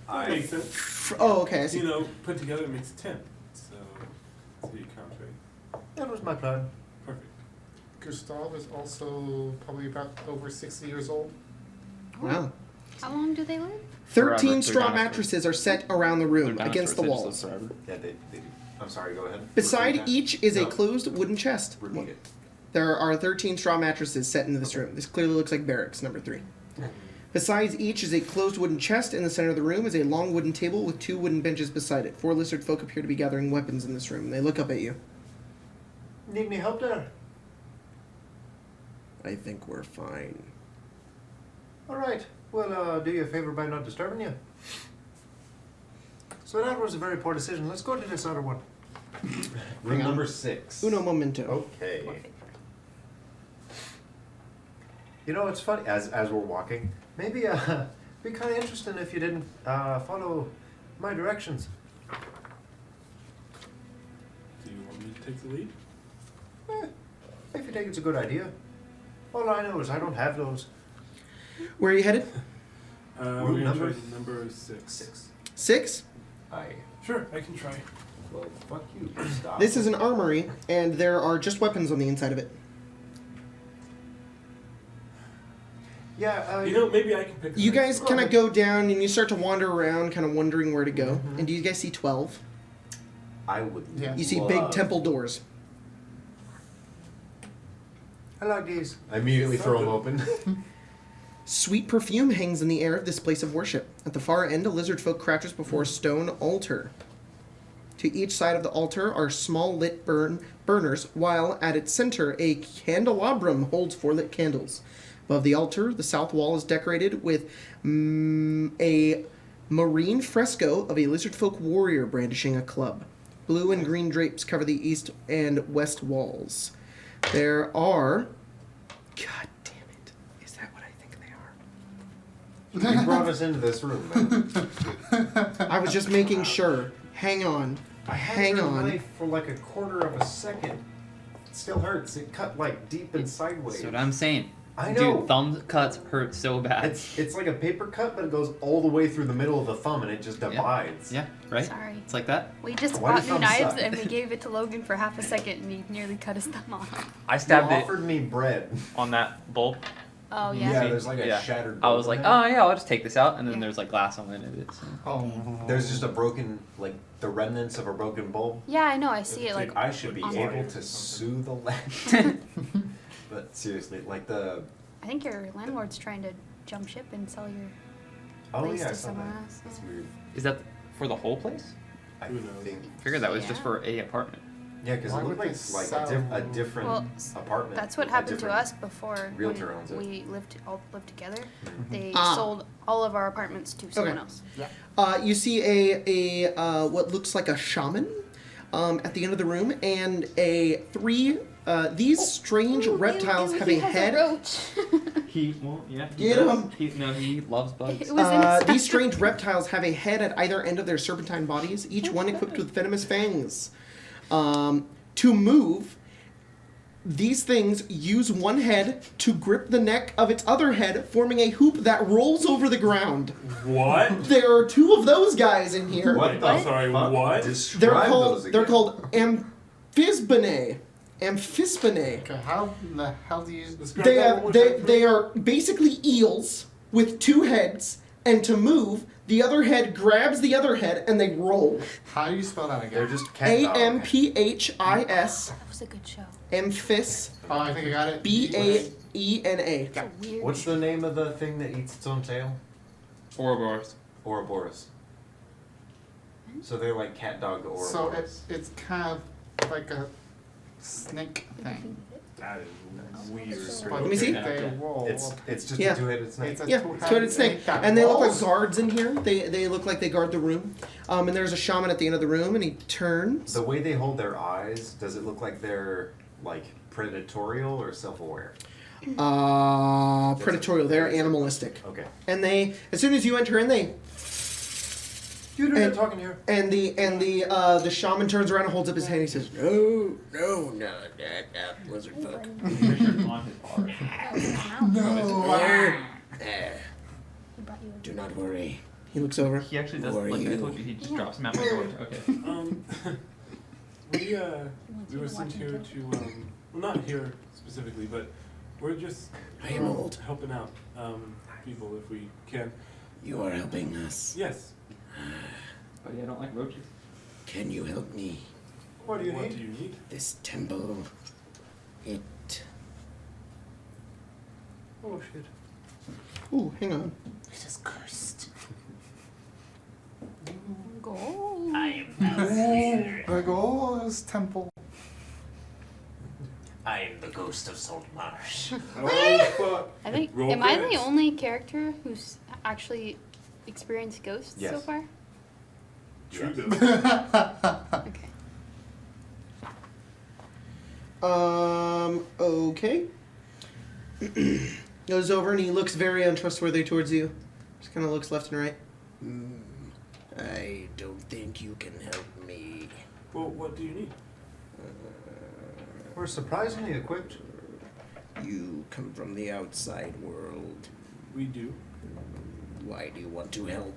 C: That makes sense.
A: Oh, okay, I see.
C: You know, put together makes 10. So you count, right?
B: That was my plan.
C: Perfect.
F: Gustav is also probably about over 60 years old.
A: Wow.
E: How long do they live?
A: 13
D: Forever.
A: straw
D: They're
A: mattresses are set around the room
D: They're
A: against the
D: dinosaurs, they just
A: walls.
D: live forever.
H: Yeah, they do. I'm sorry, go ahead.
A: Beside
H: Repeat that.
A: each is a
H: No.
A: closed wooden chest.
H: Repeat it.
A: There are 13 straw mattresses set into this room. This clearly looks like barracks, number 3. Besides each is a closed wooden chest. In the center of the room is a long wooden table with 2 wooden benches beside it. 4 lizard folk appear to be gathering weapons in this room. They look up at you.
B: Need any help there?
A: I think we're fine.
B: All right. Well, do you a favor by not disturbing you. So that was a very poor decision. Let's go to this other one.
H: Room
A: Hang on.
H: number 6.
A: Uno momento.
H: Okay.
B: You know, it's funny, as we're walking, maybe be kind of interesting if you didn't follow my directions.
C: Do you want me to take the lead?
B: If you think it's a good idea. All I know is I don't have those.
A: Where are you headed?
C: We're gonna
B: number
C: try number 6.
A: 6?
H: Aye.
C: Sure, I can try.
H: Well, fuck you. Stop.
A: This is an armory, and there are just weapons on the inside of it.
B: Yeah,
C: You know, maybe I can pick. the
A: You
C: next
A: guys
C: one.
A: kind of go down, and you start to wander around, kind of wondering where to go. And do you guys see 12?
H: I would.
F: Yeah.
A: You see big
H: love-
A: temple doors.
B: I like these.
H: I immediately throw them open.
A: Sweet perfume hangs in the air of this place of worship. At the far end, a lizard folk crouches before a stone altar. To each side of the altar are small lit burners, while at its center, a candelabrum holds 4 lit candles. Above the altar, the south wall is decorated with a marine fresco of a lizard folk warrior brandishing a club. Blue and green drapes cover the east and west walls. There are... God damn it. Is that what I think they are?
B: You brought us into this room, man.
A: I was just making sure. Hang on.
B: I had
A: Hang
B: your
A: on.
B: knife for like a quarter of a second. It still hurts. It cut like deep and sideways.
D: That's what I'm saying.
H: I know.
D: Dude, thumb cuts hurt so bad.
H: It's like a paper cut, but it goes all the way through the middle of the thumb, and it just divides.
D: Yeah, right?
E: Sorry.
D: It's like that.
E: We just
H: Why
E: bought
H: do
E: new
H: thumbs
E: knives
H: suck?
E: and we gave it to Logan for half a second and he nearly cut his thumb off.
D: I
H: You
D: stabbed it
H: offered me bread.
D: on that bulb.
E: Oh, yeah.
H: Yeah, there's like a
D: Yeah.
H: shattered.
D: I was
H: bowl
D: like,
H: in there.
D: oh yeah, I'll just take this out, and then
E: Yeah.
D: there's like glass on the end of it. So.
F: Oh.
H: There's just a broken, like the remnants of a broken bulb.
E: Yeah, I know. I see it like.
H: I should be
E: on
H: able
C: wire
H: to
C: or
H: sue the land. But seriously, like the.
E: I think your landlord's trying to jump ship and sell your
H: Oh
E: place
H: yeah, I
E: to
H: saw
E: someone
H: that.
E: else.
H: That's
E: Yeah.
H: weird.
D: Is that for the whole place?
H: I
C: Who knows?
H: think.
D: Figured that was just
E: Yeah.
D: for a apartment.
H: Yeah, because
F: Why
H: it looked
F: would
H: like
F: they
H: like
F: sell-
H: a different
E: Well,
H: apartment.
E: That's what
H: a
E: happened to
H: different
E: us before
H: realtor
E: when
H: owns it.
E: we all lived together. They
A: Ah.
E: sold all of our apartments to someone
A: Okay.
E: else.
A: You see a what looks like a shaman at the end of the room, and these strange reptiles have a head.
E: roach.
D: He yeah.
A: Get him.
D: He loves bugs.
E: It was inside.
A: These strange reptiles have a head at either end of their serpentine bodies, each one equipped with venomous fangs. To move, these things use one head to grip the neck of its other head, forming a hoop that rolls over the ground.
C: What?
A: There are two of those guys in here.
H: What the
C: I'm sorry,
H: fuck?
C: what?
H: Describe
A: They're
H: those
A: called
H: again.
A: amphisbaenae. Amphisbaenae.
F: Okay, how the hell do you describe
A: They
F: that?
A: have
F: one more time?
A: they are basically eels with two heads, and to move, the other head grabs the other head and they roll.
F: How do you spell that
H: They're
F: again?
H: just cat dog.
A: Amphis,
E: That was a good show.
A: amphis,
F: Oh, I think I got it.
A: Baena.
E: It's a weird.
H: What's the name of the thing that eats its own tail?
D: Ouroboros.
H: Ouroboros. So they're like cat dog Ouroboros.
F: So it's kind of like a snake thing.
C: That is weird.
F: But
A: Let me see.
F: They roll.
H: It's just
A: Yeah.
H: a two-headed snake.
F: It's a
A: Yeah,
F: two-headed
A: two-headed snake,
F: that
A: and they look like
F: rolls.
A: guards in here. They look like they guard the room. And there's a shaman at the end of the room, and he turns.
H: The way they hold their eyes, does it look like they're like predatorial or self-aware?
A: Predatorial. They're animalistic,
H: Okay.
A: and they as soon as you enter in, they
H: You do
A: And-
H: not talking here.
A: and the shaman turns around and holds up his hand. He says,
G: No, lizardfolk.
D: on his bar.
G: There.
E: He brought you a
G: Do not worry.
A: He looks over.
D: He actually does.
G: Who are
D: Like I
G: you?
D: told you, he just drops him out my door. Okay.
C: We
E: you
C: were
E: to
C: sent
E: watch
C: here
E: him
C: to well, not here specifically, but we're just
G: I am old.
C: helping out people if we can.
G: You are helping us.
C: Yes.
D: But yeah, I don't like roaches.
G: Can you help me?
H: What do you
C: What
H: need?
C: do you need?
G: This temple, it...
H: Oh shit.
A: Ooh, hang on.
F: It is cursed.
E: Go.
F: The ghost temple.
I: I am the ghost of Saltmarsh.
C: Oh fuck!
E: I think.
C: Roll
E: Am I the
C: credits.
E: only character who's actually experienced ghosts so
H: Yes.
E: far?
C: True
H: Yes.
C: though.
E: Okay.
A: Okay. Goes over and he looks very untrustworthy towards you. Just kind of looks left and right.
G: I don't think you can help me.
C: Well, what do you need?
B: We're surprisingly equipped.
G: You come from the outside world.
C: We do.
G: Why do you want to help?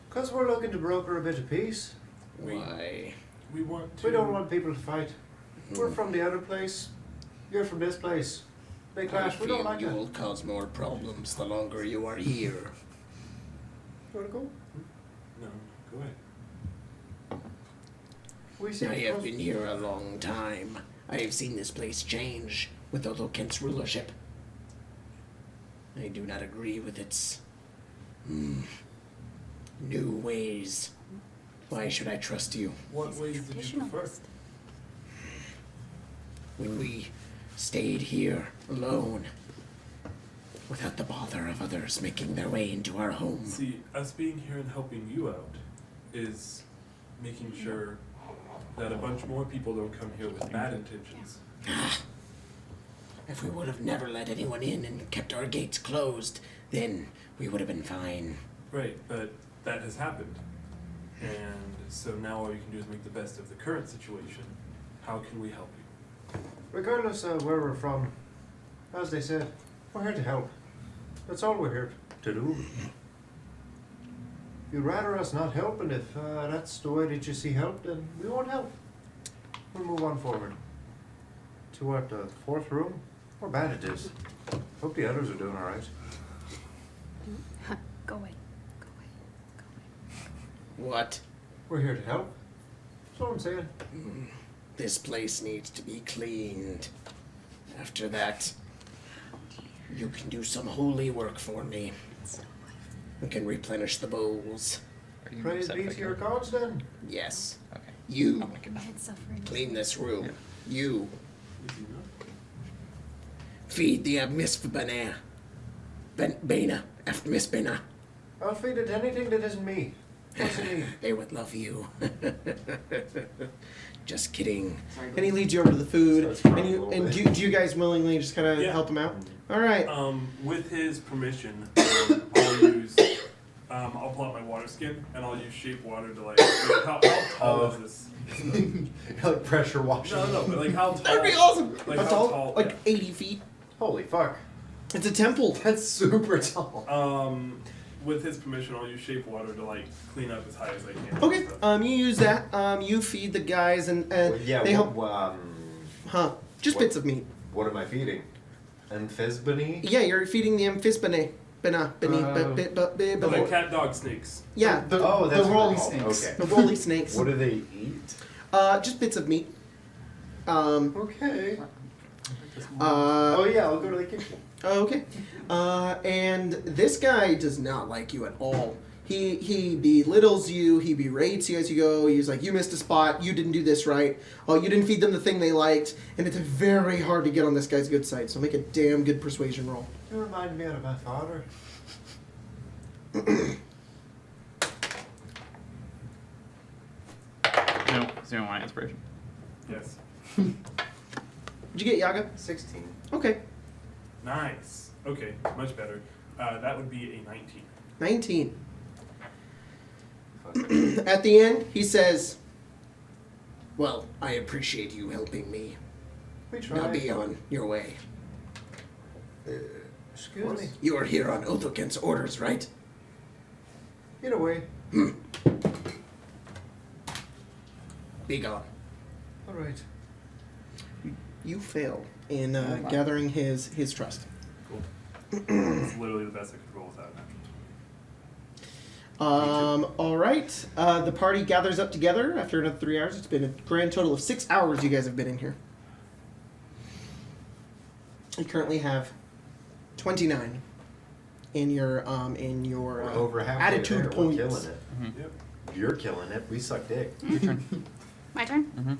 B: Because we're looking to broker a bit of peace.
G: Why?
C: We want to.
B: We don't want people to fight. We're from the other place. You're from this place. They
G: I
B: clash. We
G: feel
B: don't like
G: you
B: that.
G: will cause more problems the longer you are here.
B: You wanna go?
C: No, go ahead.
B: We see.
G: I have been here a long time. I have seen this place change with the Lokent's rulership. I do not agree with its new ways. Why should I trust you?
C: What ways did you prefer?
E: Traditionalist.
G: When we stayed here alone, without the bother of others making their way into our home.
C: See, us being here and helping you out is making sure that a bunch more people don't come here with bad intentions.
G: If we would have never let anyone in and kept our gates closed, then we would have been fine.
C: Right, but that has happened. And so now all you can do is make the best of the current situation. How can we help you?
B: Regardless of where we're from, As they said, we're here to help. That's all we're here to do. You'd rather us not help, and if that's the way that you see help, then we won't help. We'll move on forward. To what, the fourth room? How bad it is. Hope the others are doing alright.
E: Go away. Go away. Go away.
G: What?
B: We're here to help. That's what I'm saying.
G: This place needs to be cleaned. After that, you can do some holy work for me. You can replenish the bowls.
D: Are you
B: Praise
D: upset
B: be
D: if I
B: to your
D: can-
B: gods then.
G: Yes.
D: Okay.
G: You
D: I'll make it.
E: My head's suffering.
G: clean this room.
D: Yeah.
G: You
C: Is he not?
G: feed the Miss Bana. Bana. After Miss Bana.
B: I'll feed it anything that isn't me. What's it need?
G: They would love you. Just kidding.
A: And he leads you over to the food.
H: Starts crying
A: And
H: a
A: you
H: little
A: and
H: bit.
A: do you guys willingly just kind of
C: Yeah.
A: help him out? All right.
C: With his permission, I'll use. I'll pull out my water skin and I'll use shape water to like. How tall is this?
B: Like pressure washing.
C: No, but like how tall?
A: That'd be awesome.
C: Like
A: How
C: how
A: tall?
C: tall?
A: Like 80 feet.
B: Holy fuck.
A: It's a temple.
B: That's super tall.
C: With his permission, I'll use shape water to like clean up as high as I can.
A: Okay.
C: and stuff.
A: You use that. You feed the guys and
H: Well, yeah,
A: they help.
H: what,
A: Just
H: what-
A: bits of meat.
H: what am I feeding? Amphisbony?
A: Yeah, you're feeding the amphisbane. Bena, beni,
C: Oh, the cat dog snakes.
A: Yeah,
F: The,
H: Oh, that's
F: the
H: what
F: rolling
H: they're called.
F: snakes.
H: Okay.
A: the woolly snakes.
H: What do they eat?
A: Just bits of meat.
B: Okay.
A: Uh,
B: Oh yeah, I'll go to the kitchen.
A: okay. And this guy does not like you at all. He belittles you. He berates you as you go. He's like, you missed a spot. You didn't do this right. Oh, you didn't feed them the thing they liked. And it's very hard to get on this guy's good side. So make a damn good persuasion roll.
B: You remind me of my father.
D: No, 0 inspiration.
C: Yes.
A: Did you get Yaga?
H: 16.
A: Okay.
C: Nice. Okay, much better. That would be a 19.
A: 19.
H: Fuck.
A: At the end, he says,
G: Well, I appreciate you helping me.
B: We
G: Now
B: tried.
G: be on your way.
B: Excuse me.
G: You are here on Othoken's orders, right?
B: In a way.
G: Be gone.
B: All right.
A: you fail in
D: my.
A: gathering his trust.
C: Cool. It's literally the best I could roll without an natural.
A: All right. The party gathers up together after another 3 hours. It's been a grand total of 6 hours you guys have been in here. You currently have 29 in your
H: We're over halfway
A: attitude
H: there.
A: points.
H: We're killing it.
C: Yep.
H: You're killing it. We suck dick.
D: Your turn.
E: My turn?
D: Mm-hmm.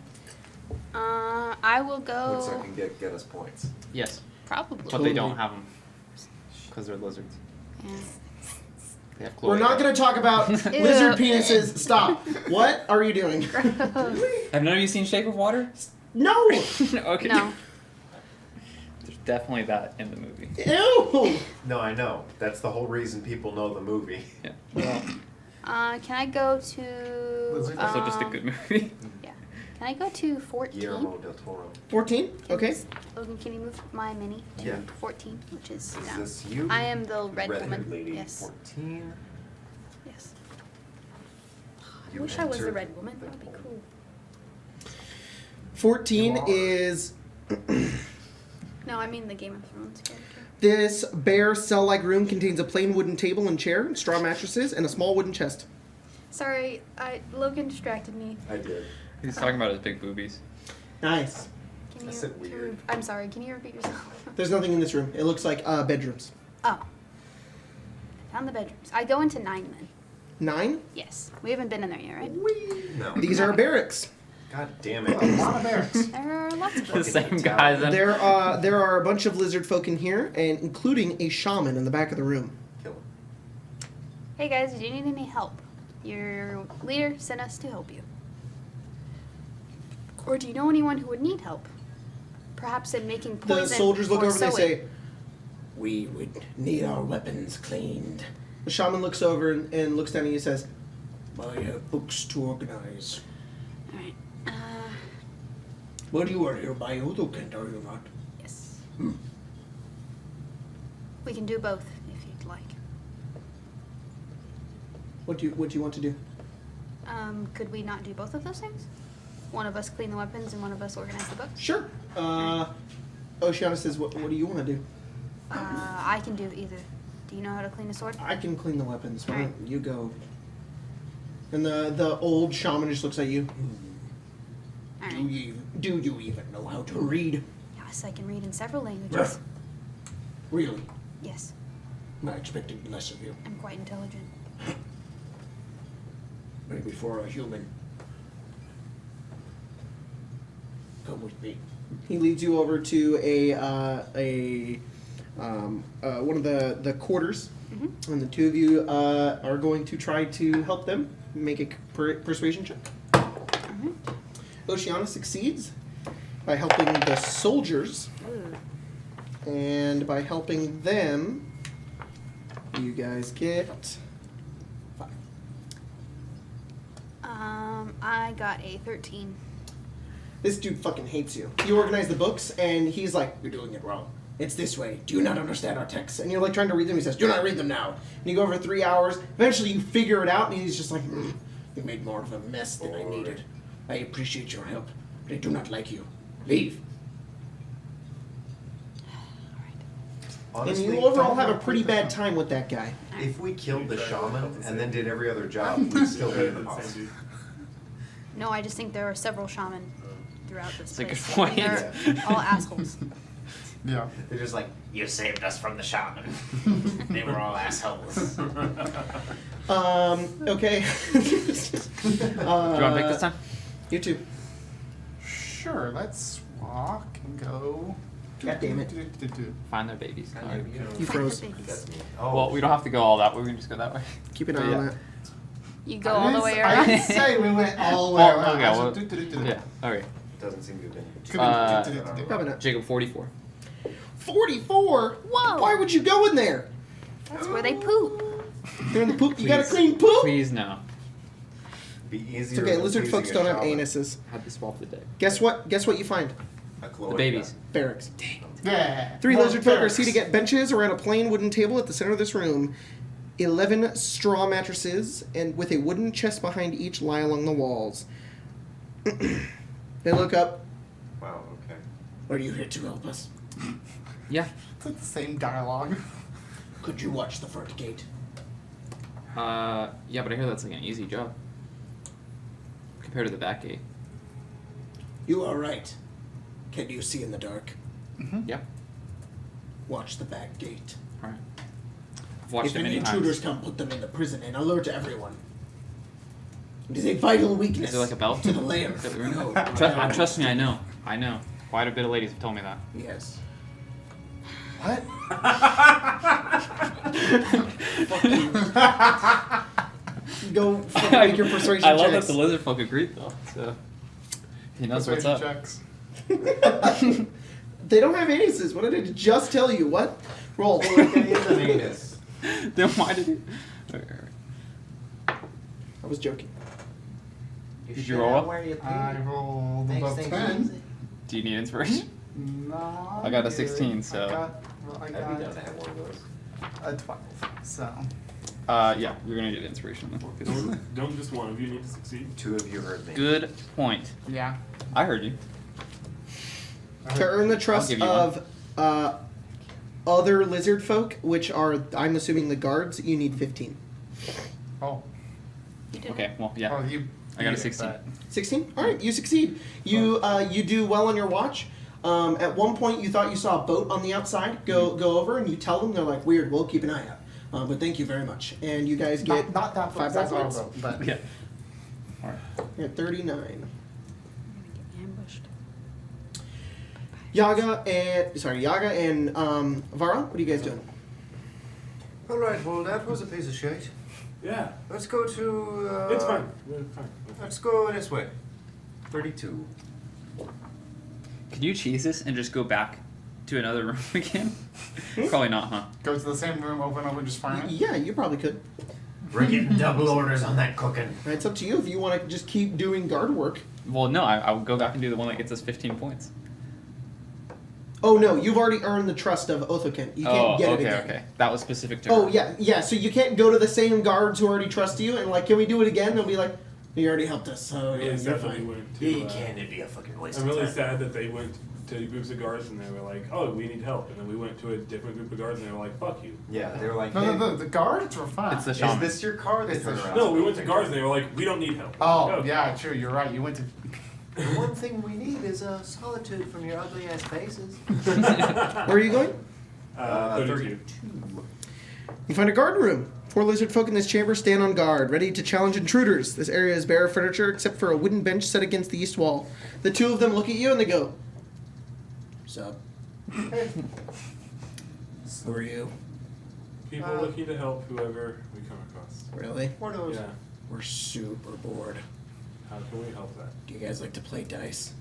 E: I will go.
H: Looks like can get us points.
D: Yes,
E: Probably.
D: but
A: Totally.
D: they don't have them because they're lizards.
E: Yeah.
D: They have
A: We're not
D: chlorine.
A: going to talk about lizard penises. Stop. What are you doing?
D: Have none of you seen Shape of Water?
A: No.
D: Okay.
E: No.
D: There's definitely that in the movie.
A: Ew.
H: No, I know. That's the whole reason people know the movie.
D: Yeah. Well,
E: Can I go to?
D: it's also just a good movie.
E: Yeah. Can I go to 14?
H: Guillermo del Toro.
A: 14. Okay.
E: Logan, can you move my mini to
H: Yeah.
E: 14, which is
H: Is
E: down?
H: this you?
E: I am the red
H: Redhead
E: woman.
H: lady.
E: Yes.
H: 14.
E: Yes. I
H: You
E: wish I was the
H: entered
E: red woman.
H: the
E: That'd be cool.
A: 14
H: You are.
A: is
E: No, I mean the Game of Thrones character.
A: this bare cell-like room contains a plain wooden table and chair, straw mattresses, and a small wooden chest.
E: Sorry, Logan distracted me.
H: I did.
D: He's talking about his big boobies.
A: Nice.
E: Can
H: I
E: you?
H: said weird.
E: I'm sorry. Can you repeat yourself?
A: There's nothing in this room. It looks like bedrooms.
E: Oh. I found the bedrooms. I go into 9 then.
A: 9.
E: Yes. We haven't been in there yet, right?
H: No.
A: These are barracks.
H: God damn it.
F: A lot of barracks.
E: There are lots of
D: The
E: them.
D: same guys. And
A: There are a bunch of lizard folk in here, and including a shaman in the back of the room.
H: Kill him.
E: Hey guys, do you need any help? Your leader sent us to help you. Or do you know anyone who would need help? Perhaps in making poison
A: The soldiers look
E: or
A: over and they
E: sewing.
A: say,
G: We would need our weapons cleaned.
A: the shaman looks over and looks down and he says,
G: I have books to organize.
E: Alright.
G: Well, you are here by Othoken, are you not?
E: Yes. We can do both if you'd like.
A: What do you want to do?
E: Could we not do both of those things? One of us clean the weapons and one of us organize the books?
A: Sure. Oceana says, what do you want to do?
E: I can do either. Do you know how to clean a sword?
A: I can clean the weapons. Why
E: Alright.
A: don't you go? And the old shaman just looks at you.
E: Alright.
G: Do you even know how to read?
E: Yes, I can read in several languages.
G: Really?
E: Yes,
G: I expected less of you.
E: I'm quite intelligent.
G: Maybe for a human. Come with me.
A: He leads you over to one of the quarters,
E: Mm-hmm.
A: and the two of you are going to try to help them make a persuasion check.
E: Mm-hmm.
A: Oceana succeeds by helping the soldiers,
E: Ooh.
A: and by helping them, you guys get 5.
E: I got a 13.
A: This dude fucking hates you. You organize the books, and he's like,
G: You're doing it wrong. It's this way. Do you not understand our text?
A: and you're like trying to read them. He says, "Do not read them now." And you go over 3 hours. Eventually, you figure it out, and he's just like,
G: You made more of a mess than I needed. I appreciate your help, but I do not like you. Leave.
H: Honestly,
A: and you overall have a pretty bad time with that guy.
H: if we killed the shaman and then did every other job, we'd still be in the house.
E: No, I just think there are several shaman throughout this
D: That's a
E: place.
D: good point.
E: And they're all assholes.
F: Yeah.
I: They're just like, you saved us from the shaman. They were all assholes.
A: Okay.
D: Do you want to pick this time?
A: You too.
F: Sure, let's walk and go.
A: God damn it.
D: Find their babies.
H: I
D: Alright.
H: knew you.
A: You froze.
H: That's me. Oh,
D: Well, we don't have to go all that way. We can just go that way.
A: Keep an eye
D: But
A: on
D: yeah.
A: that.
E: You go all the way
F: I
E: around.
F: didn't say we went all the way
D: Oh,
F: around.
D: okay,
F: I
D: well,
F: said
D: Yeah. Okay.
H: doesn't seem to have been.
A: Probably not.
D: Jacob 44.
A: 44?
E: Whoa.
A: Why would you go in there?
E: That's where they poop.
A: They're in the poop. You gotta
D: Please.
A: clean poop.
D: Please no.
H: Be
A: It's
H: easier.
A: okay.
H: than
A: Lizard
H: pleasing
A: folks
H: a
A: don't have
H: shaman.
A: anuses.
D: Had to swap the day.
A: Guess what? Guess what you find?
H: A cloaca.
D: The babies.
A: Barracks.
F: Yeah.
A: 3
F: More
A: lizard folk are
F: barracks.
A: seated at benches around a plain wooden table at the center of this room. 11 straw mattresses, and with a wooden chest behind each, lie along the walls. They look up.
H: Wow. Okay.
G: Are you here to help us?
D: Yeah.
F: It's like the same dialogue.
G: Could you watch the front gate?
D: Yeah, but I hear that's like an easy job. Compared to the back gate.
G: You are right. Can you see in the dark?
D: Yeah.
G: Watch the back gate.
D: Alright. I've watched
G: If
D: it
G: any
D: many
G: intruders
D: times.
G: come, put them in the prison and alert everyone. It is a vital weakness.
D: Is there like a bell?
G: to the lair?
D: That we were in?
G: No.
D: Trust me, I know. I know. Quite a bit of ladies have told me that.
G: Yes.
F: What?
A: Go fucking make your persuasion
D: I love
A: checks.
D: that the lizard folk agreed though. So he knows what's up.
F: Checks.
A: They don't have anuses. What did I just tell you? What? Roll.
H: Anus.
D: Then why did he?
A: I was joking.
I: You
D: Did
I: sure
D: you roll up?
I: where you
F: I
I: peed?
F: rolled
I: Makes
F: above
I: things
F: 10.
I: easy.
D: Do you need inspiration?
F: No.
D: I got a
F: good.
D: 16, so-
F: I
H: I'd be
F: got
H: down to have one of those.
F: a 12. So.
D: Yeah, you're gonna get inspiration. Then, 'cause-
C: Don't just one of you need to succeed?
H: 2 of you heard me.
D: Good point.
F: Yeah.
D: I heard you.
A: To earn the trust
D: give you
A: of other lizard folk, which are, I'm assuming, the guards, you need 15.
F: Oh.
E: You did
D: Okay, well, yeah.
F: Oh, you.
D: I got a
F: beat it,
D: 16.
F: but-
A: 16? Alright, you succeed. You you do well on your watch. At one point, you thought you saw a boat on the outside. Go over, and you tell them. They're like, weird, we'll keep an eye out. But thank you very much. And you guys get
F: Not that
A: 5
F: that's
A: points.
F: all, but.
D: Yeah. Alright.
A: You're at 39.
E: Get ambushed.
A: Yaga and Vara, what are you guys doing?
B: All right, well, that was a piece of shit.
C: Yeah.
B: Let's go to.
C: It's fine. It's fine.
B: Let's go this way.
H: 32.
D: Could you cheese this and just go back to another room again? Probably not, huh?
F: Go to the same room over and over and just find it.
A: Yeah, you probably could.
I: We're getting double orders on that cooking.
A: It's up to you if you want to just keep doing guard work.
D: Well, no, I would go back and do the one that gets us 15 points.
A: Oh no, you've already earned the trust of Othokin. You can't get
D: okay,
A: it again.
D: okay. That was specific to
A: Oh
D: her.
A: yeah. So you can't go to the same guards who already trust you and like, can we do it again? They'll be like, you already helped us, so
C: I'm really
A: you're
C: sad that we
A: fine.
C: went to,
I: You can't, it'd be a fucking waste
C: I'm
I: of
C: really
I: time.
C: sad that they went to groups of guards and they were like, oh, we need help. And then we went to a different group of guards and they were like, fuck you.
H: Yeah, they were like,
F: No,
H: hey,
F: the guards were fine.
D: It's the
H: is
D: shaman.
H: this your car? They
F: It's
H: turn
F: the
H: around.
C: No, we went to guards and they were like, we don't need help.
F: Oh,
C: Go.
F: yeah, true. You're right. You went to.
I: The one thing we need is solitude from your ugly ass faces.
A: Where are you going?
C: 32.
A: You find a garden room. 4 lizard folk in this chamber stand on guard, ready to challenge intruders. This area is bare of furniture except for a wooden bench set against the east wall. The 2 of them look at you and they go,
G: Sup? Who are you?
C: People looking to help whoever we come across.
A: really?
B: What are those?
C: Yeah.
G: We're super bored.
C: How can we help that?
G: Do you guys like to play dice?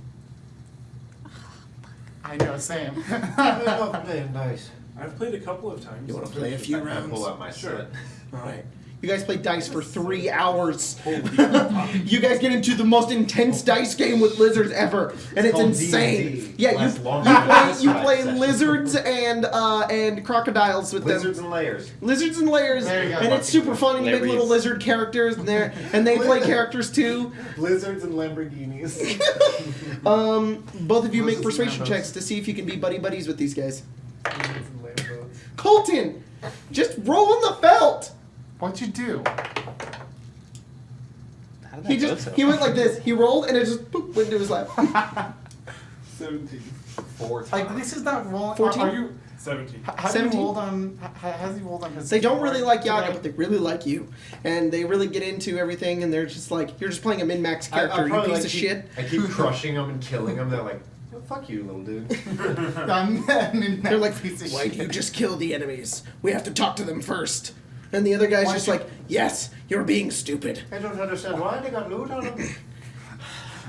F: I know, same.
B: I love playing dice.
C: I've played a couple of times.
G: You want to play a few
H: I
G: rounds?
H: pull out my
C: Sure.
H: set.
G: Alright.
A: You guys play dice for 3 hours. You guys get into the most intense dice game with lizards ever, and it's
H: called
A: insane.
H: D&D.
A: Yeah,
H: Lasts
A: you
H: longer than
A: play
H: this
A: you
H: live
A: play
H: session.
A: lizards and crocodiles with
H: Lizards
A: them.
H: and layers.
A: Lizards and layers,
F: There you go.
A: and it's super fun. And you make
D: Laries.
A: little lizard characters, and they play characters too.
H: Blizzards and Lamborghinis.
A: Both of you make
F: Lizards and
A: persuasion
F: Lambos.
A: checks to see if you can be buddy buddies with these guys. Colton, just roll in the felt.
F: What'd you do?
D: How did that
A: He
D: go
A: just
D: so?
A: he went like this. He rolled and it just boop, went into his lap.
C: 17.
H: 4 times.
F: Like, this is not rolling.
A: 14?
F: Are you.
C: 17.
F: Have you
A: 17?
F: rolled on. Has he rolled on his.
A: They don't really like Yaga,
F: today?
A: but they really like you, and they really get into everything. And they're just like, you're just playing a min-max character, you
H: probably,
A: piece
H: like,
A: of
H: keep-
A: shit.
H: I keep crushing them and killing them. They're like, oh, fuck you, little dude.
A: They're like,
F: piece of
A: why
F: shit.
A: do you just kill the enemies? We have to talk to them first. And the other guy's
F: Why
A: just
F: don't
A: like, yes, you're being stupid.
B: I don't understand why they got loot on them.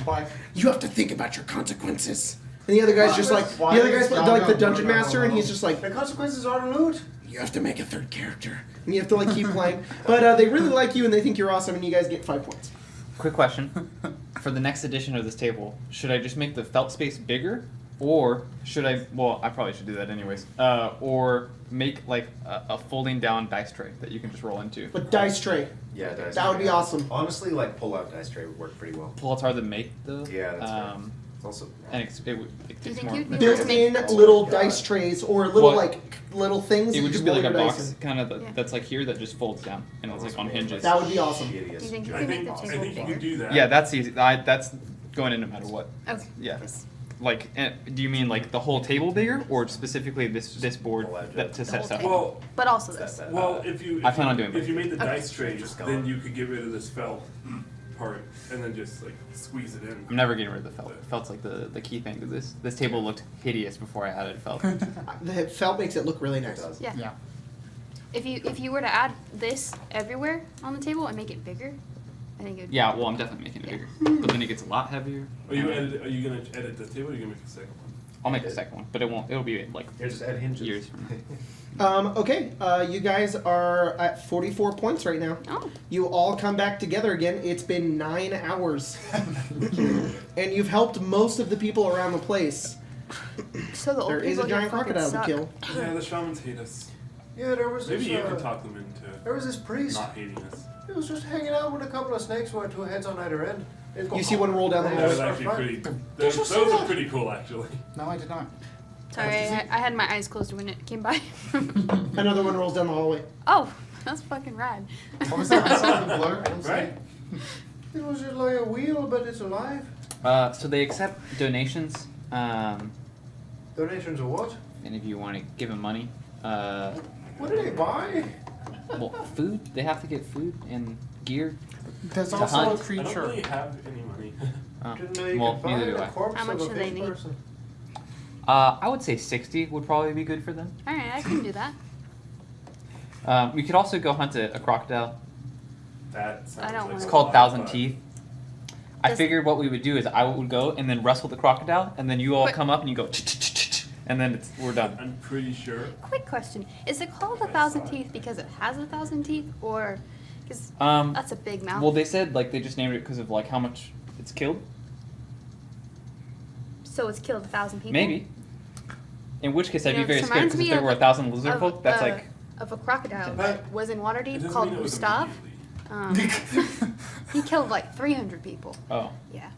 F: Why?
A: You have to think about your consequences. And the other guy's just like,
F: Why
A: the other
F: is
A: guy's
F: Yaga
A: like the dungeon
F: no, no,
A: master,
F: no,
A: and
F: no.
A: he's just like,
B: The consequences are loot.
A: you have to make a 3rd character. And you have to like keep playing. But they really like you, and they think you're awesome, and you guys get 5 points.
D: Quick question. For the next edition of this table, should I just make the felt space bigger? Or should I, well, I probably should do that anyways. Or make like a folding down dice tray that you can just roll into.
A: But dice tray.
H: Yeah, dice.
A: That would be awesome.
H: Honestly, like pull-out dice tray would work pretty well.
D: Pull out's hard to make though.
H: Yeah, that's fair. It's also
D: And it
E: Do you
D: takes
E: think
D: more.
E: you'd be able to make
A: Built-in
E: the
A: little
H: God.
A: dice trays or little
D: What?
A: like little things.
D: It
A: that
D: would
A: you
D: just
A: can
D: be like
A: roll
D: a
A: your
D: box
A: dice in.
D: kind of
E: Yeah.
D: that's like here that just folds down and it's like on hinges.
A: That would be awesome.
E: Do you think you
C: I
E: can make
C: think,
E: the
C: I
E: table
C: think you
E: bigger?
C: could do that.
D: Yeah, that's easy. That's going in no matter what.
E: Okay.
D: Yeah.
E: Yes.
D: Like, do you mean like the whole table bigger, or specifically this board that to
E: The
D: set
E: whole
D: stuff?
E: table.
C: Well,
E: But also this.
C: well, if you
D: I plan on doing
C: if you
D: both.
C: made the
E: Okay.
C: dice trays,
H: Just go
C: then
H: on.
C: you could get rid of this felt part and then just like squeeze it in.
D: I'm never getting rid of the felt. Felt's like the key thing to this. This table looked hideous before I added felt.
A: The felt makes it look really nice.
H: does.
E: Yeah.
F: Yeah.
E: If you were to add this everywhere on the table and make it bigger, I think it would.
D: Yeah, well, I'm definitely making it bigger, but then it gets a lot heavier.
C: Are you gonna edit the table? Or are you gonna make the second one?
D: I'll make the second one, but it won't. It'll be like
H: Here, just add hinges.
D: years from now.
A: Okay, you guys are at 44 points right now.
E: Oh.
A: You all come back together again. It's been 9 hours. And you've helped most of the people around the place.
E: So the old
A: There is a
E: people here
A: giant
E: fucking
A: crocodile
E: suck.
A: to kill.
C: Yeah, the shamans hate us.
B: Yeah, there was
C: Maybe
B: this.
C: you can talk them into
B: There was this priest.
C: not hating us.
B: He was just hanging out with a couple of snakes who had 2 heads on either end. They'd go,
A: You see one roll down the
C: That
A: hallway.
C: was
B: Yeah,
C: actually
B: right.
C: pretty.
B: Did
C: Those,
B: you see
C: those are
B: that?
C: pretty cool, actually.
F: No, I did not.
E: Sorry, I had my eyes closed when it came by.
A: Another one rolls down the hallway.
E: Oh, that's fucking rad.
F: What was that? I saw the blur. I'm sorry.
C: Right?
B: It was just like a wheel, but it's alive.
D: So they accept donations.
B: Donations of what?
D: And if you want to give them money,
B: What do they buy?
D: well, food. They have to get food and gear.
F: There's
D: To
F: also
D: hunt.
F: a
C: I don't
F: creature.
C: really have any money.
B: Didn't know you
D: well,
B: could buy
D: neither do
B: the
D: I.
B: corpse
E: How much
B: of a
E: do they
B: fish
E: need?
B: person.
D: I would say 60 would probably be good for them.
E: All right, I can do that.
D: We could also go hunt a crocodile.
C: That sounds
E: I don't
C: like
E: wanna-
D: It's
C: a
D: called
C: lot of
D: Thousand
C: fun.
D: Teeth. I
E: Does-
D: figured what we would do is I would go and then wrestle the crocodile, and then you all
E: But-
D: come up and you go, and then we're done.
C: I'm pretty sure.
E: Quick question: is it called a 1,000 teeth because it has 1,000 teeth, or because that's a big mouth?
D: Well, they said like they just named it because of like how much it's killed.
E: So it's killed 1,000 people.
D: Maybe. In which case, I'd
E: You
D: be
E: know,
D: very
E: this
D: scared
E: reminds
D: because if
E: me
D: there
E: of-
D: were 1,000 lizard
E: of,
D: folk, that's
E: uh,
D: like
E: of a crocodile
C: But
E: that was in
C: it
E: Waterdeep
C: doesn't
E: called
C: mean it was
E: Gustav.
C: immediately.
E: He killed like 300 people.
D: oh,
E: Yeah,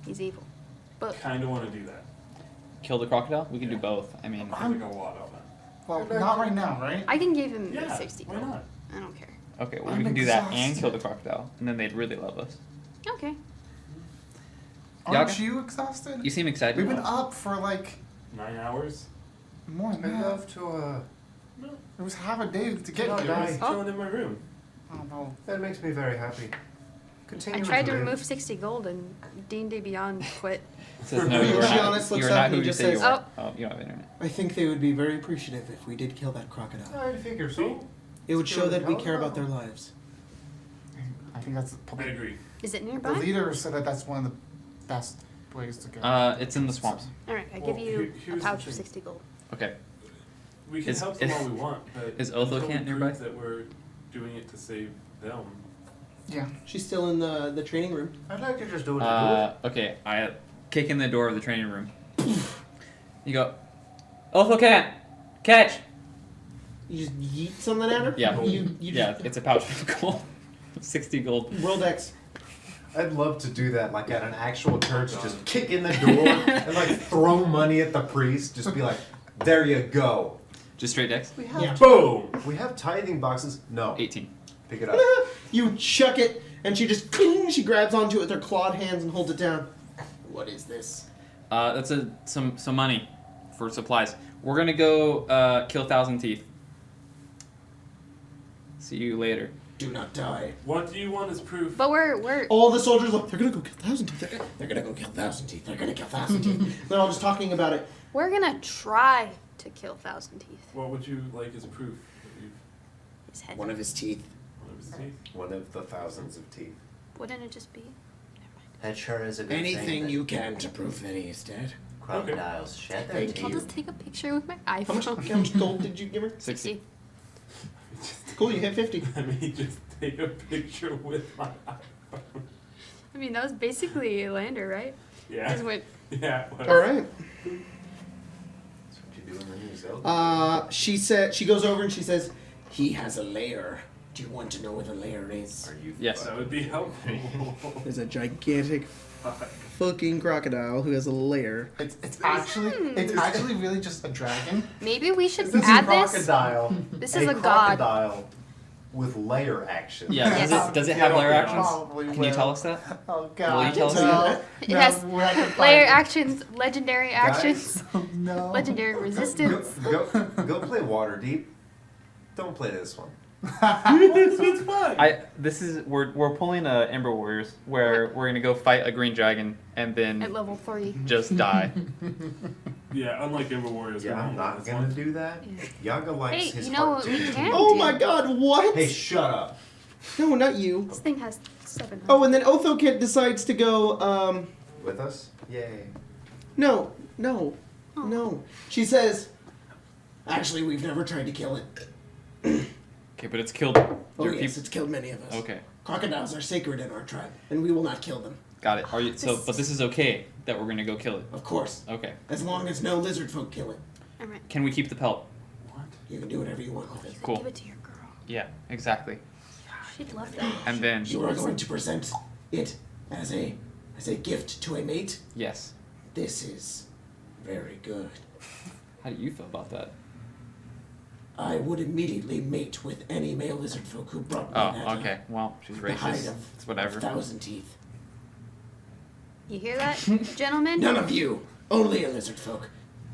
E: he's evil. But
C: Kind of want to do that.
D: kill the crocodile. We can do both. I mean,
C: I think a lot on that.
F: Well, not right now, right?
E: I can give him
C: Yeah,
E: 60
C: why
E: gold.
C: not?
E: I don't care.
D: okay, well
F: I'm
D: we can do that and
F: exhausted.
D: kill the crocodile, and then they'd really love us.
E: Okay.
F: Aren't
D: Yaga?
F: you exhausted?
D: You seem excited.
F: We've been up for like
C: 9 hours?
F: more than
B: I'd
F: that.
B: love to,
C: No.
F: It was half a day to get
B: No,
F: here.
B: guy.
C: Chilling in my room.
F: Oh no.
B: that makes me very happy. Continue
E: I tried to
B: live.
E: remove 60 gold and D&D Beyond quit.
D: It says no, you are
A: Giannis
D: not. You
A: looks
D: are
A: up
D: not
A: and
D: who
A: he
D: you
A: just
D: say you
A: says,
D: are. Oh, you don't have internet.
A: I think they would be very appreciative if we did kill that crocodile.
B: I figure so.
A: It would show that we care about their
B: Crocodile.
A: lives.
F: I think that's
C: I
F: probably.
C: agree.
E: Is it
F: The
E: nearby?
F: leader said that that's one of the best ways to go.
D: It's in the swamps.
E: Alright, I
C: Well,
E: give you
C: here's
E: a
C: the
E: pouch of
C: thing.
E: 60 gold.
D: Okay.
C: We can
D: Is-
C: help them all we want, but
D: is Otho
C: until we
D: Camp
C: prove
D: nearby?
C: that we're doing it to save them.
F: Yeah.
A: She's still in the training room.
B: I'd like to just do it to do it.
D: Okay. I kick in the door of the training room. You go. Otho can't catch.
A: You just yeet something at her?
D: Yeah.
A: You
D: Yeah,
A: just
D: it's a pouch of gold. 60 gold.
A: roll dex.
H: I'd love to do that, like at an actual church, just kick in the door and like throw money at the priest. Just be like, there you go.
D: Just straight dex.
B: We have
A: Yeah.
C: Boom!
H: We have tithing boxes. No.
D: 18.
H: Pick it up.
A: You chuck it, and she just cling, she grabs onto it with her clawed hands and holds it down. What is this?
D: That's some money for supplies. We're gonna go kill 1,000 teeth. See you later.
G: Do not die.
C: What do you want as proof?
E: But we're
A: All the soldiers look, they're gonna go kill 1,000 teeth.
G: They're gonna go kill 1,000 teeth. They're gonna kill 1,000 teeth.
A: They're all just talking about it.
E: we're gonna try to kill 1,000 teeth.
C: What would you like as proof? That you've
E: His head.
G: One of his teeth.
C: one of his teeth?
H: One of the thousands of teeth.
E: Wouldn't it just be?
I: That sure is a good
G: Anything
I: thing that
G: you can to prove that he is dead.
I: crocodiles shed their
G: Thank
E: I'll
G: you.
I: teeth.
E: just take a picture with my
A: How much,
E: iPhone.
A: how much gold did you give her?
D: 60.
A: Cool, you hit 50.
C: Let me just take a picture with my iPhone.
E: I mean, that was basically a lander, right?
C: Yeah.
E: Just went,
C: Yeah.
A: All right.
H: That's what you do in the new Zelda.
A: She goes over and she says,
G: He has a lair. Do you want to know where the lair is?
H: Are you?
D: Yes.
C: That would be helpful.
A: there's a gigantic fucking crocodile who has a lair.
F: It's actually really just a dragon.
E: maybe we should
H: This is
E: add
H: a crocodile.
E: This
H: a
E: is a god.
H: crocodile with layer action.
D: Yeah.
E: Yes.
D: Does it have layer actions?
F: Probably
D: Can you tell us that?
F: Oh
D: Will you
F: god.
D: tell us
A: No.
D: that?
E: It has
F: we're not gonna find
E: layer
F: it.
E: actions, legendary actions,
F: No.
E: legendary resistance.
H: Go play Waterdeep. Don't play this one.
C: This one's fun.
D: We're pulling Ember Warriors where we're gonna go fight a green dragon and
E: At
D: then
E: level 3.
D: just die.
C: Yeah, unlike Ember Warriors.
H: Yeah,
C: we
H: I'm
C: don't
H: not
C: want
H: gonna
C: this
H: do that.
E: Yeah.
H: Yaga likes
E: Hey,
H: his
E: you know
H: heart
E: what
H: to
E: we
H: beat.
E: can
A: Oh
E: do?
A: my god, what?
H: Hey, shut up.
A: No, not you.
E: This thing has 7.
A: Oh, and then Otho Kid decides to go,
H: With us? Yay.
A: no.
E: Oh.
A: No. She says,
G: Actually, we've never tried to kill it.
D: Okay, but it's killed
G: Oh
D: your
G: yes,
D: people.
G: it's killed many of us.
D: Okay,
G: Crocodiles are sacred in our tribe, and we will not kill them.
D: got it. Are you But this is okay that we're gonna go kill it.
G: Of course,
D: Okay.
G: as long as no lizard folk kill it.
E: Alright.
D: Can we keep the pelt?
C: What?
G: You can do whatever you want with it.
D: Cool.
E: Give it to your girl.
D: Yeah, exactly.
E: She'd love that.
D: And then
G: You are going to present it as a gift to a mate.
D: yes.
G: This is very good.
D: How do you feel about that?
G: I would immediately mate with any male lizard folk who brought me that.
D: Oh, okay. Well, she's
G: The hide
D: racist.
G: of
D: It's whatever.
G: 1,000 teeth.
E: You hear that, gentlemen?
G: None of you. Only a lizard folk.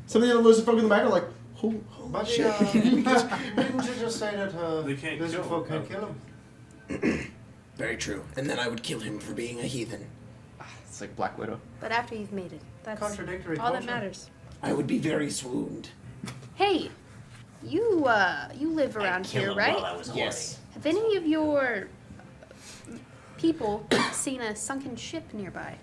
A: some of the other lizard folk in the back are like, oh
B: But
A: shit.
B: didn't you just say that
C: They can't
B: lizard
C: kill
B: folk
C: him.
B: can't kill him?
G: Very true. And then I would kill him for being a heathen.
D: It's like Black Widow.
E: But after you've made it, that's
B: Contradictory
E: all that
B: culture.
E: matters.
G: I would be very swooned.
E: Hey, you live around here, right?
G: Yes.
E: Have any of your people seen a sunken ship nearby?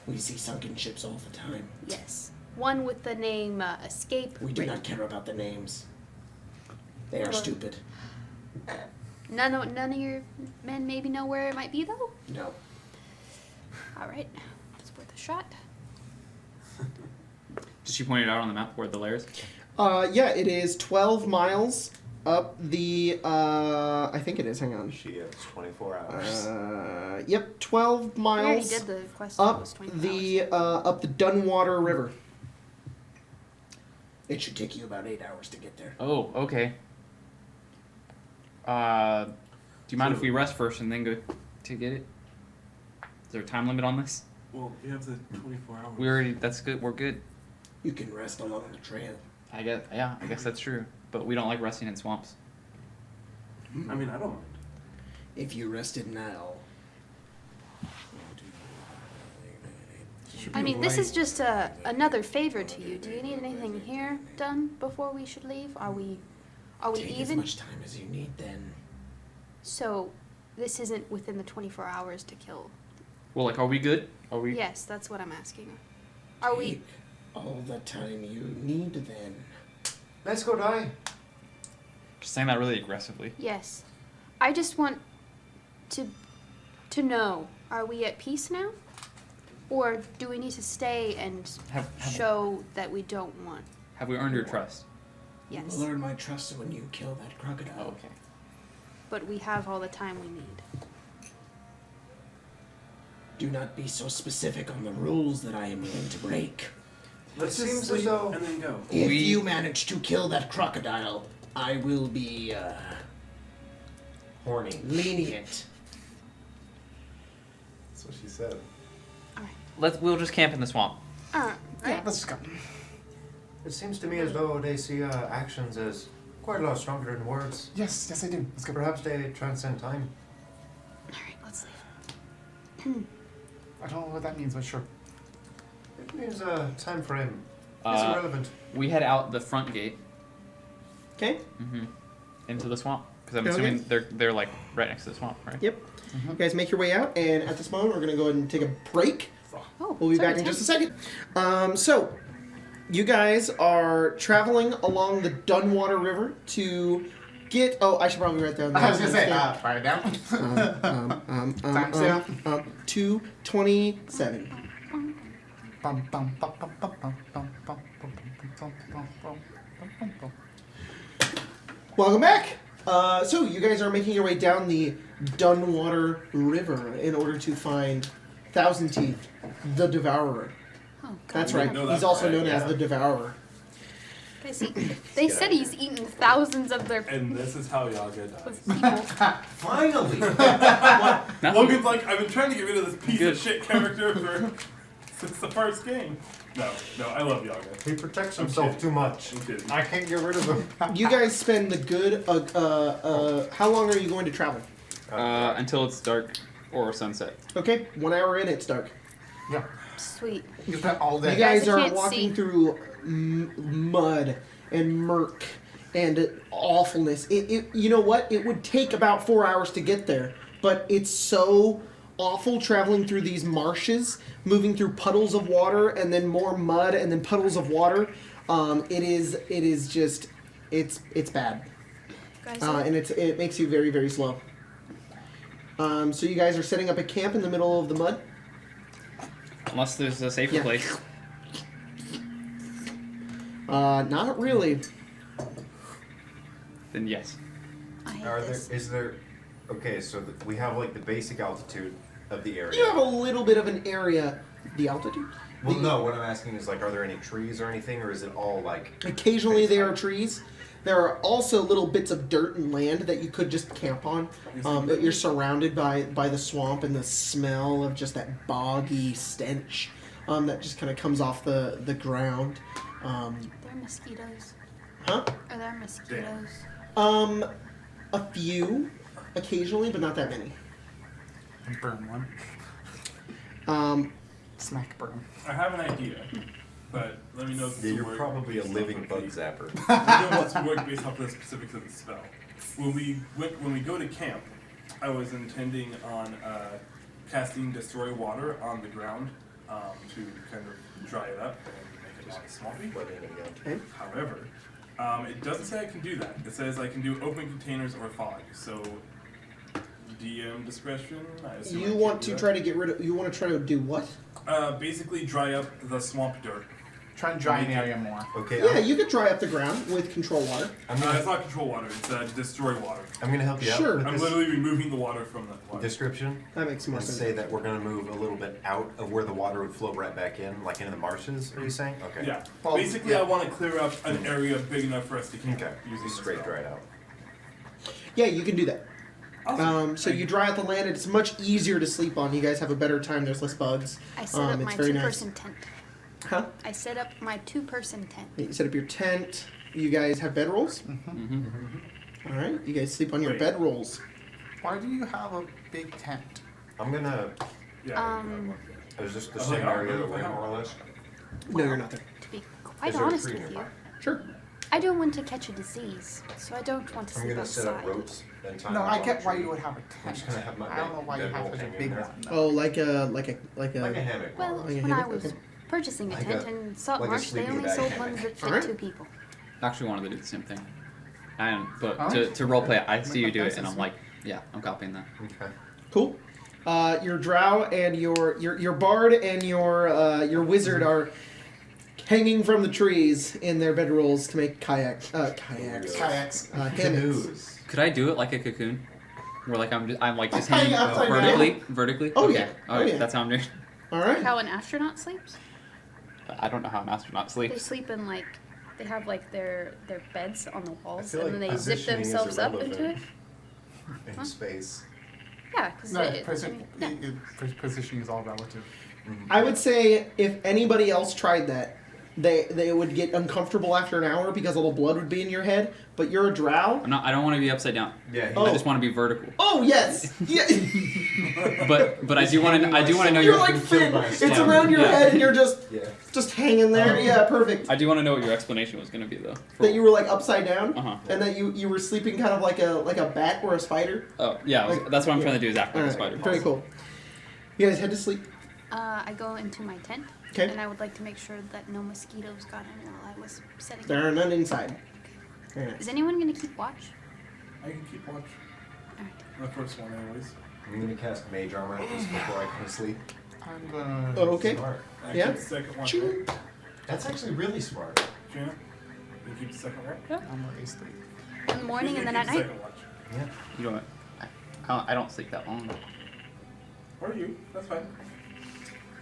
G: We see sunken ships all the time.
E: Yes. One with the name Escape.
G: We do
E: written-
G: not care about the names. They are
E: Well-
G: stupid.
E: None of your men maybe know where it might be, though?
G: No.
E: All right. It's worth a shot.
D: Did she point it out on the map where the lair is?
A: Yeah, it is 12 miles up the, I think it is, hang on.
H: She has 24 hours.
A: Yep, 12
E: We already
A: miles
E: did the quest. That
A: up
E: was 24
A: the, up the Dunwater River.
G: It should take you about 8 hours to get there.
D: Oh, okay. Do you mind if we rest first and then go to get it? Is there a time limit on this?
C: Well, we have the 24 hours.
D: We already. That's good. We're good.
G: You can rest along the trail.
D: I guess that's true. But we don't like resting in swamps.
C: I mean, I don't mind.
G: If you rested now.
E: I mean, this is just another favor to you. Do you need anything here done before we should leave? Are we
G: Take as
E: even?
G: much time as you need then.
E: So, this isn't within the 24 hours to kill.
D: Well, like, are we good? Are we?
E: Yes, that's what I'm asking. Are we?
G: Take all the time you need then.
B: Let's go die.
D: Just saying that really aggressively.
E: Yes. I just want to know. Are we at peace now? Or do we need to stay and show that we don't want?
D: Have we earned your trust?
E: Yes.
G: You will earn my trust when you kill that crocodile.
D: Okay.
E: But we have all the time we need.
G: Do not be so specific on the rules that I am willing to break.
B: It seems as though
C: And then go.
G: If you manage to kill that crocodile, I will be
H: Horny.
G: lenient.
H: That's what she said.
D: We'll just camp in the swamp.
F: Yeah,
E: Right.
F: let's just go.
B: it seems to me as though they see actions as quite a lot stronger than words.
F: Yes, I do. Let's go.
B: Perhaps they transcend time.
E: Alright, let's leave.
F: I don't know what that means, but sure.
B: It means a time frame.
D: Uh,
B: It's irrelevant.
D: We head out the front gate.
A: Okay?
D: Mm-hmm. Into the swamp. Because I'm
A: Okay.
D: assuming they're like right next to the swamp, right?
A: Yep. You guys make your way out, and at this moment, we're going to go ahead and take a break.
E: Oh,
A: We'll be
E: sorry,
A: back in
E: Tim.
A: just a second. So, you guys are traveling along the Dunwater River to get. Oh, I should probably write down.
F: I was gonna say, write it down. Time sale.
A: 2:27.
F: Bum, bum, bum, bum, bum, bum, bum, bum, bum, bum, bum, bum, bum, bum.
A: Welcome back. So you guys are making your way down the Dunwater River in order to find Thousand Teeth, the Devourer.
E: Oh, God.
A: That's
C: We
A: right.
C: know
A: He's
C: that,
A: also
C: right?
A: known as
C: Yeah.
A: the Devourer.
E: Guys, they said he's eaten thousands of their
C: And this is how Yaga dies.
E: people.
H: Finally!
C: Logan's like, I've been trying to get rid of this piece
D: Good.
C: of shit character since the first game. No, I love Yaga.
B: He protects himself too much.
C: I'm kidding.
B: I can't get rid of him.
A: You guys spend the good. How long are you going to travel?
D: Until it's dark or sunset.
A: Okay, 1 hour in, it's dark.
F: Yeah,
E: Sweet.
F: you can spend all
A: You
F: day.
A: guys
E: I
A: are
E: can't
A: walking
E: see.
A: through mud and murk and awfulness. You know what? It would take about 4 hours to get there, but it's so awful traveling through these marshes, moving through puddles of water and then more mud and then puddles of water. It is just it's bad,
E: Guys,
A: and it makes you very, very slow. So you guys are setting up a camp in the middle of the mud.
D: Unless there's a safer
A: Yeah.
D: place.
A: Not really.
D: Then yes.
E: I hate
H: Are
E: this.
H: there? Is there? Okay, so we have like the basic altitude of the area.
A: You have a little bit of an area. The altitude.
H: Well, no. What I'm asking is like, are there any trees or anything, or is it all like?
A: Occasionally
H: face
A: there are
H: height?
A: trees. There are also little bits of dirt and land that you could just camp on. That you're surrounded by the swamp and the smell of just that boggy stench that just kind of comes off the ground.
E: Are there mosquitoes?
A: Huh?
E: Are there mosquitoes?
A: A few, occasionally, but not that many.
F: Burn one. Smack burn.
C: I have an idea, but let me know if this
H: Yeah,
C: will
H: you're
C: work
H: probably a
C: based
H: living
C: off
H: bug
C: of the-
H: zapper.
C: I know this will work based off the specifics of the spell. When we go to camp, I was intending on casting Destroy Water on the ground to kind of dry it up and make it not swampy.
A: Okay.
C: However, it doesn't say I can do that. It says I can do open containers or fog. So, DM discretion. I assume I
A: You
C: can't
A: want
C: do
A: to
C: that.
A: try to get rid of. You want to try to do what?
C: Basically dry up the swamp dirt.
F: Try and dry an area more.
H: Okay.
A: Yeah, you could dry up the ground with control water.
C: It's not control water, it's destroy water.
H: I'm gonna help you
A: Sure.
H: out with
C: I'm
H: this
C: literally removing the water from that water.
H: description.
A: That makes more
H: And
A: sense.
H: say that we're gonna move a little bit out of where the water would flow right back in, like into the marshes. Are you saying? Okay.
C: Yeah.
F: Well,
C: Basically, I want to clear up an area big enough for us to camp
H: Okay.
C: using the
H: Straight
C: spell.
H: dried out.
A: Yeah, you can do that.
C: Awesome.
A: So you dry out the land, and it's much easier to sleep on. You guys have a better time. There's less bugs.
E: I set up
A: it's
E: my
A: very nice.
E: two-person tent.
A: Huh?
E: I set up my two-person tent.
A: You set up your tent. You guys have bedrolls.
D: Mm-hmm.
A: All right. You guys sleep on your bedrolls.
F: Why do you have a big tent?
H: I'm gonna.
C: Yeah.
H: Is this the
C: Oh,
H: same
C: yeah.
H: area that we're in, more or less?
A: No, you're not there.
E: To be quite
H: Is there a
E: honest
H: tree
E: with you,
H: nearby?
A: Sure.
E: I don't want to catch a disease, so I don't want to
H: I'm
E: sleep
H: gonna set up
E: outside.
H: ropes and tie
F: No,
H: them
F: I
H: on
F: get
H: a
F: why
H: tree.
F: you would have a
H: I'm
F: tent.
H: just gonna have my
F: I don't know why you
H: bedroll
F: have such a
H: hanging
F: big
H: there.
F: one.
A: Oh, like a
H: Like a hammock. more or
E: Well,
H: less.
A: Like a
E: when I
A: hammock?
E: was
A: Okay.
E: purchasing a
H: Like
E: tent
H: a-
E: in
H: like a
E: Saltmarsh, they
H: sleeping
E: only
H: bag
E: sold
H: hammock.
E: ones that fit
A: Alright.
E: 2 people.
D: I actually wanted to do the same thing. But
F: Huh?
D: to roleplay it, I see you do it,
F: That's
D: and I'm
F: sweet.
D: like, yeah, I'm copying that.
H: Okay.
A: Cool. Your drow and your bard and your wizard are hanging from the trees in their bedrolls to make kayaks.
F: Kayaks.
A: Hammocks.
H: Canoes.
D: Could I do it like a cocoon, where like I'm like just
A: Hanging
D: hanging
A: upside down?
D: vertically?
A: Oh,
D: Okay.
A: yeah. Oh,
D: Alright,
A: yeah.
D: that's how I'm doing.
A: All right.
E: How an astronaut sleeps?
D: I don't know how an astronaut
E: They
D: sleeps.
E: sleep in like, they have like their beds on the walls,
H: feel
E: and then
H: like
E: they zip
H: positioning is
E: themselves up into it.
H: irrelevant. In
E: Huh?
H: space.
E: Yeah, because
F: No, positioning is all relative.
A: I would say if anybody else tried that, they would get uncomfortable after an hour because all the blood would be in your head. But you're a drow.
D: I don't want to be upside down.
H: Yeah.
A: Oh.
D: I just want to be vertical.
A: Oh yes. Yeah.
D: But I do want to know
A: You're
D: your
A: like Finn.
H: by
A: It's
H: stone.
A: around your
D: Yeah.
A: head, and you're just
H: Yeah.
A: hanging there. Yeah, perfect.
D: I do want to know what your explanation was going to be though.
A: That you were like upside down,
D: Uh huh.
A: and that you were sleeping kind of like a bat or a spider.
D: Oh yeah,
A: Like-
D: that's what I'm
A: yeah.
D: trying to do is act like a
A: Alright,
D: spider.
A: very cool. You guys head to sleep.
E: I go into my tent,
A: Okay.
E: and I would like to make sure that no mosquitoes got in while I was setting
A: There
E: up.
A: are none inside. Very nice.
E: Is anyone going to keep watch?
C: I can keep watch.
E: Alright.
C: The first one, anyways.
H: I'm gonna cast mage armor just before I go to sleep.
F: I'm gonna.
A: Oh, okay.
H: Smart.
C: I
A: Yeah.
C: keep the second one.
A: Ching.
H: That's actually really smart.
C: Gina, you keep the second one.
F: I'm already asleep.
E: In the morning and then
C: You
E: at
C: keep the
E: night?
C: second watch.
H: Yeah.
D: You know what? I don't sleep that long.
C: Or you. That's fine.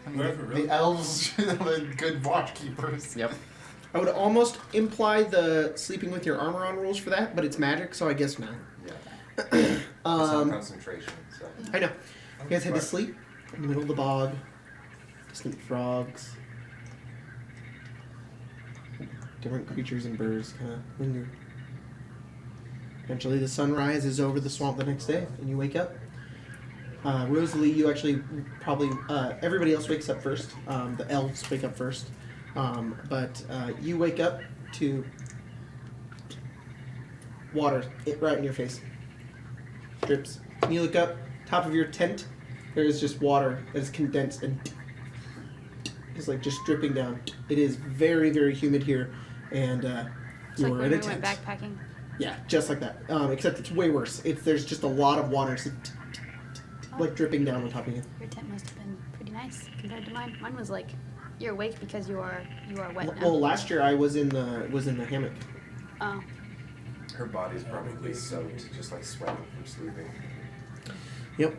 F: I mean,
C: Whatever, really.
F: the elves are the good watch keepers.
D: Yep.
A: I would almost imply the sleeping with your armor on rules for that, but it's magic, so I guess not.
H: Yeah. It's not
A: Um,
H: concentration. So.
A: I know. You guys head to sleep in the middle of the bog. Distant frogs. Different creatures and birds kind of linger. Eventually, the sun rises over the swamp the next day, and you wake up. Rosalie, you actually probably everybody else wakes up first. The elves wake up first, but you wake up to water right in your face. Drips. And you look up, top of your tent. There is just water that is condensed and is like just dripping down. It is very, very humid here, and
E: It's
A: you
E: like
A: are
E: when
A: in
E: we
A: a
E: went
A: tent.
E: backpacking.
A: Yeah, just like that. Except it's way worse. There's just a lot of water, it's like dripping down on top of you.
E: Your tent must have been pretty nice compared to mine. Mine was like, you're awake because you are wet now.
A: Well, last year I was in the hammock.
E: Oh.
H: Her body's probably soaked, just like sweating from sleeping.
A: Yep.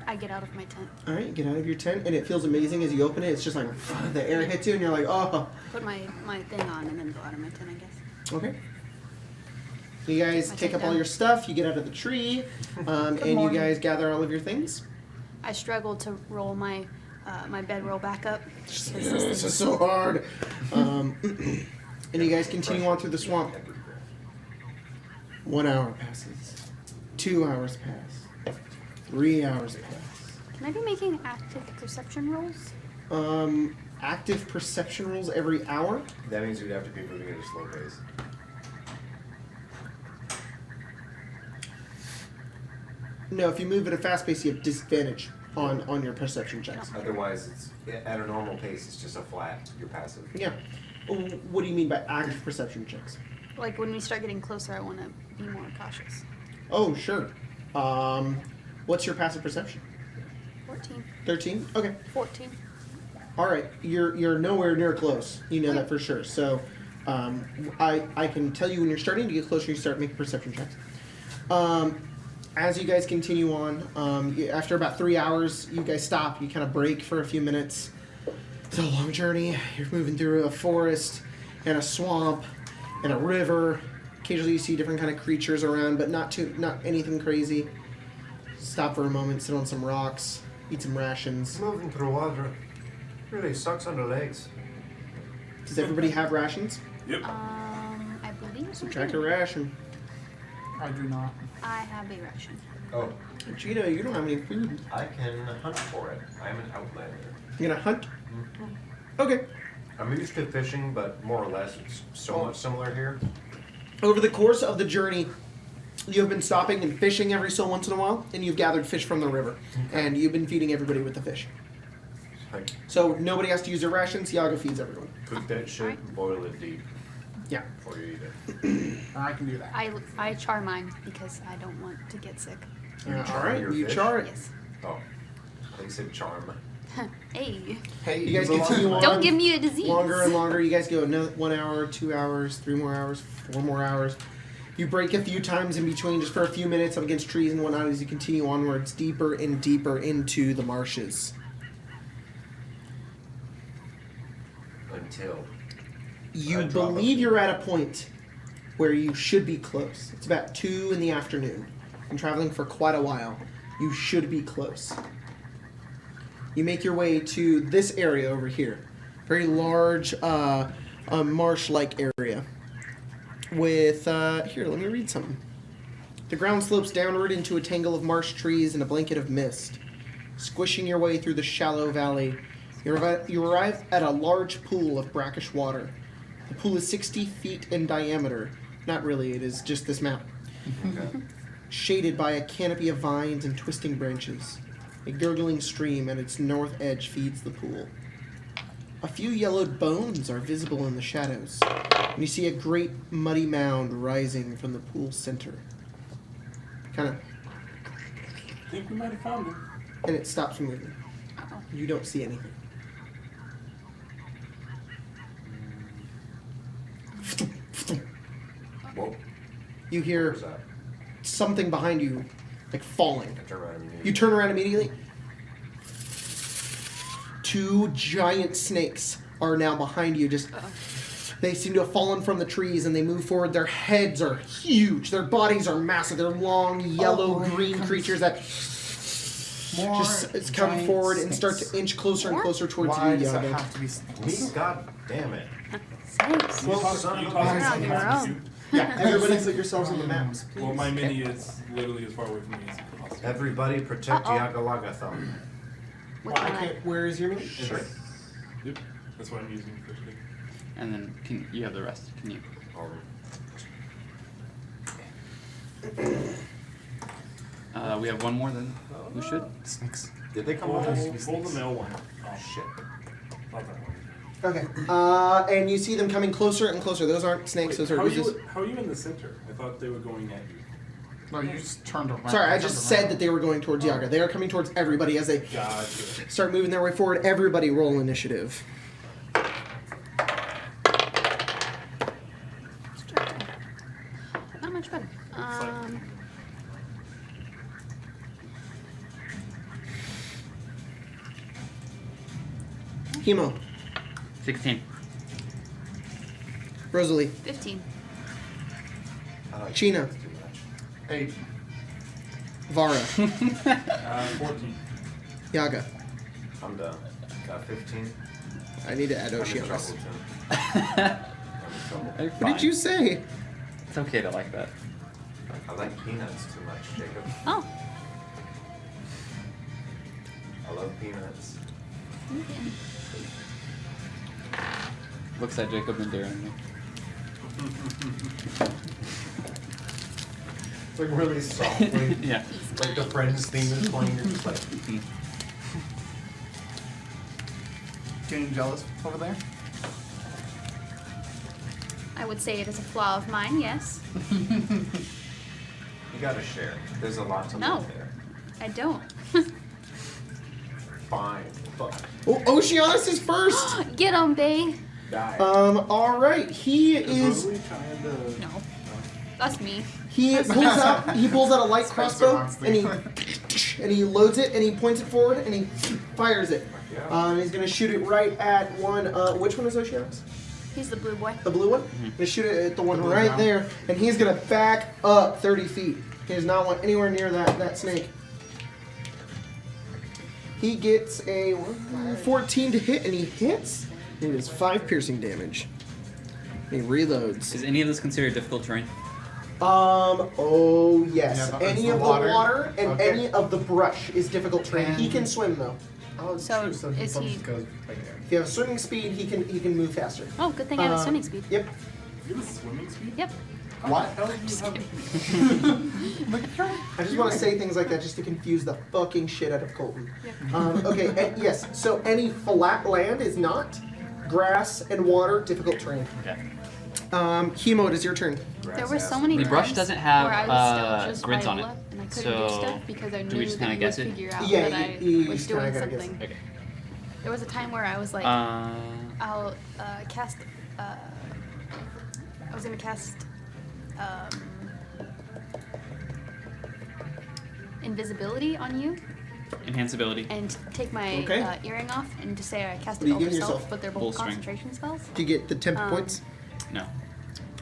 E: I get out of my tent.
A: All right, get out of your tent, and it feels amazing as you open it. It's just like the air hits you, and you're like, oh.
E: Put my thing on and then go out of my tent, I guess.
A: Okay. You guys
E: My
A: take
E: tent
A: up all
E: down.
A: your stuff. You get out of the tree, and you
F: morning.
A: guys gather all of your things.
E: I struggled to roll my my bedroll back up.
A: This is so hard. And you guys continue on through the swamp. 1 hour passes. 2 hours pass. 3 hours pass.
E: Can I be making active perception rolls?
A: Active perception rolls every hour.
H: That means you'd have to be moving at a slow pace.
A: No, if you move at a fast pace, you have disadvantage on your perception checks.
H: Otherwise, it's at a normal pace. It's just a flat. You're passive.
A: Yeah. What do you mean by active perception checks?
E: Like when we start getting closer, I want to be more cautious.
A: Oh, sure. What's your passive perception?
E: 14.
A: 13? Okay.
E: 14.
A: All right, you're nowhere near close. You know that for sure. So, I can tell you when you're starting to get closer, you start making perception checks. As you guys continue on, after about 3 hours, you guys stop. You kind of break for a few minutes. It's a long journey. You're moving through a forest and a swamp and a river. Occasionally, you see different kind of creatures around, but not anything crazy. Stop for a moment, sit on some rocks, eat some rations.
B: Moving through water really sucks on the legs.
A: Does everybody have rations?
C: Yep.
E: I believe so.
A: Subtract a ration.
F: I do not.
E: I have a ration.
H: Oh,
A: Cheetah, you don't have any food.
H: I can hunt for it. I'm an outlander.
A: You gonna hunt? Okay.
H: I'm used to fishing, but more or less it's so much similar here.
A: Over the course of the journey, you have been stopping and fishing every so once in a while, and you've gathered fish from the river, and you've been feeding everybody with the fish.
H: Like,
A: So nobody has to use their rations. Yaga feeds everyone.
H: cook that shit and boil it deep
A: Yeah.
H: before you eat it.
F: I can do that.
E: I char mine because I don't want to get sick.
H: You
A: All
H: char
A: right.
H: your
A: You
H: fish?
A: char it.
E: Yes.
H: Oh, I think you said charm.
E: Hey.
F: Hey,
A: You guys continue on.
E: Don't give me a disease.
A: Longer and longer. You guys go another 1 hour, 2 hours, 3 more hours, 4 more hours. You break a few times in between, just for a few minutes, up against trees and whatnot, as you continue onwards, deeper and deeper into the marshes.
H: Until
A: You
H: I drop
A: believe
H: a-
A: you're at a point where you should be close. It's about 2 in the afternoon. Been traveling for quite a while. You should be close. You make your way to this area over here. Very large marsh-like area. With, here, let me read something. The ground slopes downward into a tangle of marsh trees and a blanket of mist. Squishing your way through the shallow valley, you arrive at a large pool of brackish water. The pool is 60 feet in diameter. Not really, it is just this map.
H: okay.
A: Shaded by a canopy of vines and twisting branches. A gurgling stream at its north edge feeds the pool. A few yellowed bones are visible in the shadows, and you see a great muddy mound rising from the pool's center. Kind of,
C: I think we might have found him.
A: and it stops moving.
E: Uh-oh.
A: You don't see anything.
H: Whoa.
A: You
H: What
A: hear
H: was that?
A: something behind you, like falling.
H: I turn around and
A: You turn around immediately. 2 giant snakes are now behind you. Just they seem to have fallen from the trees and they move forward. Their heads are huge. Their bodies are massive. They're long, yellow, green creatures that
F: More
A: just come
F: giant
A: forward and start
F: snakes.
A: to inch closer and
E: More?
A: closer towards
F: Why
A: you,
F: does it
A: Yaga.
F: have to be snakes?
H: Me? God damn it.
E: Snakes.
C: You talk-
B: son
C: you
B: of a
C: talk-
B: bitch.
E: You're on your own.
A: Yeah, everybody put yourselves on the map.
C: Well, my mini is literally as far away from me as possible.
H: Everybody protect
E: Uh-oh.
H: Yagalaga Thumb.
E: With my
A: Where is your mini?
H: Sure.
C: Yep. That's what I'm using for today.
D: And then you have the rest. Can you? We have one more. Then we should.
F: Snakes.
H: Did they come
C: Pull,
H: with us?
C: pull the male one. Oh,
H: Shit.
C: not that one.
A: Okay. And you see them coming closer and closer. Those aren't snakes.
C: Wait,
A: Those are oozes.
C: how are you in the center? I thought they were going at you.
F: No, you just turned around.
A: Sorry, I
F: turned
A: just
F: around.
A: said that they were going towards Yaga. They are coming towards everybody as they
C: Gotcha.
A: start moving their way forward. Everybody roll initiative.
E: Not much better.
A: Hemo,
D: 16.
A: Rosalie,
E: 15.
H: I like
A: Chino.
H: this too much.
F: 8.
A: Vara,
C: 14.
A: Yaga.
H: I'm done. Got 15.
A: I need to add
H: I'm in
A: Oshi on
H: trouble,
A: this.
H: Tim. I'm in trouble.
A: What did you say?
D: It's okay to like that.
H: I like peanuts too much, Jacob.
E: Oh.
H: I love peanuts.
D: Looks at Jacob and daring me.
H: It's like really softly.
D: Yeah.
H: Like the Friends theme is playing. You're just like,
F: Getting jealous over there?
E: I would say it is a flaw of mine, yes.
H: you gotta share. There's a lot to
E: No.
H: live there.
E: I don't.
H: Fine. fuck.
A: Oh, Oceanus is first.
E: Get him, bae.
H: Die.
A: All right. He is.
C: Rosalie trying to...
E: No. That's me.
A: He pulls out a light crossbow and he loads it and he points it forward and he fires it. He's gonna shoot it right at one. Which one is Oceanus?
E: He's the blue boy.
A: The blue one. Gonna shoot it at the one right there, and he's gonna back up 30 feet. He does not want anywhere near that snake. He gets a 14 to hit, and he hits. It is 5 piercing damage. He reloads.
D: Is any of this considered difficult terrain?
A: Oh yes.
F: Yeah, but
A: Any
F: it's
A: of
F: the
A: the
F: water.
A: water and
F: Okay.
A: any of the brush is difficult terrain. He can swim though.
F: Oh,
E: So,
F: true. So
E: is he-
F: just goes right there.
A: If you have swimming speed, he can move faster.
E: Oh, good thing I have swimming speed.
A: Yep.
C: You have a swimming speed?
E: Yep.
F: What?
C: How the hell do you have...
F: Look at her.
A: I just want to say things like that just to confuse the fucking shit out of Colton.
E: Yep.
A: Okay, and yes, so any flat land is not. Grass and water, difficult terrain.
D: Okay.
A: Hemo, it is your turn.
E: There were so many
D: The brush
E: times
D: doesn't have,
E: where I was still just
D: grids on
E: Viola,
D: it.
E: and I couldn't
D: So,
E: do stuff because I
D: do we
E: knew
D: just
E: that
D: kinda
E: he would
D: guess it?
E: figure out
A: Yeah,
E: that
A: you
E: I was
A: just kinda
E: doing
A: gotta guess.
E: something.
D: Okay.
E: There was a time where I was like, I'll cast. I was gonna cast invisibility on you
D: enhance ability.
E: and take my
A: Okay.
E: earring off and just say I cast
A: What are
E: it
A: you
E: over
A: giving
E: self,
A: yourself?
E: but they're
D: Full
E: both
D: strength.
E: concentration spells.
A: Do you get the temp points?
D: No.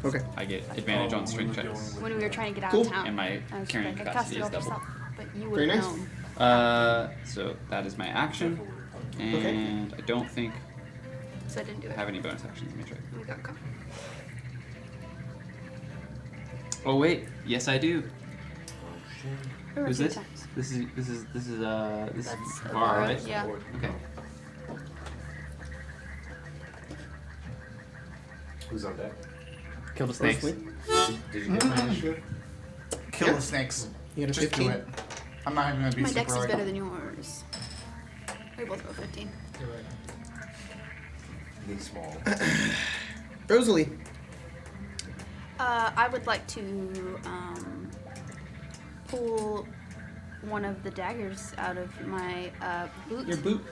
A: Okay.
D: I get advantage on strength
C: when we're
D: checks.
C: going
E: When we were trying to get out
A: Cool.
E: of town,
D: And my
E: I was
D: carrying
E: like, I cast
D: capacity
E: it
D: is
E: over
D: doubled.
E: self, but you would
A: Very
E: have
A: nice.
E: known,
D: So that is my action. And I don't think
E: so I didn't do
D: I
E: it.
D: have any bonus actions. Let me check.
E: We got caught.
D: Oh wait, yes I do.
E: There were a
D: Who's
E: few
D: this?
E: times.
D: This is
E: That's
D: Var, right?
E: Yeah.
D: Okay.
H: Who's on deck?
D: Kill the snakes.
A: Firstly,
H: Did you get my initiative?
F: Kill
A: Yeah.
F: the snakes.
A: you got a
F: Just
A: 15.
F: do it. I'm not even gonna be
E: My dex is
F: super
E: better than yours. We both go 15.
H: Need small.
A: Rosalie.
E: I would like to pull one of the daggers out of my boot.
A: Your boot.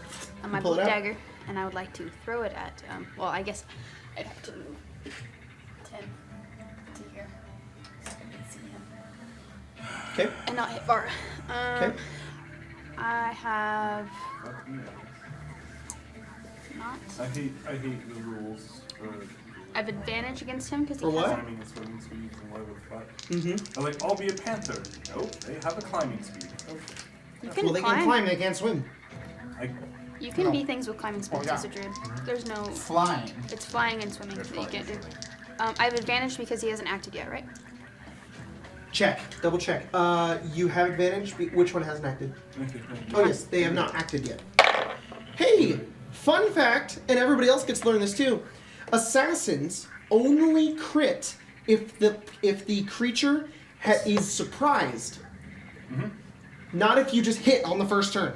E: My
A: pull
E: boot
A: it out?
E: dagger, and I would like to throw it at. Well, I guess I'd have to move 10 to here so I can see him
A: Okay.
E: and not hit Var.
A: Okay.
E: I have not.
C: I hate the rules for
E: I have advantage against him because he
A: For what?
E: has.
C: climbing and swimming speeds and whatever the fuck.
A: Mm-hmm.
C: They're like, I'll be a panther. Nope, they have a climbing speed. Nope.
E: You can
A: Well, they
E: climb.
A: can climb, they can't swim.
C: I,
E: You can
F: No.
E: be things with climbing speeds
F: yeah.
E: as a druid. There's no.
F: flying.
E: It's flying and swimming
H: There's
E: that you
H: flying
E: can't do.
H: and
E: I have advantage because he hasn't acted yet, right?
A: Check. Double check. You have advantage. Which one hasn't acted? Oh yes, they have not acted yet. Hey, fun fact, and everybody else gets to learn this too. Assassins only crit if the creature is surprised. Not if you just hit on the first turn.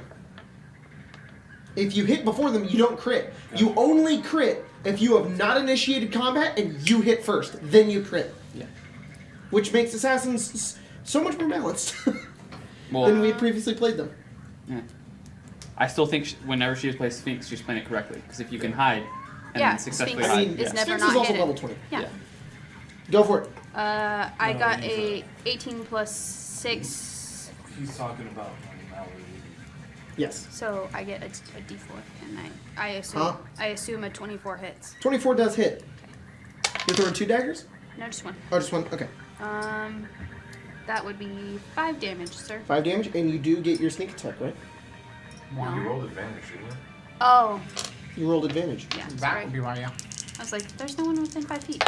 A: If you hit before them, you don't crit. You only crit if you have not initiated combat and you hit first. Then you crit.
D: Yeah.
A: Which makes assassins so much more balanced
D: Well,
A: than we had previously played them.
D: yeah. I still think whenever she plays Sphinx, she's playing it correctly. Because if you can hide and
E: Yeah,
D: then successfully
E: Sphinx
D: hide,
A: I mean,
E: is never
A: Sphinx
E: not
A: is also
E: hidden.
A: level 20.
E: Yeah.
A: Go for it.
E: I
C: No,
E: got
C: he's
E: a 18 plus 6,
C: he's talking about Mallory.
A: Yes.
E: so I get a d4, and I assume
A: Huh?
E: I assume a 24 hits.
A: 24 does hit. You're throwing 2 daggers?
E: No, just one.
A: Oh, just one? Okay.
E: That would be 5 damage, sir.
A: 5 damage, and you do get your sneak attack, right?
H: You rolled advantage, didn't you?
E: Oh,
A: You rolled advantage.
E: yeah.
F: That
E: Sorry.
F: would be why, yeah.
E: I was like, there's no one within 5 feet.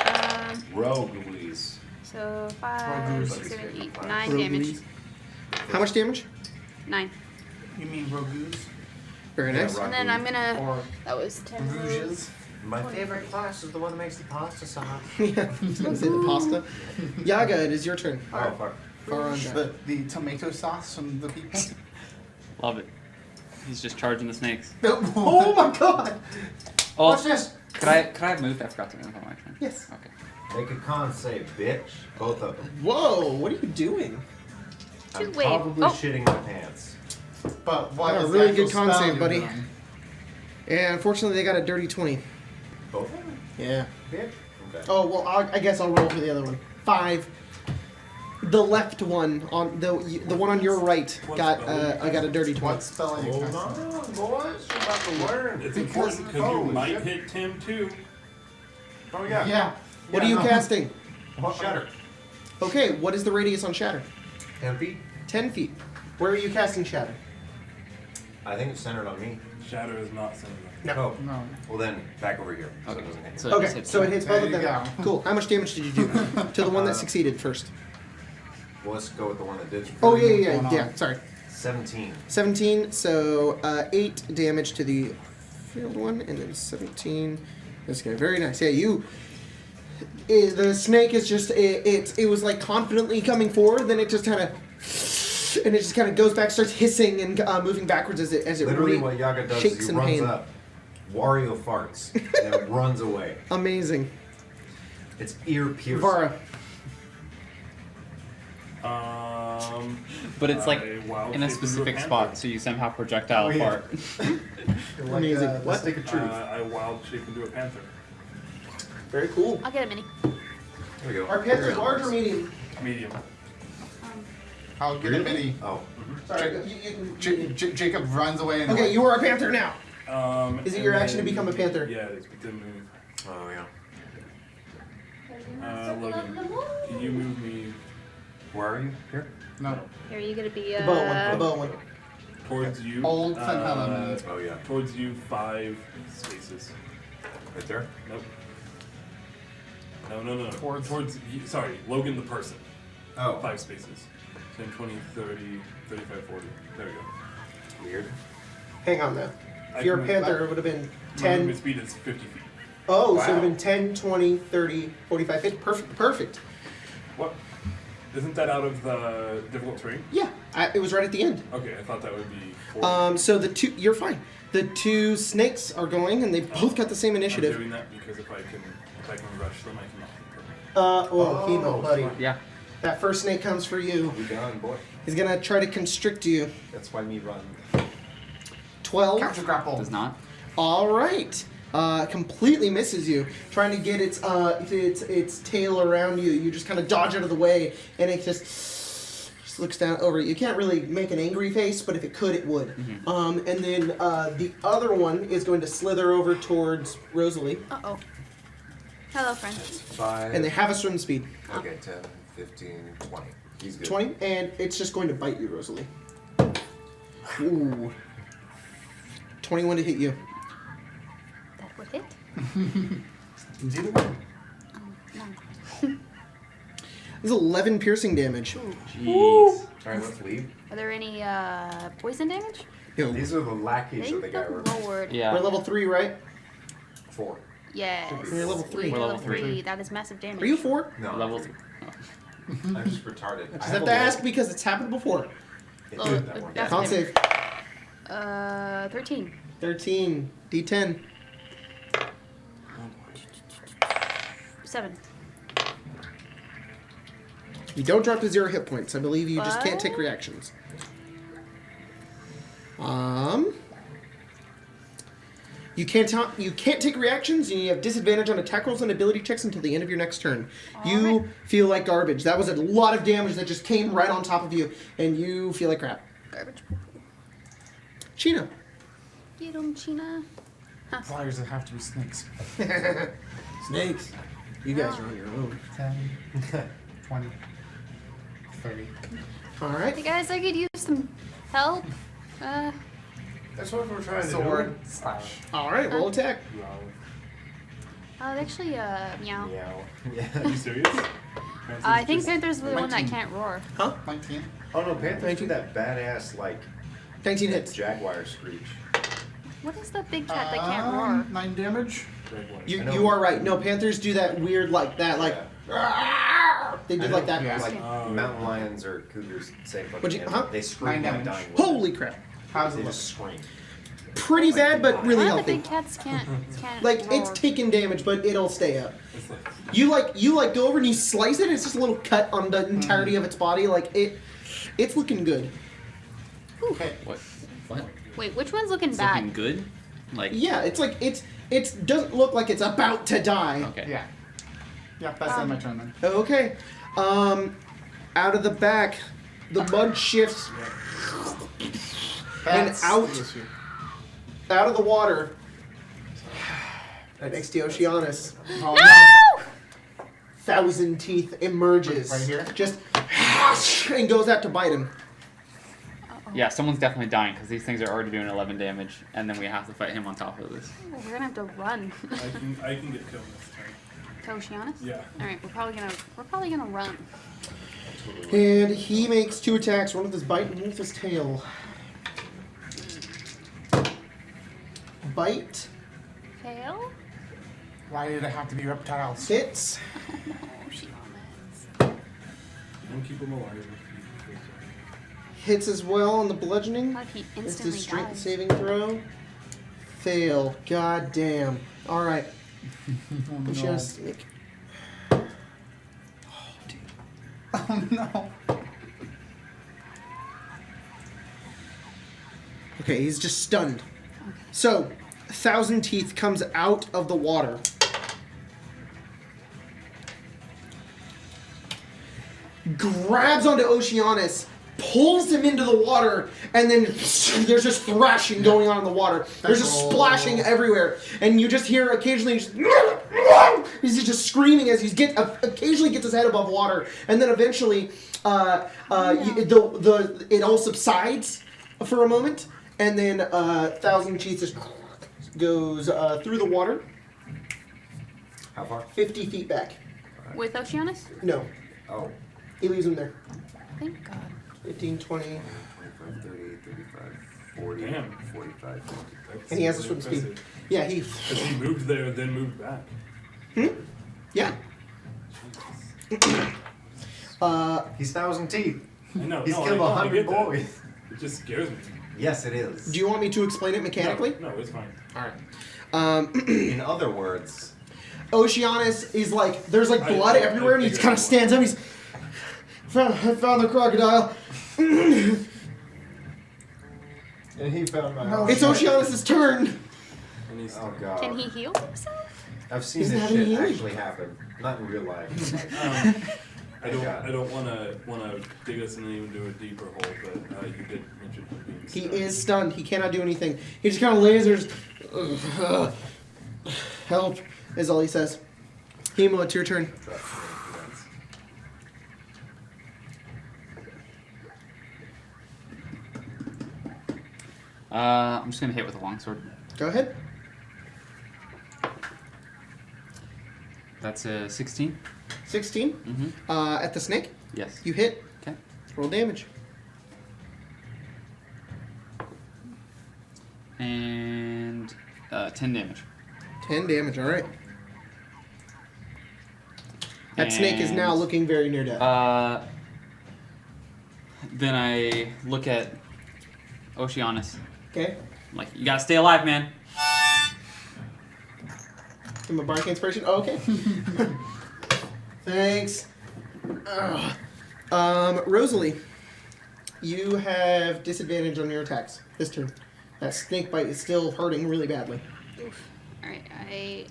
H: Rogue, Louise.
E: So 5,
F: Rogue
E: 6, 7, 8,
H: Rogue
E: 9
A: Rogue
E: damage.
A: Louise. How much damage?
E: 9.
F: You mean rogues?
A: Very
H: Yeah,
A: nice.
H: right.
E: And then I'm gonna.
F: Or
E: That was 10.
F: rouges?
I: My favorite class is the one that makes the pasta sauce.
A: Yeah, say the pasta. Yaga, it is your turn.
H: Oh, fuck.
A: Far on that.
F: The tomato sauce from the people?
D: love it. He's just charging the snakes.
A: Oh my god!
D: Oh,
H: What's this?
D: could I have moved? I forgot to move on my turn.
A: Yes.
D: Okay.
H: Make a con save, bitch. Both of them.
A: Whoa, what are you doing?
H: I'm
E: Wait,
H: probably
E: oh.
H: shitting my pants.
F: But what
A: Oh,
F: is
A: really
F: the
A: good
F: actual
A: con
F: spell
A: save,
F: you're
A: buddy.
F: doing?
A: And unfortunately, they got a dirty 20.
H: Both of them?
A: Yeah.
H: Yeah. Okay.
A: Oh, well, I guess I'll roll for the other one. 5. The left one, on the one on your right, I got a dirty 20.
F: What spell are you
B: Hold
F: casting?
B: on, boys. You're about to learn.
C: It's important because you
B: Holy
C: might
B: shit.
C: hit Tim too.
B: Oh, yeah.
F: Yeah.
A: What are you casting?
B: Shatter.
A: Okay, what is the radius on Shatter?
H: 10 feet?
A: 10 feet. Where are you casting Shatter?
H: I think it's centered on me.
C: Shatter is not similar.
A: No.
H: Oh.
F: No.
H: Well, then, back over here. So
D: Okay.
H: it doesn't hit me.
D: So it just
A: Okay,
D: hits
A: so it
D: him.
A: hits
F: There
A: both of
F: you
A: them.
F: go.
A: Cool. How much damage did you do to the one that succeeded first?
H: Well, let's go with the one that did.
A: Oh,
F: What's
A: yeah.
F: going on?
A: Yeah, sorry.
H: 17.
A: 17, so 8 damage to the field one, and then 17. This guy, very nice. Yeah, you. The snake is just it was like confidently coming forward, then it just kind of, and it just kind of goes back, starts hissing and moving backwards as it
H: Literally,
A: really
H: what Yaga does
A: shakes
H: is he
A: in
H: runs
A: pain.
H: up, Wario farts, and then runs away.
A: Amazing.
H: It's ear piercing.
A: Vara.
D: But it's like
C: I wild
D: in a
C: shape into
D: specific
C: panther.
D: spot, so you somehow projectile
H: Oh, yeah.
D: apart.
H: Like,
A: Amazing.
H: the
A: What?
H: stick of truth.
C: I wild shape into a panther.
A: Very cool.
E: I'll get a mini.
H: There we go.
A: Our panther's large or medium?
C: Medium.
F: I'll get a mini.
H: Oh.
A: Sorry.
F: Jacob runs away and
A: Okay, you are a panther now. Is it
C: and
A: your action to
C: then-
A: become a panther?
C: Yeah, it's with the move.
H: Oh, yeah.
C: Logan, can you move me
H: Where are you? Here?
F: No.
E: Here, you gonna be
A: The bow one. The bow one.
C: towards you?
F: Old St. Helena.
H: Oh, yeah.
C: Towards you, 5 spaces.
H: Right there?
C: Nope. No.
F: Towards-
C: Sorry, Logan the person.
H: Oh.
C: 5 spaces. 10, 20, 30, 35, 40. There we go.
H: Weird.
A: Hang on though.
C: I
A: If you're a
C: can-
A: panther, it would have been
C: My
A: 10.
C: movement speed is 50 feet.
A: Oh, so it would
H: Wow.
A: have been 10, 20, 30, 45, 50. Perfect.
C: What? Isn't that out of the difficult terrain?
A: Yeah, it was right at the end.
C: Okay, I thought that would be 4.
A: So the two, you're fine. The two snakes are going, and they've both got the same
C: I'm
A: initiative.
C: doing that because if I can rush them, I can knock them.
A: Hemo, buddy.
D: Yeah.
A: That first snake comes for you.
H: We gone, boy.
A: He's gonna try to constrict you.
H: That's why me run.
A: 12.
F: Counter grapple.
D: Does not.
A: All right. Completely misses you. Trying to get its tail around you. You just kind of dodge out of the way, and it just looks down over you. You can't really make an angry face, but if it could, it would. And then the other one is going to slither over towards Rosalie,
E: Uh-oh. Hello, friend.
H: 5.
A: and they have a swim speed.
H: Okay, 10, 15, 20. He's good.
A: 20, and it's just going to bite you, Rosalie. Ooh. 21 to hit you.
E: That would hit.
H: Zero one.
E: No.
A: This is 11 piercing damage.
D: Jeez.
H: Alright, let's leave.
E: Are there any poison damage?
A: Yo,
H: These are the lackeys of
E: Thank
H: the guy.
E: the
H: We're
E: Lord.
D: Yeah.
A: we're level 3, right?
H: 4.
E: Yes.
A: You're level 3.
E: You're
D: We're
E: level
D: level
E: 3. That is massive damage.
A: Are you 4?
H: No.
D: Level.
H: I'm just retarded.
A: Just have to ask because it's happened before.
H: It
E: Oh,
H: did that one.
E: that's-
A: Con save.
E: 13.
A: 13. D10.
E: 7.
A: You don't drop to 0 hit points. I believe you just can't take
E: What?
A: reactions. You can't take reactions, and you have disadvantage on attack rolls and ability checks until the end of your next turn. You
E: Alright.
A: feel like garbage. That was a lot of damage that just came right on top of you, and you feel like crap.
E: Garbage.
A: Chino.
E: Get 'em, China.
F: Why does it have to be snakes?
A: Snakes. You guys are on your own.
F: 10, 20, 30.
A: All right.
E: Hey guys, I could use some help.
B: That's what we're trying to
F: Sword, slash.
A: All right. Roll attack.
E: Actually, meow.
H: Meow.
C: Are
H: Yeah.
C: you serious?
E: I think Panther's the one that
F: 19.
E: can't roar.
F: 19.
B: Oh no, Panther's do that badass like
A: 19 hits.
B: jaguar screech.
E: What is the big cat that can't roar?
F: 9 damage.
A: You
B: I know.
A: you are right. No, panthers do that weird like that, like they do
H: I
A: like
H: know,
A: that.
F: Yeah.
B: Like
C: Oh,
B: mountain lions or cougars, same fucking
A: What'd you-
B: animal.
A: huh?
B: They scream
F: 9
B: like
F: damage.
B: dying women.
A: Holy crap!
F: How's
B: They
F: it look?
B: just scream.
A: Pretty bad, but really
E: One of the
A: healthy.
E: big cats can't
A: Like
E: roar.
A: it's taking damage, but it'll stay up.
C: It's like,
A: You go over and you slice it. It's just a little cut on the entirety of its body. Like it's looking good.
F: Okay.
D: What? What?
E: Wait, which one's looking
D: It's
E: bad?
D: looking good. Like
A: Yeah, it's like it doesn't look like it's about to die.
D: okay.
F: Yeah. Yeah, that's not my turn then.
A: Okay. Out of the back, the mud shifts and
F: That's
A: out
F: the issue.
A: out of the water. Right next to Oceanus.
F: Oh no!
A: 1,000 Teeth emerges.
F: Right here?
A: Just and goes out to bite him.
D: Yeah, someone's definitely dying because these things are already doing 11 damage, and then we have to fight him on top of this.
E: Oh, we're gonna have to run.
C: I can get killed this time.
E: To Oceanus?
C: Yeah.
E: All right, we're probably gonna run.
A: And he makes 2 attacks, one with his bite and one with his tail. Bite
E: Tail?
F: Why did it have to be reptiles?
A: hits.
E: Oh no, Oceanus.
C: Don't keep him alive.
A: Hits as well on the bludgeoning.
E: What if he
A: It's
E: instantly
A: the strength
E: dies?
A: saving throw. Fail. God damn. Alright.
F: Oh no.
A: Just make.
F: Oh no.
A: Okay, he's just stunned.
E: Okay.
A: So, 1,000 Teeth comes out of the water. Grabs onto Oceanus, pulls him into the water, and then there's just thrashing going on in the water. There's just splashing everywhere, and you just hear occasionally he's just screaming as he's occasionally gets his head above water, and then eventually it all subsides for a moment, and then 1,000 Teeth just goes through the water,
H: How far?
A: 50 feet back.
E: With Oceanus?
A: No,
H: Oh.
A: he leaves him there.
E: Thank God.
A: 15, 20,
H: 25, 30, 35, 40,
C: Damn.
H: 45, 50.
C: That's
A: and he has a swim
C: really
A: speed.
C: impressive.
A: Yeah, he.
C: Because he moved there, then moved back.
A: Yeah.
H: He's 1,000 teeth.
C: I know.
H: He's
C: no,
H: killed
C: I
H: 100
C: get that.
H: boys.
C: It just scares me.
H: Yes, it is.
A: Do you want me to explain it mechanically?
C: No, it's fine.
A: Alright.
H: In other words,
A: Oceanus is like, there's like blood
C: I
A: everywhere, and he just
C: figured
A: kind of
C: it
A: stands up. He's, I found the crocodile.
B: And he found my house.
A: It's Oceanus' turn.
C: And he's
H: oh god.
E: Can he heal himself?
H: I've seen
A: He's
H: this
A: not
H: shit
A: healing.
H: actually happen. Not in real life.
C: I
H: God.
C: don't wanna dig us in into a deeper hole, but you did mention him being
A: He
C: stunned.
A: is stunned. He cannot do anything. He just kind of lasers. Help is all he says. Hemo, it's your turn.
D: I'm just gonna hit with a longsword.
A: Go ahead.
D: That's a 16.
A: 16.
D: Mm-hmm.
A: At the snake,
D: Yes.
A: you hit.
D: Okay.
A: Roll damage.
D: And 10 damage.
A: 10 damage. All right. That snake is now
D: And,
A: looking very near death.
D: Then I look at Oceanus.
A: Okay.
D: I'm like, you gotta stay alive, man.
A: Give him a bardic inspiration. Oh, okay. Thanks. Rosalie, you have disadvantage on your attacks this turn. That snake bite is still hurting really badly.
E: Oof. Alright, I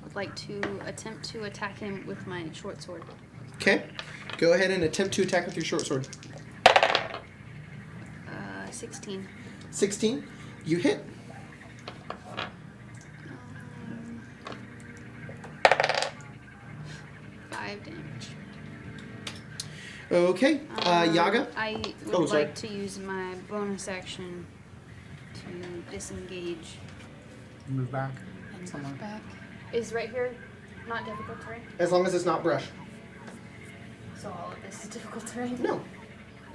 E: would like to attempt to attack him with my short sword.
A: Okay. Go ahead and attempt to attack with your short sword.
E: 16.
A: 16. You hit.
E: Um, 5 damage.
A: Okay. Yaga.
E: I would
A: Oh, sorry.
E: like to use my bonus action to disengage
F: Move back.
E: and
F: Somewhere.
E: move back. Is right here not difficult terrain?
A: As long as it's not brush.
E: So all of this is difficult terrain?
A: No.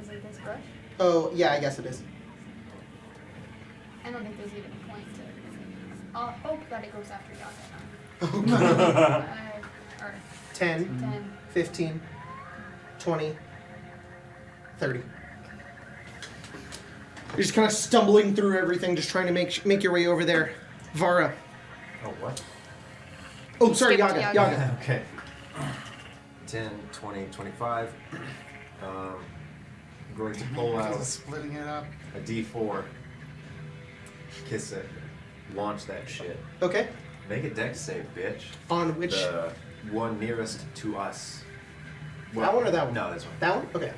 E: Is it this brush?
A: Oh, yeah, I guess it is.
E: I don't think there's even a point to it. I'll hope that it goes after Yaga. Or
A: 10,
E: 10.
A: 15, 20, 30. You're just kind of stumbling through everything, just trying to make your way over there. Vara.
H: Oh, what?
A: Oh, sorry,
E: Skip
A: Yaga.
E: Yaga.
A: Yaga.
H: Okay. 10, 20, 25. I'm going to pull out
F: Just splitting it up.
H: a D4. Kiss it. Launch that shit.
A: Okay.
H: Make a dex save, bitch.
A: On which?
H: The one nearest to us.
A: That one or that one?
H: No, this one.
A: That one? Okay.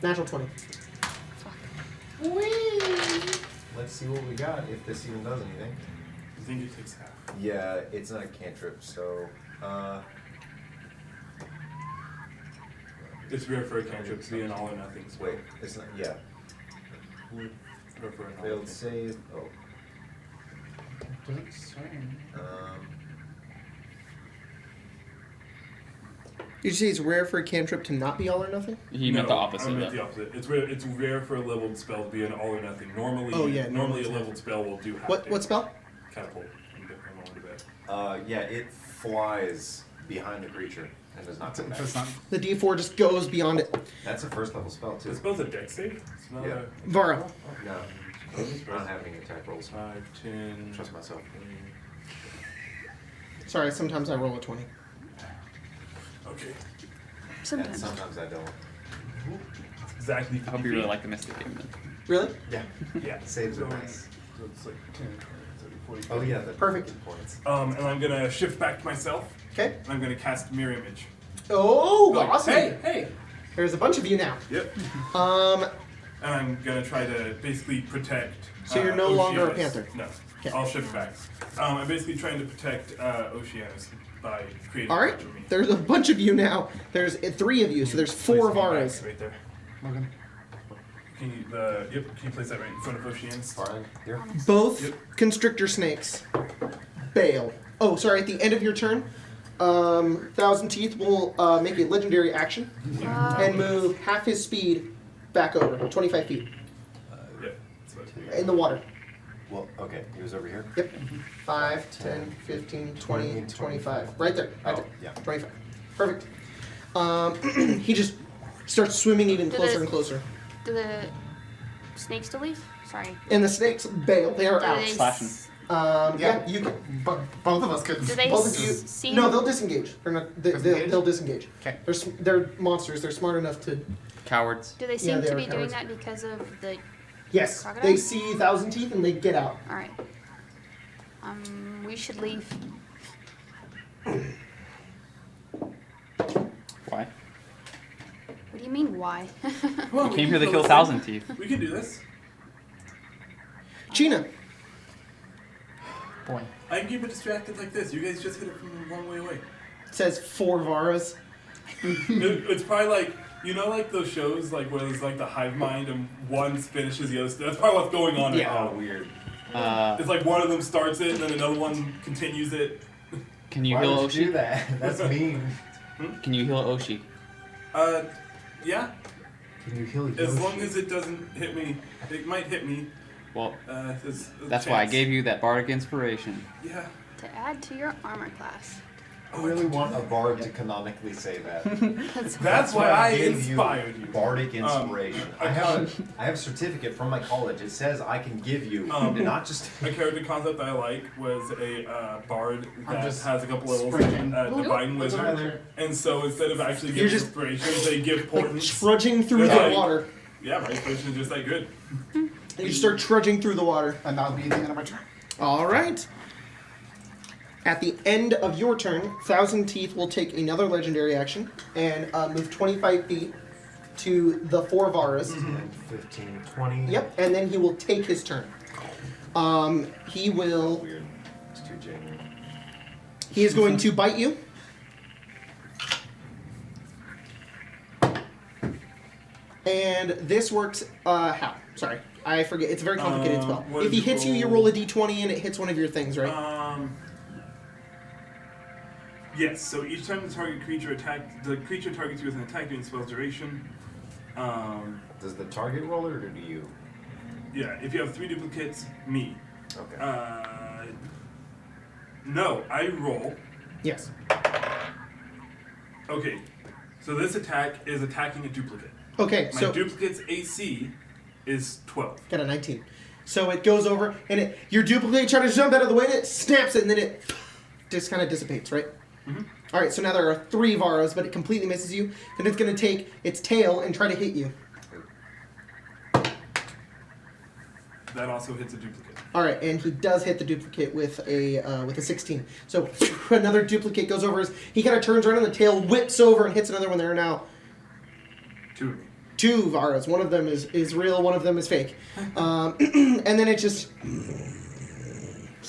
A: Natural 20.
H: Let's see what we got, if this even does anything.
C: I think it takes half.
H: Yeah, it's not a cantrip, so...
C: It's rare for a cantrip to be an all or nothing spell.
H: Wait, it's not... Yeah.
C: Rare for an all or
H: Failed
C: nothing.
H: save... Oh.
F: Does it say?
A: Did you say it's rare for a cantrip to not be all or nothing?
D: He meant the
C: I
D: opposite.
C: meant
D: though.
C: the opposite. It's rare for a leveled spell to be an all or nothing. Normally,
A: Oh, yeah,
C: normally a
A: normally.
C: leveled spell will do half
A: What
C: damage.
A: spell?
C: Catapult. I'm on to bed.
H: Yeah, it flies behind the creature and does not come back.
F: It's not.
A: The D4 just goes beyond it.
H: That's a first level spell, too.
C: This spell's a dex save? It's not
H: Yeah.
A: Vara.
H: No. I don't have any attack rolls.
C: 5, 10...
H: Trust myself.
A: Sorry, sometimes I roll a 20.
C: Okay.
H: And
E: Sometimes.
H: sometimes I don't.
C: Exactly 50
D: I hope you
C: feet.
D: really like the Mystic game then.
A: Really?
H: Yeah.
C: Yeah.
H: Saves
C: so
H: are
C: it's,
H: nice.
C: so it's like 10, 20, 30, 40.
H: Oh, yeah. The
A: Perfect.
H: points.
C: And I'm gonna shift back to myself.
A: Okay.
C: And I'm gonna cast Mirror Image.
A: Oh,
C: Like,
A: awesome.
C: hey!
A: There's a bunch of you now.
C: Yep.
A: Um,
C: And I'm gonna try to basically protect.
A: So you're no longer a
C: Oceanus.
A: panther?
C: No.
A: Okay.
C: I'll shift back. I'm basically trying to protect Oceanus by creating
A: all
C: a
A: right.
C: bunch of me.
A: There's a bunch of you now. There's 3 of you, so there's 4
C: Place me back
A: Varas.
C: right there.
F: Logan.
C: Can you can you place that right in front of Oceanus?
H: Fine. Here.
A: Both
C: Yep.
A: constrictor snakes bail. Oh, sorry. At the end of your turn, Thousand Teeth will make a legendary action and move half his speed back over, 25 feet
C: Yep. That's what
A: in the water.
H: Well, okay. He was over here.
A: Yep. 5, 10, 15, 20, 25. Right there. Right there.
H: Yeah.
A: 25. Perfect. He just starts swimming even
E: Do
A: closer
E: they-
A: and closer.
E: Do the snakes still leave? Sorry.
A: And the snakes bail. They are
E: Do
A: out.
E: they
D: Slashing.
A: Yeah, you can.
F: Both of us could.
E: Do they
A: Both of you.
E: see
A: No,
E: him?
A: they'll disengage. They're not.
F: Disengage?
A: They'll disengage.
F: Okay.
A: They're monsters. They're smart enough to.
D: Cowards.
E: Do they
A: Yeah,
E: seem
A: they
E: to
A: are
E: be doing
A: cowards.
E: that because of the...
A: Yes.
E: Crocodile?
A: They see Thousand Teeth and they get out.
E: Alright. We should leave.
D: Why?
E: What do you mean, why?
C: Well,
D: We came here to
C: can
D: kill
C: do
D: Thousand
C: this.
D: Teeth.
C: We can do this.
A: Gina.
F: Boy.
C: I can keep it distracted like this. You guys just hit it from a long way away.
A: Says 4 Varas.
C: It's probably like, you know, like those shows like where there's like the hive mind and one finishes the other. That's probably what's going on right now.
H: Oh, weird.
C: It's like one of them starts it and then another one continues it.
D: Can you
H: Why
D: heal
H: would you do
D: Oshi?
H: that? That's mean.
D: Can you heal Oshi?
C: Yeah.
H: Can you heal
C: As long as it doesn't hit me, it might hit me.
D: Well,
C: There's a
D: that's why I
C: chance.
D: gave you that bardic inspiration.
C: Yeah.
E: To add to your armor class.
H: I really want a bard to canonically say that.
C: That's why I
H: gave
C: inspired you.
H: Bardic inspiration.
C: I
H: I have a certificate from my college. It says I can give you, not just.
C: A character concept I like was a bard
F: I'm
C: that
F: just
C: has a couple levels
F: sprinting.
C: divine
F: What's
C: wizard,
F: Tyler?
C: and so instead of actually
A: You're
C: giving
A: just,
C: inspiration, they give
A: Like
C: portents.
A: trudging through
C: Yeah.
A: the water.
C: Yeah, my inspiration is just that good.
A: And you just start trudging through the water.
F: And that'll be the end of my turn.
A: All right. At the end of your turn, Thousand Teeth will take another legendary action and move 25 feet to the 4 Varas.
H: 10, 15, 20.
A: Yep, and then he will take his turn. He will.
H: Weird. It's too genuine.
A: He is going to bite you. And this works. How? Sorry, I forget. It's a very complicated spell.
C: what
A: If he
C: did you
A: hits you, you
C: roll?
A: roll a d20 and it hits one of your things, right?
C: Yes. So each time the creature targets you with an attack during the spell's duration.
H: Does the target roll it or do you?
C: Yeah. If you have 3 duplicates, me.
H: Okay.
C: No, I roll.
A: Yes.
C: Okay. So this attack is attacking a duplicate.
A: Okay,
C: My
A: so
C: duplicate's AC is 12.
A: got a 19. So it goes over, and your duplicate tries to jump out of the way, and it snaps it, and then it just kind of dissipates, right?
C: Mhm.
A: All right, so now there are 3 Varas, but it completely misses you. Then it's going to take its tail and try to hit you.
C: That also hits a duplicate.
A: All right, and he does hit the duplicate with a 16. So another duplicate goes over his. He kind of turns around and the tail whips over and hits another one. There are now
C: 2 of me.
A: 2 Varas. One of them is real. One of them is fake. And then it just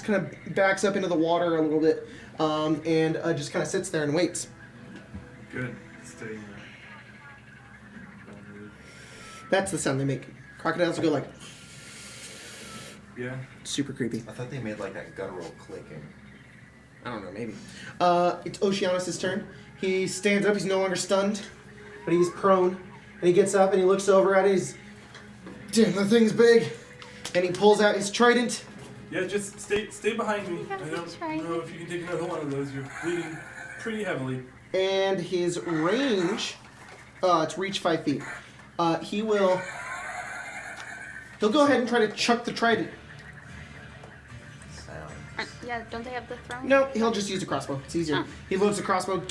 A: kind of backs up into the water a little bit, and just kind of sits there and waits.
C: Good. Stay there.
A: That's the sound they make. Crocodiles will go like
C: Yeah.
A: super creepy.
H: I thought they made like that guttural clicking.
A: I don't know, maybe. It's Oceanus' turn. He stands up. He's no longer stunned, but he's prone. And he gets up and he looks over at it. He's, damn, that thing's big. And he pulls out his trident.
C: Yeah, just stay behind me.
E: You have
C: I
E: to
C: don't
E: try
C: know if you can take another one of those. You're bleeding pretty heavily.
A: And his range, it's reach 5 feet. He'll go ahead and try to chuck the trident.
I: Sound.
E: Yeah, don't they have the throne?
A: No, he'll just use a crossbow. It's easier.
E: Oh.
A: He loads the crossbow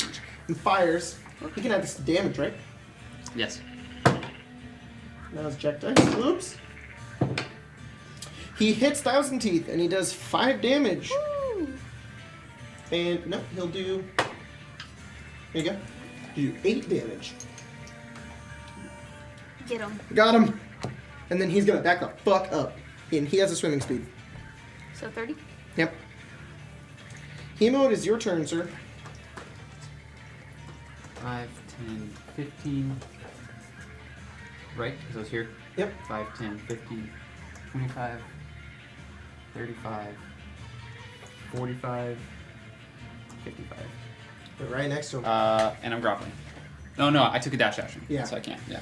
A: and fires. He can add this to damage, right?
D: Yes.
A: Now his check dice. Oops. He hits Thousand Teeth and he does 5 damage.
E: Woo!
A: And no, he'll do. There you go. Do 8 damage.
E: Get him.
A: Got him. And then he's gonna back the fuck up. And he has a swimming speed.
E: So 30?
A: Yep. Hemo, it is your turn, sir.
D: 5, 10, 15. Right? Because I was here.
A: Yep.
D: 5, 10, 15, 25, 35, 45, 55.
A: You're right next to him.
D: And I'm grappling. No, I took a dash action.
A: Yeah.
D: So I can't, yeah.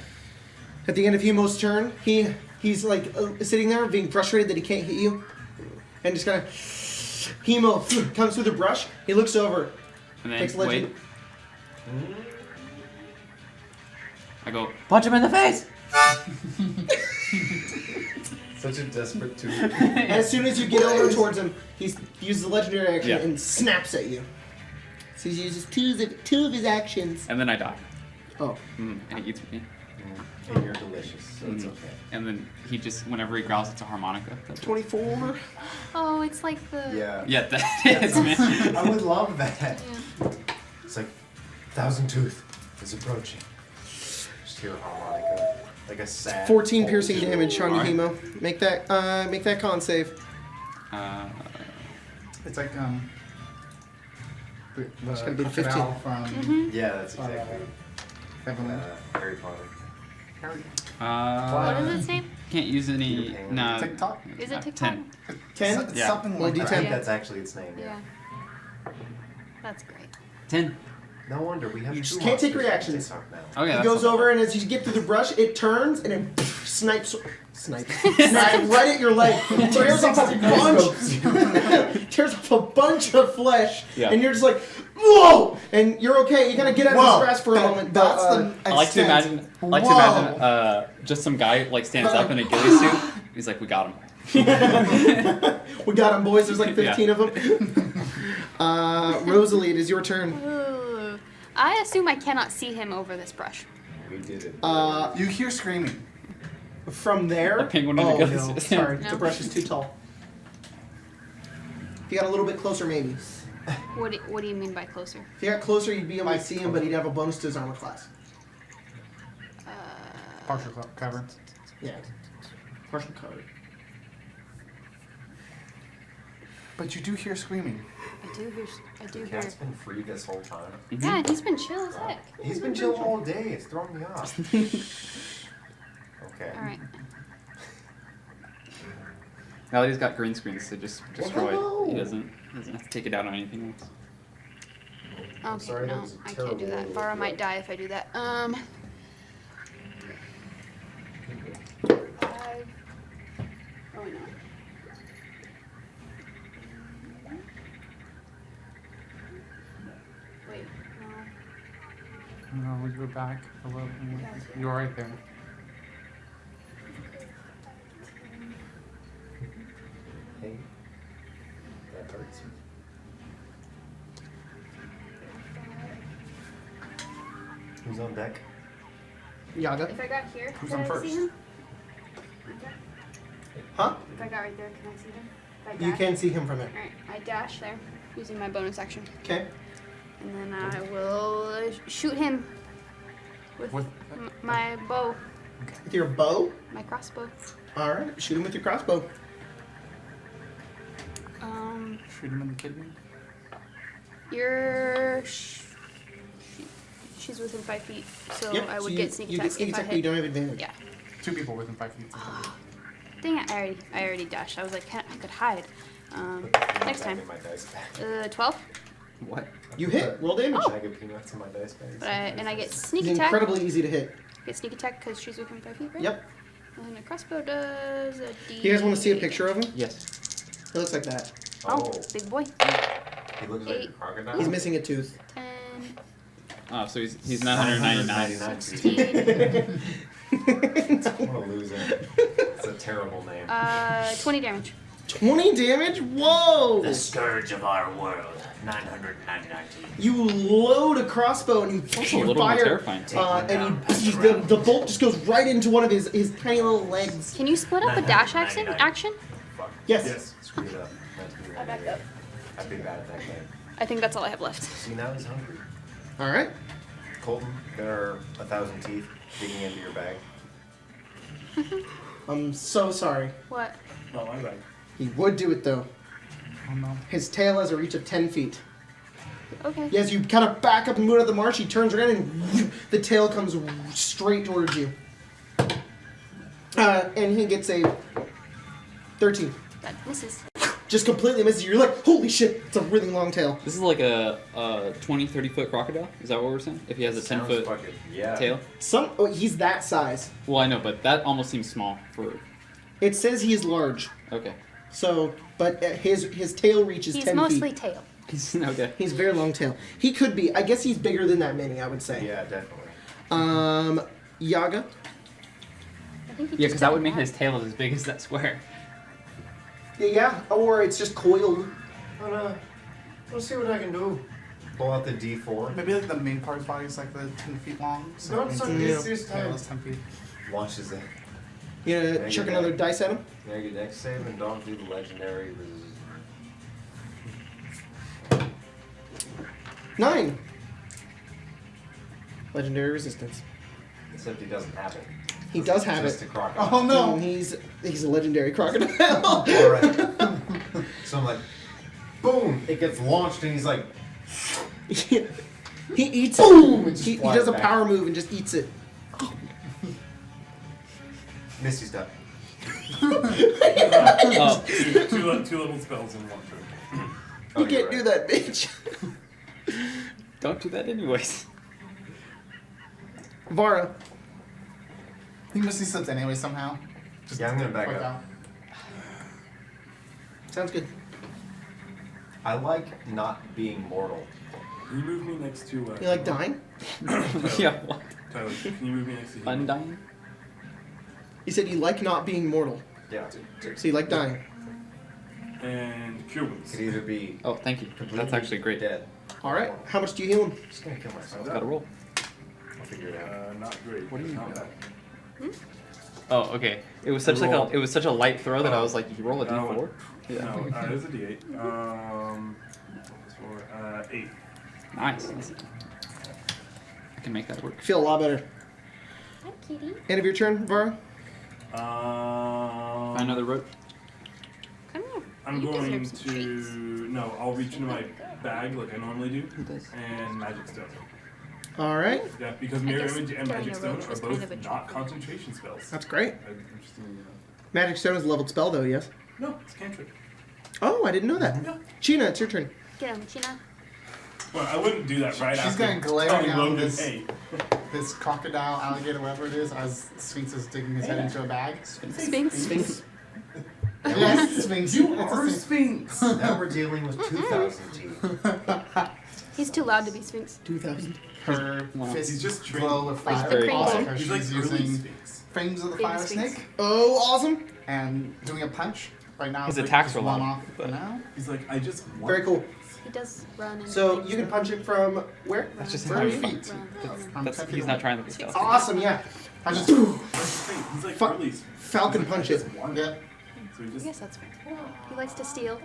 A: At the end of Hemo's turn, he's like sitting there being frustrated that he can't hit you. And just kind of. Hemo comes through the brush. He looks over.
D: And then,
A: Takes
D: wait.
A: legend.
D: I go, punch him in the face!
H: Such a desperate two.
A: As soon as you get over towards him, he uses the legendary action
D: Yeah.
A: and snaps at you. So he uses two of his actions.
D: And then I die.
A: Oh.
D: And he eats me.
H: And you're delicious, so it's
D: Mhm.
H: okay.
D: And then he just, whenever he growls, it's a harmonica.
A: 24.
E: Oh, it's like the...
H: Yeah.
D: Yeah, that is, man.
H: I would love that.
E: Yeah.
H: It's like Thousand Tooth is approaching. Just hear a harmonica, like a sad.
A: 14 piercing
H: pulse.
A: damage on you,
D: Alright.
A: Hemo. Make that con save.
F: It's like the
A: It's gonna be the
F: crocodile
A: 15.
F: from
E: Mm-hmm.
H: Yeah, that's exactly.
F: Heavenly.
H: Harry Potter.
E: What is its name?
D: Can't use any.
H: Peter Pan.
D: No.
F: TikTok?
E: Is it
D: 10.
E: TikTok?
A: 10?
D: Yeah.
F: Something
A: Roll
F: like
A: D10.
H: I
F: that.
H: think
E: Yeah.
H: that's actually its name.
E: Yeah.
H: Yeah.
E: That's great.
D: 10.
H: No wonder we have.
A: You
H: two
A: just can't take
H: monsters on
A: reactions.
H: TikTok now.
D: Oh, yeah.
A: He
D: that's
A: goes
D: not
A: over,
D: bad.
A: and as you get through the brush, it turns and then snipes right at your leg. Tears off a bunch of flesh,
D: Yeah.
A: and you're just like, whoa! And you're okay. You gotta get out of his grasp for a moment. But,
F: That's the
D: I like to
F: extent.
D: imagine, just some guy like stands up in a ghillie suit. He's like, we got him.
A: we got him, boys. There's like 15 of them. Rosalie, it is your turn.
E: Ooh. I assume I cannot see him over this brush.
H: We did it.
F: You hear screaming.
A: From there.
D: A penguin in a
A: oh,
D: ghillie
A: no,
D: suit.
A: sorry,
E: No.
A: the brush is too tall. If you got a little bit closer, maybe.
E: What do you mean by closer?
A: If you got closer, you'd be able to see him, but he'd have a bonus to his armor class.
F: Partial cover.
A: Yeah. Partial cover.
F: But you do hear screaming.
E: I do
H: The
E: hear.
H: cat's been free this whole time.
E: Yeah, and he's been chill as heck.
H: He's been chill all day. It's throwing me off. Okay.
E: All right.
D: Now that he's got green screens to just destroy
A: Whoa.
D: it. He doesn't have to take it out on anything else.
E: Okay,
H: sorry, that
E: no,
H: was a
E: I can't do that.
H: terrible
E: Vara
H: look.
E: might die if I do that. 5. Oh no. Wait, no.
F: No, you were back a little. You were right there.
H: Hey. That hurts. Who's on deck?
A: Yaga.
E: If I got here,
F: Who's
E: did
F: on
E: I
F: first?
E: see him?
A: Huh?
E: I got right there, can I see him? If I
A: You
E: dash?
A: can see him from there.
E: Alright, I dash there using my bonus action.
A: Okay.
E: And then I will shoot him with
F: With-
E: my bow,
A: With your bow.
E: my crossbow.
A: All right. Shoot him with your crossbow.
F: Shoot him in the kidney.
E: She's within 5 feet, so
A: Yep.
E: I would
A: so
E: get sneak
A: you
E: attack
A: get sneak
E: if I
A: attack, but you
E: hit.
A: don't have advantage.
E: Yeah.
F: 2 people within 5 feet.
E: Dang it! I already dashed. I was like, I could hide. Next time.
H: In my dice bag.
E: 12.
D: What?
A: You hit. Roll damage.
H: Bag of peanuts in my dice bag.
E: But I get sneak
A: It's
E: attack.
A: incredibly easy to hit.
E: Get sneak attack because she's within 5 feet, right?
A: Yep.
E: And a crossbow does a D.
A: You guys want to see a picture of him?
D: Yes.
A: It looks like that.
E: Oh, big boy.
H: He looks like a
E: 8.
H: crocodile.
A: He's missing a tooth.
E: 10.
D: Oh, so he's 999.
E: 16.
H: What a loser. It's a terrible name.
E: 20 damage.
A: 20 damage. Whoa!
I: The scourge of our world. 999.
A: You load a crossbow and
D: also
A: you
D: a little more
A: fire,
D: terrifying.
A: the bolt just goes right into one of his tiny little legs.
E: Can you split up a dash action?
H: Fuck.
A: Yes.
C: Yes.
H: Screwed it up. That's me
E: I
H: right
E: backed
H: here.
E: up.
H: I'd be bad at that game.
E: I think that's all I have left.
H: See, now he's hungry.
A: All right.
H: Colton, there are 1,000 teeth digging into your bag.
A: I'm so sorry.
E: What?
C: Not my bag.
A: He would do it though.
F: Oh no.
A: His tail has a reach of 10 feet.
E: Okay.
A: As you kind of back up and move out of the marsh, he turns around and the tail comes straight towards you. And he gets a 13.
E: That misses.
A: Just completely misses you. You're like, holy shit, it's a really long tail.
D: This is like a 20, 30 foot crocodile. Is that what we're saying? If he has a 10 foot
H: Yeah.
D: tail.
A: He's that size.
D: Well, I know, but that almost seems small for.
A: It says he's large.
D: Okay.
A: So, but his tail reaches
E: He's
A: 10
E: mostly
A: feet.
E: tail.
D: Okay.
A: He's very long tail. He could be. I guess he's bigger than that mini, I would say.
H: Yeah, definitely.
A: Yaga.
E: I think he
D: Yeah,
E: just
D: because that would
E: did
D: make his tail as big as that square.
A: Yeah, or it's just coiled.
B: Let's see what I can do.
H: Pull out the D4.
F: Maybe like the main part of his body is like the 10 feet long. So
B: No,
F: it
B: it's
F: means
B: not
F: his
B: this
F: tail
B: time.
F: is 10 feet.
H: Launches it.
A: You gonna
H: There you
A: chuck
H: go.
A: another dice at him?
H: Make a dex save and don't do the legendary.
A: 9. Legendary resistance.
H: Except he doesn't have it.
A: He does have
H: Just
A: it.
H: a crocodile.
F: Oh no!
A: He's a legendary crocodile.
H: Alright. So I'm like, boom! It gets launched and he's like,
A: He eats
H: boom! It
A: it.
H: just
A: He
H: flies
A: does a
H: back.
A: power move and just eats it.
H: Misty's done.
D: Oh,
C: Two level spells in one turn.
A: You can't do that, bitch.
D: don't do that anyways.
A: Vara.
F: He must see slipped anyway somehow. Just
H: Yeah, I'm gonna back
F: fuck
H: up.
F: out.
A: Sounds good.
H: I like not being mortal.
C: Can you move me next to?
A: You like dying?
D: Yeah. What?
C: Tyler, can you move me next to him?
D: Undying?
A: You said you like not being mortal,
H: Yeah.
A: so you like dying.
C: And cure wounds.
H: Could either be
D: Oh, thank you.
H: completely
D: That's actually great.
H: dead.
A: All right. How much do you heal him?
H: I'm just gonna kill myself.
D: Got to roll.
H: I'll figure it out.
C: Not great.
D: What do you
C: Not
D: mean?
C: bad.
D: Oh, okay. It was such
C: Roll.
D: it was such a light throw that I was like, you roll a d4.
C: No,
D: Yeah.
C: it is a D8. 8.
D: Nice. I can make that work.
A: Feel a lot better.
E: Hi, kitty.
A: End of your turn, Vara.
D: Find another rope.
E: Come here.
C: I'm
E: You
C: going
E: deserve some treats.
C: to. No, I'll reach into my bag like I normally do,
D: Who does?
C: and magic stone.
A: All right.
C: Yeah, because
E: I
C: mirror
E: guess
C: image and
E: throwing
C: magic
E: a
C: stone
E: rope
C: are
E: is kind
C: both
E: of a
C: not
E: trick.
C: concentration spells.
A: That's great.
C: Interestingly enough.
A: Magic Stone is a leveled spell, though. Yes.
C: No, it's cantrip.
A: Oh, I didn't know that.
C: Yeah.
A: China, it's your turn.
E: Get him, China.
C: Well, I wouldn't do that right
F: She's
C: after
F: gonna glare
C: telling
F: down
C: Logan,
F: this-
C: hey,
F: This crocodile, alligator, whatever it is, as Sphinx is digging his head into a bag.
E: Sphinx.
A: Sphinx.
F: Yes, Sphinx.
H: You
F: It's a
H: are
F: Sphinx.
H: Sphinx! Now we're dealing with 2,000 teeth.
E: He's too loud to be Sphinx.
A: 2,000.
F: Her
D: Wow.
F: fists
C: He's just
F: glow with
E: Like
F: fire.
E: the crane
F: Also,
E: king.
C: he's like
F: she's
C: early
F: using
C: Sphinx.
F: Fangs of the
E: Baby
F: Fire
E: Sphinx.
F: Snake
A: Oh, awesome.
F: and doing a punch. Right now,
D: His
F: it's
D: attacks
F: just
D: are
F: one
D: long,
F: off for
D: but-
F: now.
C: He's like, I just want
A: Very cool.
E: He does run and
A: So
E: things,
A: you can punch it from where?
D: That's just
A: Where
D: how
A: are
D: you
A: your
D: fight.
A: feet?
F: I'm
D: That's,
F: 10 feet
D: he's not
F: away.
D: trying to be stealthy.
A: Awesome, yeah.
F: I just
C: He's like
A: Fuck.
C: early.
A: Falcon punch it.
C: One.
F: yeah.
C: So he
E: I
C: just.
E: guess that's fair. He likes to steal.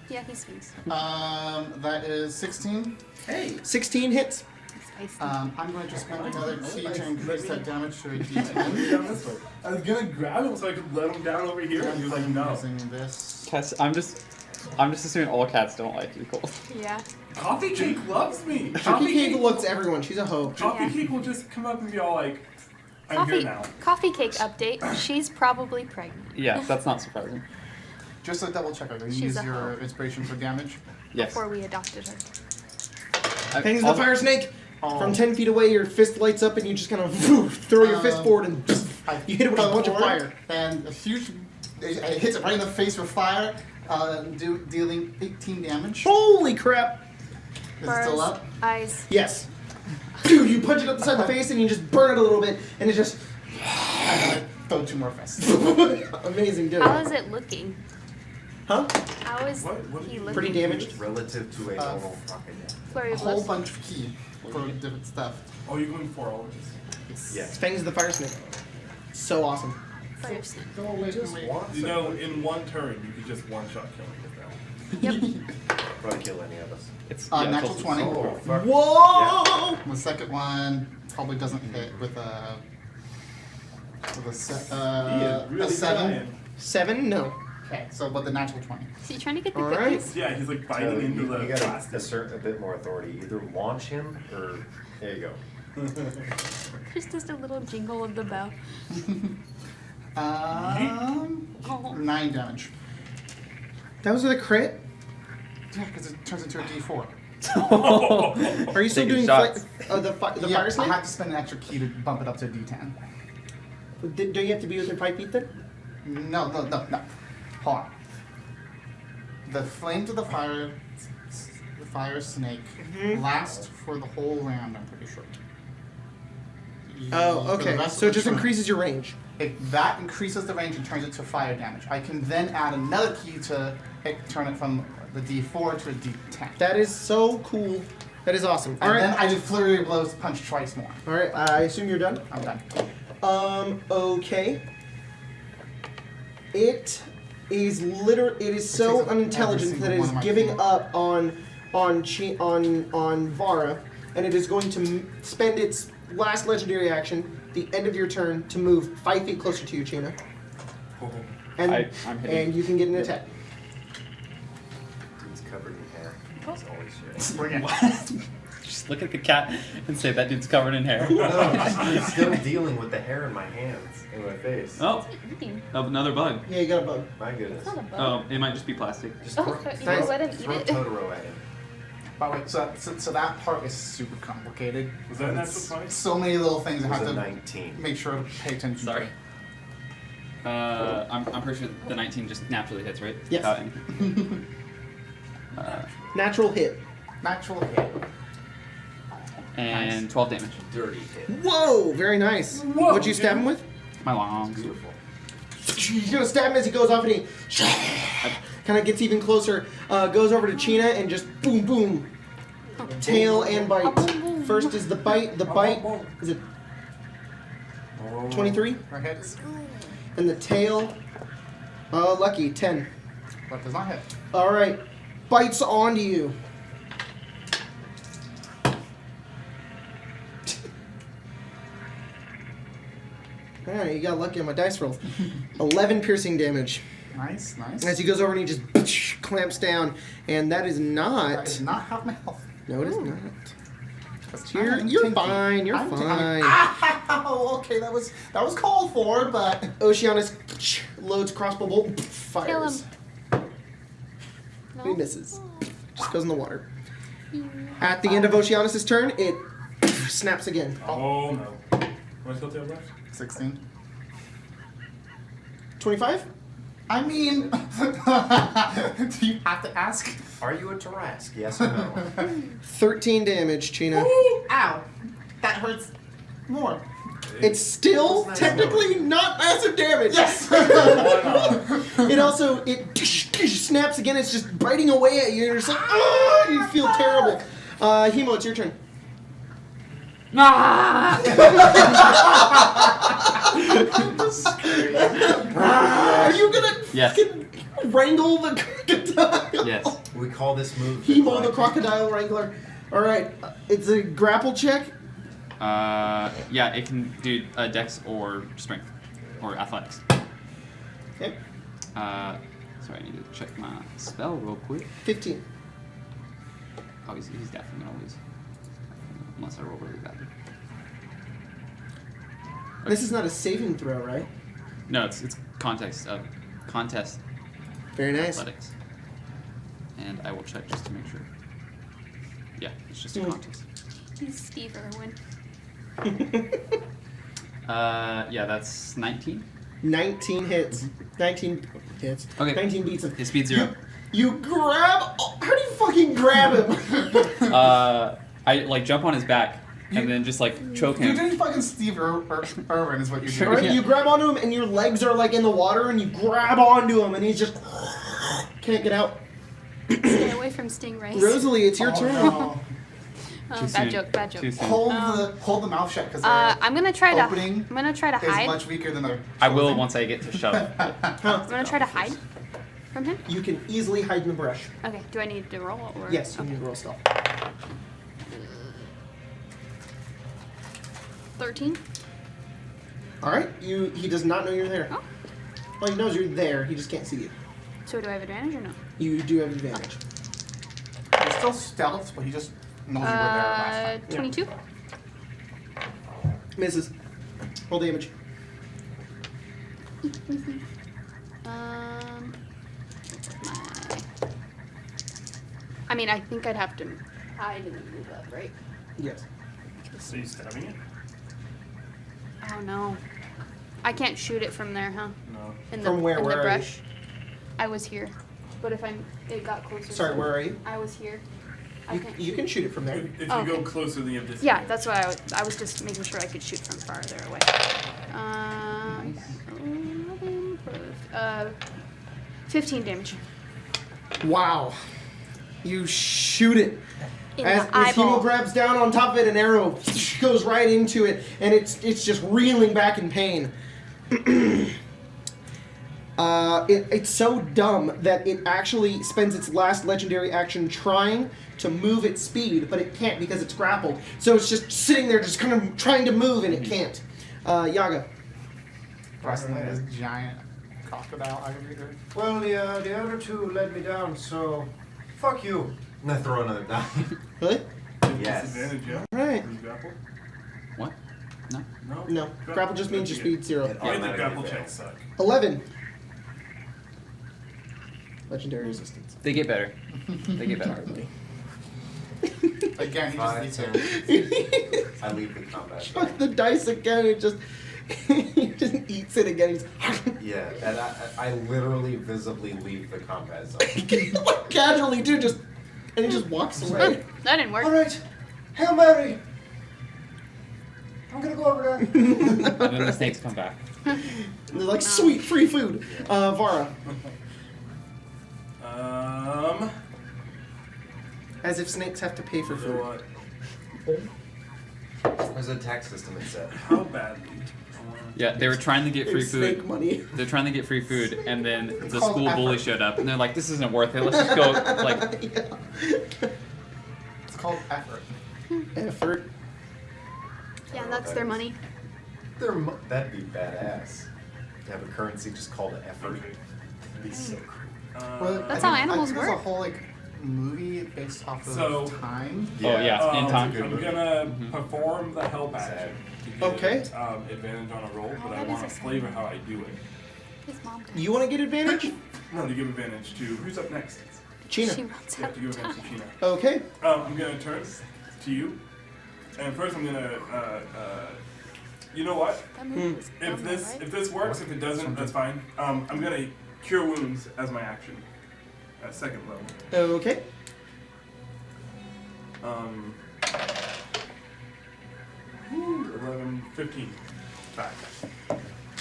E: Yeah, he swings.
F: That is 16.
A: Hey, 16 hits.
E: Spicy.
F: I'm going to spend another key to increase that damage to a D10.
C: Down this way. I was gonna grab him so I could let him down over here, and he was like, no.
F: Using this.
D: Cats, I'm just assuming all cats don't like you, Cole.
E: Yeah.
C: Coffee Cake loves me.
A: Coffee Cake looks everyone. She's a hoe.
C: Coffee
E: Yeah.
C: Cake will just come up and be all like, I'm here now.
E: Coffee cake update. She's probably pregnant.
D: Yeah, that's not surprising.
F: Just to double check, are you going to
E: She's
F: use
E: a
F: your
E: hoe.
F: inspiration for damage?
D: Yes.
E: Before we adopted her.
A: Hangs the
D: Also-
A: fire snake.
F: Oh.
A: From 10 feet away, your fist lights up and you just kind of throw your fist forward and you hit it with a bunch of fire.
F: And a huge. It hits it right in the face with fire, dealing 18 damage.
A: Holy crap!
F: Is it still up?
E: Eyes.
A: Yes. You punch it up the side of the face and you just burn it a little bit and it just.
F: Throw 2 more fists.
A: Amazing, dude.
E: How is it looking?
A: Huh?
E: How is
C: What
E: he
C: do you-
E: looking?
A: Pretty damaged.
H: Relative to a normal rocket.
E: Flurry
F: A
E: of
F: whole
E: blows.
F: bunch of key for different stuff.
C: Oh, you're going for all of this.
H: Yes.
A: Fangs of the fire snake. So awesome.
E: Flurry of snake.
F: Go away from me.
C: You know, in one turn, you could just one-shot kill him with that.
E: Yep.
H: Probably kill any of us.
D: It's
F: Natural
D: it's-
F: 20.
H: Oh, fuck.
A: Whoa!
F: The second one probably doesn't hit with a. With a,
C: He is really
F: a 7.
C: trying.
A: 7? No.
F: Okay, so but the natural 20.
E: Is he trying to get the
A: Alright.
E: cookies?
C: Yeah, he's like
H: So
C: biting into
H: you,
C: the
H: you gotta
C: plastic.
H: assert a bit more authority. Either launch him or there you go.
E: Just a little jingle of the bell.
F: 9 damage.
A: That was with a crit?
F: Yeah, because it turns into a D4.
A: Are you still
D: Taking
A: doing
D: shots.
A: the
F: Yeah,
A: fire
F: I
A: snake?
F: have to spend an extra key to bump it up to a D10.
A: Do you have to be within 5 feet then?
F: No. Hold on. The flames of the fire snake last for the whole round, I'm pretty sure.
A: Oh,
F: For the
A: okay.
F: rest
A: So
F: of
A: it
F: the
A: just
F: turn.
A: increases your range.
F: That increases the range and turns it to fire damage. I can then add another key to turn it from the D4 to a D10.
A: That is so cool. That is awesome.
F: And then
A: Alright.
F: I do flurry of blows, punch twice more.
A: Alright, I assume you're done?
F: I'm done.
A: Okay. It is it is so
F: takes every
A: unintelligent that it
F: single
A: is
F: one of my
A: giving
F: keys.
A: up on Vara, and it is going to spend its last legendary action, the end of your turn, to move 5 feet closer to you, Chena. And
D: I'm hitting.
A: and you can get an attack.
H: Dude's covered in hair. That's always shit.
F: Bring it.
D: Just look at the cat and say that dude's covered in hair.
H: I'm still dealing with the hair in my hands and my face.
D: Oh,
E: Eating.
D: another bug.
A: Yeah, you got a bug.
H: My goodness.
E: It's not a bug.
D: Oh, it might just be plastic.
H: Just
E: Oh,
H: throw,
E: you
A: Nice.
E: let him eat
H: throw
E: it.
H: Totoro at him.
F: But wait, so that part is super complicated.
C: Was that
F: It's
C: natural 20?
F: so many little things I
H: It was
F: have
H: a
F: to
H: 19.
F: make sure to pay attention
D: Sorry.
F: to.
D: I'm pretty sure the 19 just naturally hits, right?
A: Yes.
D: Without anything.
A: Natural hit.
F: Natural hit.
D: And 12 damage.
H: Dirty hit.
A: Whoa, very nice.
C: Whoa,
A: What'd you stab him with?
D: My long.
H: Beautiful.
A: You're gonna stab him as he goes off, and he kind of gets even closer. Goes over to Chena and just boom, boom, tail and bite. First is the bite. The bite is it 23,
F: Or hits.
A: and the tail. Lucky 10.
F: But does not hit.
A: All right, bites onto you. Yeah, you got lucky on my dice roll. 11 piercing damage.
F: Nice.
A: As he goes over and he just clamps down, and that is
F: That
A: not.
F: is not half my health.
A: No, it is not.
F: That's
A: You're
F: kinda
A: you're
F: kinky.
A: fine. You're
F: I'm
A: fine.
F: Ow! Okay, that was called for, but
A: Oceanus loads crossbow bolt, fires.
E: Kill
A: He
E: No.
A: misses. Just goes in the water. At the end of Oceanus' turn, it snaps again.
C: Oh no. Want to kill tail brush?
F: 16.
A: 25?
F: I mean, do you have to ask?
H: Are you a Tarask? Yes or no?
A: 13 damage, Chena.
F: Ow! That hurts more.
A: It's still
H: It was nice
A: technically not massive damage.
F: Yes!
A: It also snaps again. It's just biting away at you. You're just like, oh, you feel terrible. Hemo, it's your turn.
D: Ah!
A: Are you gonna
D: Yes.
A: fucking wrangle the crocodile?
D: Yes.
H: We call this move
A: Hemo the crocodile wrangler. Alright, it's a grapple check.
D: Yeah, it can do dex or strength or athletics.
A: Okay.
D: Sorry, I need to check my spell real quick.
A: 15.
D: Oh, he's definitely gonna lose. Unless I roll really badly.
A: This is not a saving throw, right?
D: No, it's contest
A: Very nice.
D: athletics. And I will check just to make sure. Yeah, it's just a
A: Mm.
D: contest.
E: He's Steve Irwin.
D: Yeah, that's 19.
A: 19 hits. 19 hits.
D: Okay.
A: 19 beats him.
D: His speed 0.
A: You grab. Oh, how do you fucking grab him?
D: I like jump on his back and then just like choke
F: You're
D: him.
F: doing fucking Steve Irwin is what you're
D: Sure.
F: doing.
A: Alright, you grab onto him and your legs are like in the water and you grab onto him and he's just can't get out.
E: Stay away from stingrays.
A: Rosalie, it's your
F: Oh,
A: turn.
F: no.
E: Oh,
D: Too
E: bad
D: soon.
E: joke. Bad joke.
D: Too soon.
F: Hold the mouth shut because
E: I'm gonna try to.
F: opening
E: I'm gonna try to
F: is
E: hide.
F: much weaker than the.
D: I will
F: closing.
D: once I get to shove.
A: Huh.
E: I'm gonna try to hide from him.
A: You can easily hide in the brush.
E: Okay. Do I need to roll or?
A: Yes, you
E: Okay.
A: need to roll stealth.
E: 13.
A: Alright, he does not know you're there.
E: Oh.
A: Well, he knows you're there, he just can't see you.
E: So do I have advantage or no?
A: You do have advantage.
F: You're still stealth, but he just knows you were there last time.
E: 22.
A: Misses. Roll damage.
E: I mean, I think I'd have to hide and then move up, right?
A: Yes.
C: So you stabbing it?
E: Oh no. I can't shoot it from there, huh?
C: No.
E: In the,
A: From where?
E: In
A: Where
E: the
A: are you?
E: brush. I was here. But if it got closer.
A: Sorry, where are you?
E: I was here. I
A: You,
E: can't
A: you
E: shoot.
A: can shoot it from there.
C: If you
E: Oh,
C: go
E: okay.
C: closer, then you have
E: Yeah,
C: disadvantage.
E: that's why I was just making sure I could shoot from farther away. 11 plus, 15 damage.
A: Wow. You shoot it.
E: In
A: As
E: the
A: Hemo
E: eyeball.
A: grabs down on top of it, an arrow goes right into it, and it's just reeling back in pain. It's so dumb that it actually spends its last legendary action trying to move its speed, but it can't because it's grappled. So it's just sitting there, just kind of trying to move, and it can't. Yaga.
F: Wrestling this giant crocodile alligator.
B: Well, the other two let me down, so fuck you.
H: And I throw another die.
A: Really?
H: Yes.
C: Disadvantage, yeah.
A: Right.
C: Can you grapple?
D: What? No.
C: No.
A: No. Grapple just means your speed 0.
C: Yeah, the
H: Automatically
C: grapple
H: fails.
C: checks suck.
A: 11. Legendary resistance.
D: They get better. They get better.
F: Again, he just
H: 5,
F: needs
H: 10.
F: to.
H: I leave the combat.
A: Chuck the dice again. It just he just eats it again. He's
H: Yeah, and I literally visibly leave the combat zone.
A: casually too. Just and he just walks away.
E: That didn't work.
B: All right, Hail Mary. I'm gonna go over there.
D: And then the snakes come back.
A: They're like sweet free food. Vara, as if snakes have to pay for
C: You know
A: food.
C: what?
H: There's a tax system in set.
C: How badly?
D: Yeah, they were trying to get free
A: It's snake
D: food.
A: money.
D: They're trying to get free food, and then the
F: called
D: school bully
F: effort.
D: showed up, and they're like, "This isn't worth it. Let's just go." Like,
A: Yeah.
F: It's called effort.
A: Effort.
E: Yeah, that's their money.
H: That'd be badass. To have a currency just called effort. That'd be so cool.
F: Well,
E: That's
F: I
E: how
F: think-
E: animals
F: I think There's
E: work.
F: a whole like movie based off of
C: So-
F: time.
D: Oh, yeah, in time.
C: I'm gonna perform the help action. To get,
A: Okay.
C: Advantage on a roll, but I
E: that
C: want to
E: is a
C: flavor how I do it.
E: His mom died.
A: You want to get advantage?
C: No, to give advantage to who's up next.
A: China.
E: She runs
C: Yeah,
E: out
C: to give
E: of
C: advantage
E: time.
C: to China.
A: Okay.
C: I'm gonna turn to you, and first I'm gonna. You know what?
E: That movie was
C: If
E: dumb,
C: this
E: right?
C: if this works, if it doesn't, that's fine. I'm gonna cure wounds as my action, at second level.
A: Okay.
C: 11, 15, back.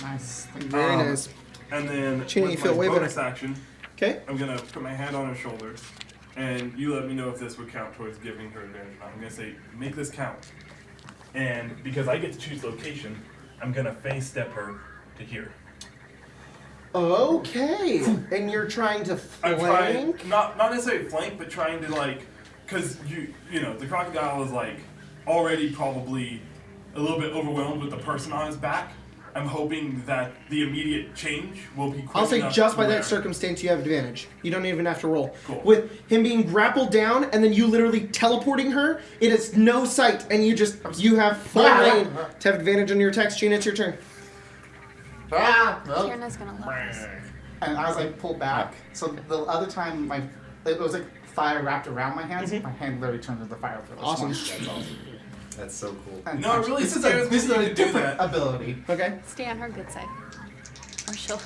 F: Nice.
A: Very nice.
C: And then
A: Chini, you
C: with
A: feel
C: my
A: way
C: bonus
A: better.
C: action,
A: Okay.
C: I'm gonna put my hand on her shoulder, and you let me know if this would count towards giving her advantage or not. I'm gonna say, make this count. And because I get to choose location, I'm gonna face step her to here.
A: Okay. And you're trying to
C: I'm
A: flank?
C: trying, not necessarily flank, but trying to like, cause you know, the crocodile is like already probably a little bit overwhelmed with the person on his back. I'm hoping that the immediate change will be quick
A: I'll say
C: enough
A: just
C: to
A: by
C: where-
A: that circumstance you have advantage. You don't even have to roll.
C: Cool.
A: With him being grappled down and then you literally teleporting her, it is no sight and you have full lane to have advantage on your attacks. Gina, it's your turn.
E: Kieran's gonna love this.
F: And I was like pulled back. So the other time it was like fire wrapped around my hands. My hand literally turned into fire for this
A: Awesome.
F: one.
H: That's awesome. That's so cool.
F: And
C: No, it really
F: this is
C: scares
F: a, this is
C: me
F: a
C: to do
F: different
C: that.
F: ability.
A: Okay.
E: Stay on her good side. Or she'll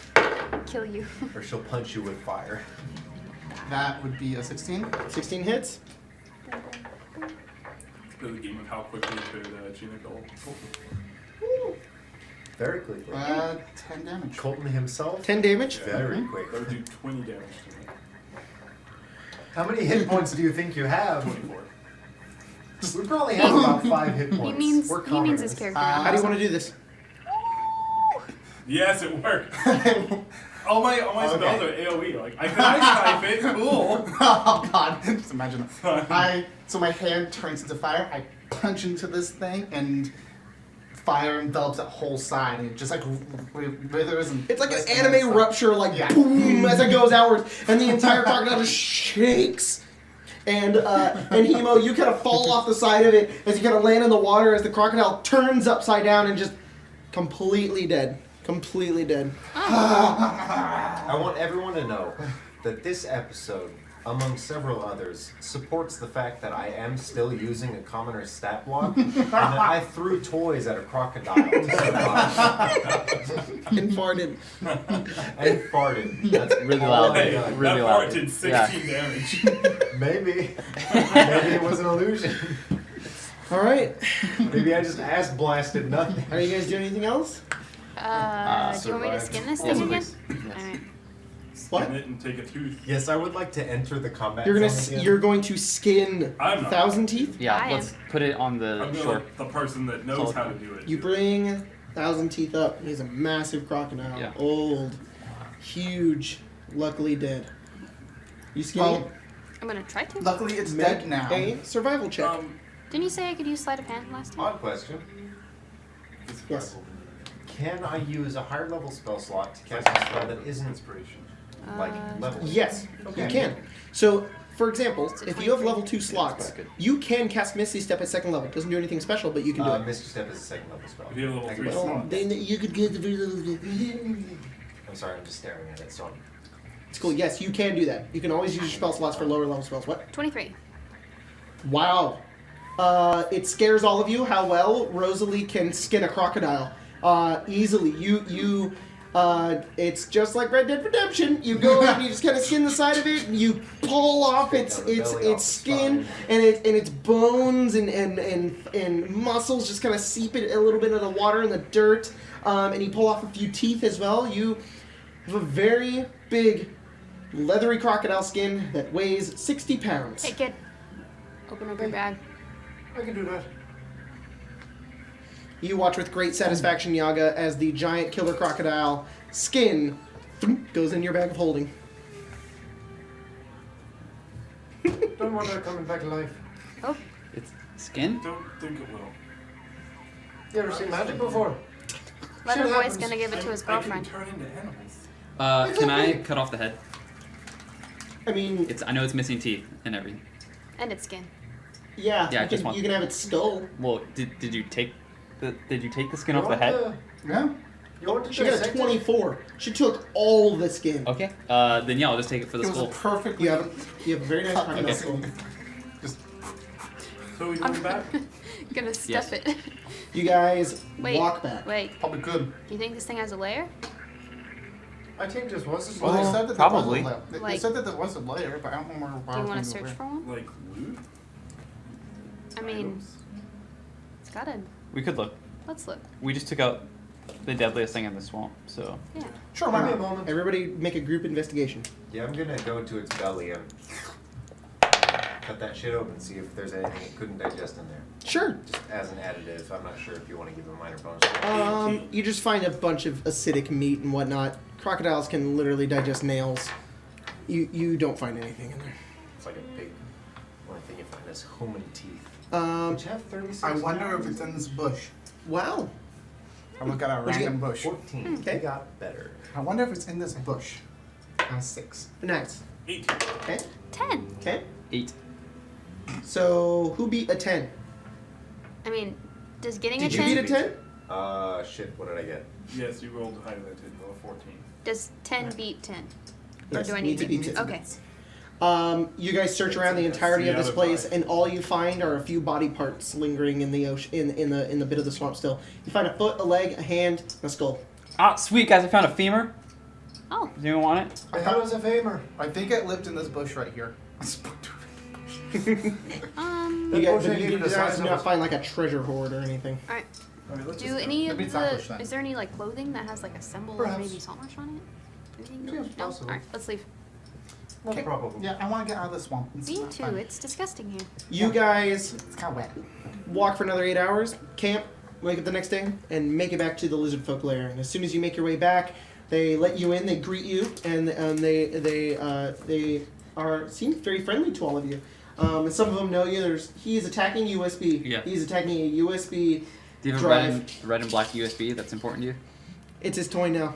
E: kill you.
H: Or she'll punch you with fire.
F: That would be a 16.
A: 16 hits.
C: The game of how quickly could Gina go.
H: Very quickly.
F: 10 damage.
H: Colton himself.
A: 10 damage.
H: Very quick.
C: That would do 20 damage to me.
H: How many hit points do you think you have?
C: 24.
H: We probably have about 5 hit
E: He
H: points.
E: means
H: We're
E: he means his
H: commoners.
E: character.
A: How do you want to do this?
C: Yes, it worked. all my
F: Okay.
C: spells are AoE. Like I can ice type it. Cool.
F: Oh god, just imagine it. So my hand turns into fire, I punch into this thing, and fire envelops that whole side, and it just like withers and...
A: It's like an
F: and then
A: anime
F: it's
A: rupture, like
F: Yeah.
A: boom, as it goes outwards, and the entire crocodile just shakes. And Hemo, you kind of fall off the side of it as you kind of land in the water as the crocodile turns upside down and just completely dead. Completely dead.
H: I want everyone to know that this episode, among several others, supports the fact that I am still using a commoner's stat block, and that I threw toys at a crocodile to survive.
A: And farted.
H: And farted. That's
D: Really
H: all
D: loud.
H: I got.
D: Really
C: that
D: loud.
C: part did 16
D: Yeah.
C: damage.
H: Maybe. Maybe it was an illusion.
A: All right.
H: Maybe I just ass blasted nothing.
A: Are you guys doing anything else?
E: Do you want me to
H: survive.
E: skin this
D: Yes,
E: thing again?
D: please.
E: Alright.
A: What?
C: Skin it and take a tooth.
H: Yes, I would like to enter the combat
A: You're
H: zone again.
A: you're going to skin
C: I'm not.
A: Thousand Teeth.
D: Yeah,
E: I
D: let's put it on the
C: I'm
D: shore.
C: the person that knows how to do it.
A: You bring Thousand Teeth up. He's a massive crocodile.
D: Yeah.
A: Old, huge, luckily dead. You skin
F: Well,
A: it?
E: I'm gonna try to.
F: luckily it's
A: Make
F: dead now.
A: a survival check.
E: Didn't you say I could use sleight of hand last time?
H: Odd question.
A: Yes.
H: Can I use a higher level spell slot to cast a spell that isn't
C: Inspiration.
H: like level?
A: Yes,
H: Okay.
A: you can. So, for example,
E: It's a
A: if you have
E: 23.
A: level 2 slots,
D: quite good.
A: you can cast Misty Step at second level. Doesn't do anything special, but you can do it.
H: Misty Step is a second level spell.
C: If you have level
H: I can
C: 3
H: go-
C: slots.
A: Then you could get the very little bit.
H: I'm sorry, I'm just staring at it, so
A: It's cool. Yes, you can do that. You can always use your spell slots for lower level spells. What?
E: 23.
A: Wow. It scares all of you how well Rosalie can skin a crocodile. Easily. It's just like Red Dead Redemption. You go and you just kind of skin the side of it, and you pull off its
H: Down the belly, off the
A: skin,
H: spine.
A: and its bones and muscles just kind of seep it a little bit of the water and the dirt, and you pull off a few teeth as well. You have a very big, leathery crocodile skin that weighs 60 pounds.
E: Hey, kid. Open up your bag.
B: I can do that.
A: You watch with great satisfaction, Yaga, as the giant killer crocodile skin goes in your bag of holding.
B: Don't want her coming back to life.
E: Oh,
D: It's skin?
C: Don't think it will.
B: You ever seen magic before?
E: Leather
B: Shit
E: Boy's
B: happens.
E: gonna give it to his
C: I can
E: girlfriend.
C: turn into animals.
D: Can I cut off the head?
A: I mean,
D: I know it's missing teeth and everything.
E: And its skin.
A: yeah,
D: Yeah, I
A: you,
D: just
A: can,
D: want-
A: you can have its skull.
D: Well, did you take the skin
B: You
D: off the
B: want
D: head?
F: Yeah.
B: You want to
A: She got a
B: dissect it?
A: 24. She took all the skin.
D: Okay. Then yeah, I'll just take it for the
F: It was a
D: skull.
F: perfect.
A: You have a very nice crocodile
F: Okay.
A: skull.
C: So we going back?
E: Gonna stuff
D: Yes.
E: it.
A: You guys
E: Wait.
A: walk back.
E: Wait.
F: Probably good.
E: Do you think this thing has a lair?
B: I think this was a
F: Well, they
D: Well,
F: said that
D: probably.
F: There was a layer. They
E: Like-
F: said that there was a layer, but I don't remember why.
E: Do you
F: I
E: want to
F: was
E: search
F: thinking
E: for one?
C: Like loot?
E: I mean, it's gotta.
D: We could look.
E: Let's look.
D: We just took out the deadliest thing in the swamp, so.
E: Yeah.
F: Sure,
B: Give
F: why
B: me a
F: not?
B: moment.
A: Everybody make a group investigation.
H: Yeah, I'm gonna go to its belly and cut that shit open, see if there's anything it couldn't digest in there.
A: Sure.
H: Just as an additive. I'm not sure if you want to give a minor bonus.
A: You just find a bunch of acidic meat and whatnot. Crocodiles can literally digest nails. You don't find anything in there.
H: It's like a big. Only thing you find is human teeth.
A: Which
H: have 36.
F: I wonder if it's in this bush.
A: Wow.
F: I look at a
A: What'd you
F: random bush.
H: 14.
A: Okay.
H: You got better.
F: I wonder if it's in this bush. 6.
A: Nice.
C: 18.
A: Okay.
E: 10.
A: Okay.
D: 8.
A: So who beat a 10?
E: I mean, does getting
A: Did
E: a
A: you
E: 10?
A: beat a 10?
H: Shit, what did I get?
C: Yes, you rolled higher than 10. Roll 14.
E: Does 10 beat 10?
A: Yes,
E: or do I
A: need
E: need
A: to beat 10.
E: Okay.
A: You guys search around the entirety of this place, and all you find are a few body parts lingering in the ocean, in the bit of the swamp. Still, you find a foot, a leg, a hand, and a skull.
D: Ah, sweet guys! I found a femur.
E: Oh.
D: Does anyone want it?
B: The hell is a femur?
F: I think it lived in this bush right here.
A: You guys,
B: bush ain't
A: you
B: even the
A: guys
B: size
A: do
B: of
A: not
B: a-
A: find like a treasure hoard or anything.
E: Alright.
C: Alright, let's
E: Do
C: just
E: any of
F: Maybe it's not bush
E: the...
F: then.
E: Is there any, like, clothing that has, like, a symbol
B: Perhaps.
E: of maybe Saltmarsh on it? Anything?
B: Yeah,
E: No?
B: possibly.
E: Alright, let's leave.
B: Most probably.
F: Yeah, I want to get out of the swamp. It's
E: Me
F: not
E: too.
F: fun.
E: It's disgusting here.
A: You guys
F: It's kind of wet.
A: walk for another 8 hours, camp, wake up the next day, and make it back to the lizardfolk lair. And as soon as you make your way back, they let you in. They greet you, and they seem very friendly to all of you. And some of them know you. He is attacking USB.
D: Yeah.
A: He's attacking a USB.
D: Do you have a
A: Drive.
D: red and black USB that's important to you?
A: It's his toy now.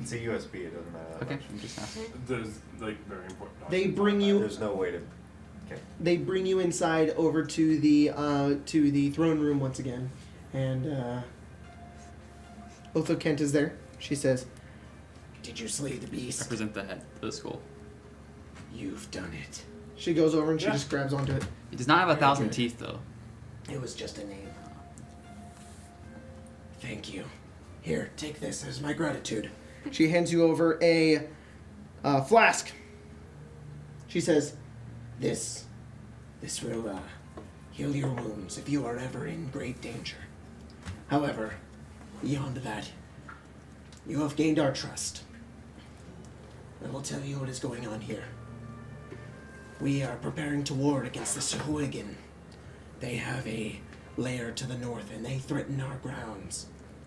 H: It's a USB. It doesn't matter. that
D: Okay,
H: much.
D: I'm just asking.
C: There's like very important.
A: They bring you.
H: There's no way to. Okay.
A: They bring you inside over to the throne room once again, and Otho Kent is there. She says,
G: Did you slay the
D: I
G: beast?
D: present the head, the skull.
G: You've done it.
A: she goes over and she
C: Yeah.
A: just grabs onto it.
D: He does not have 1,000
G: good.
D: teeth though.
G: It was just a name. Thank you. Here, take this as my gratitude.
A: She hands you over a flask. She says,
G: This will heal your wounds if you are ever in great danger. However, beyond that, you have gained our trust. I will tell you what is going on here. We are preparing to war against the Sahuagin. They have a lair to the north and they threaten our grounds.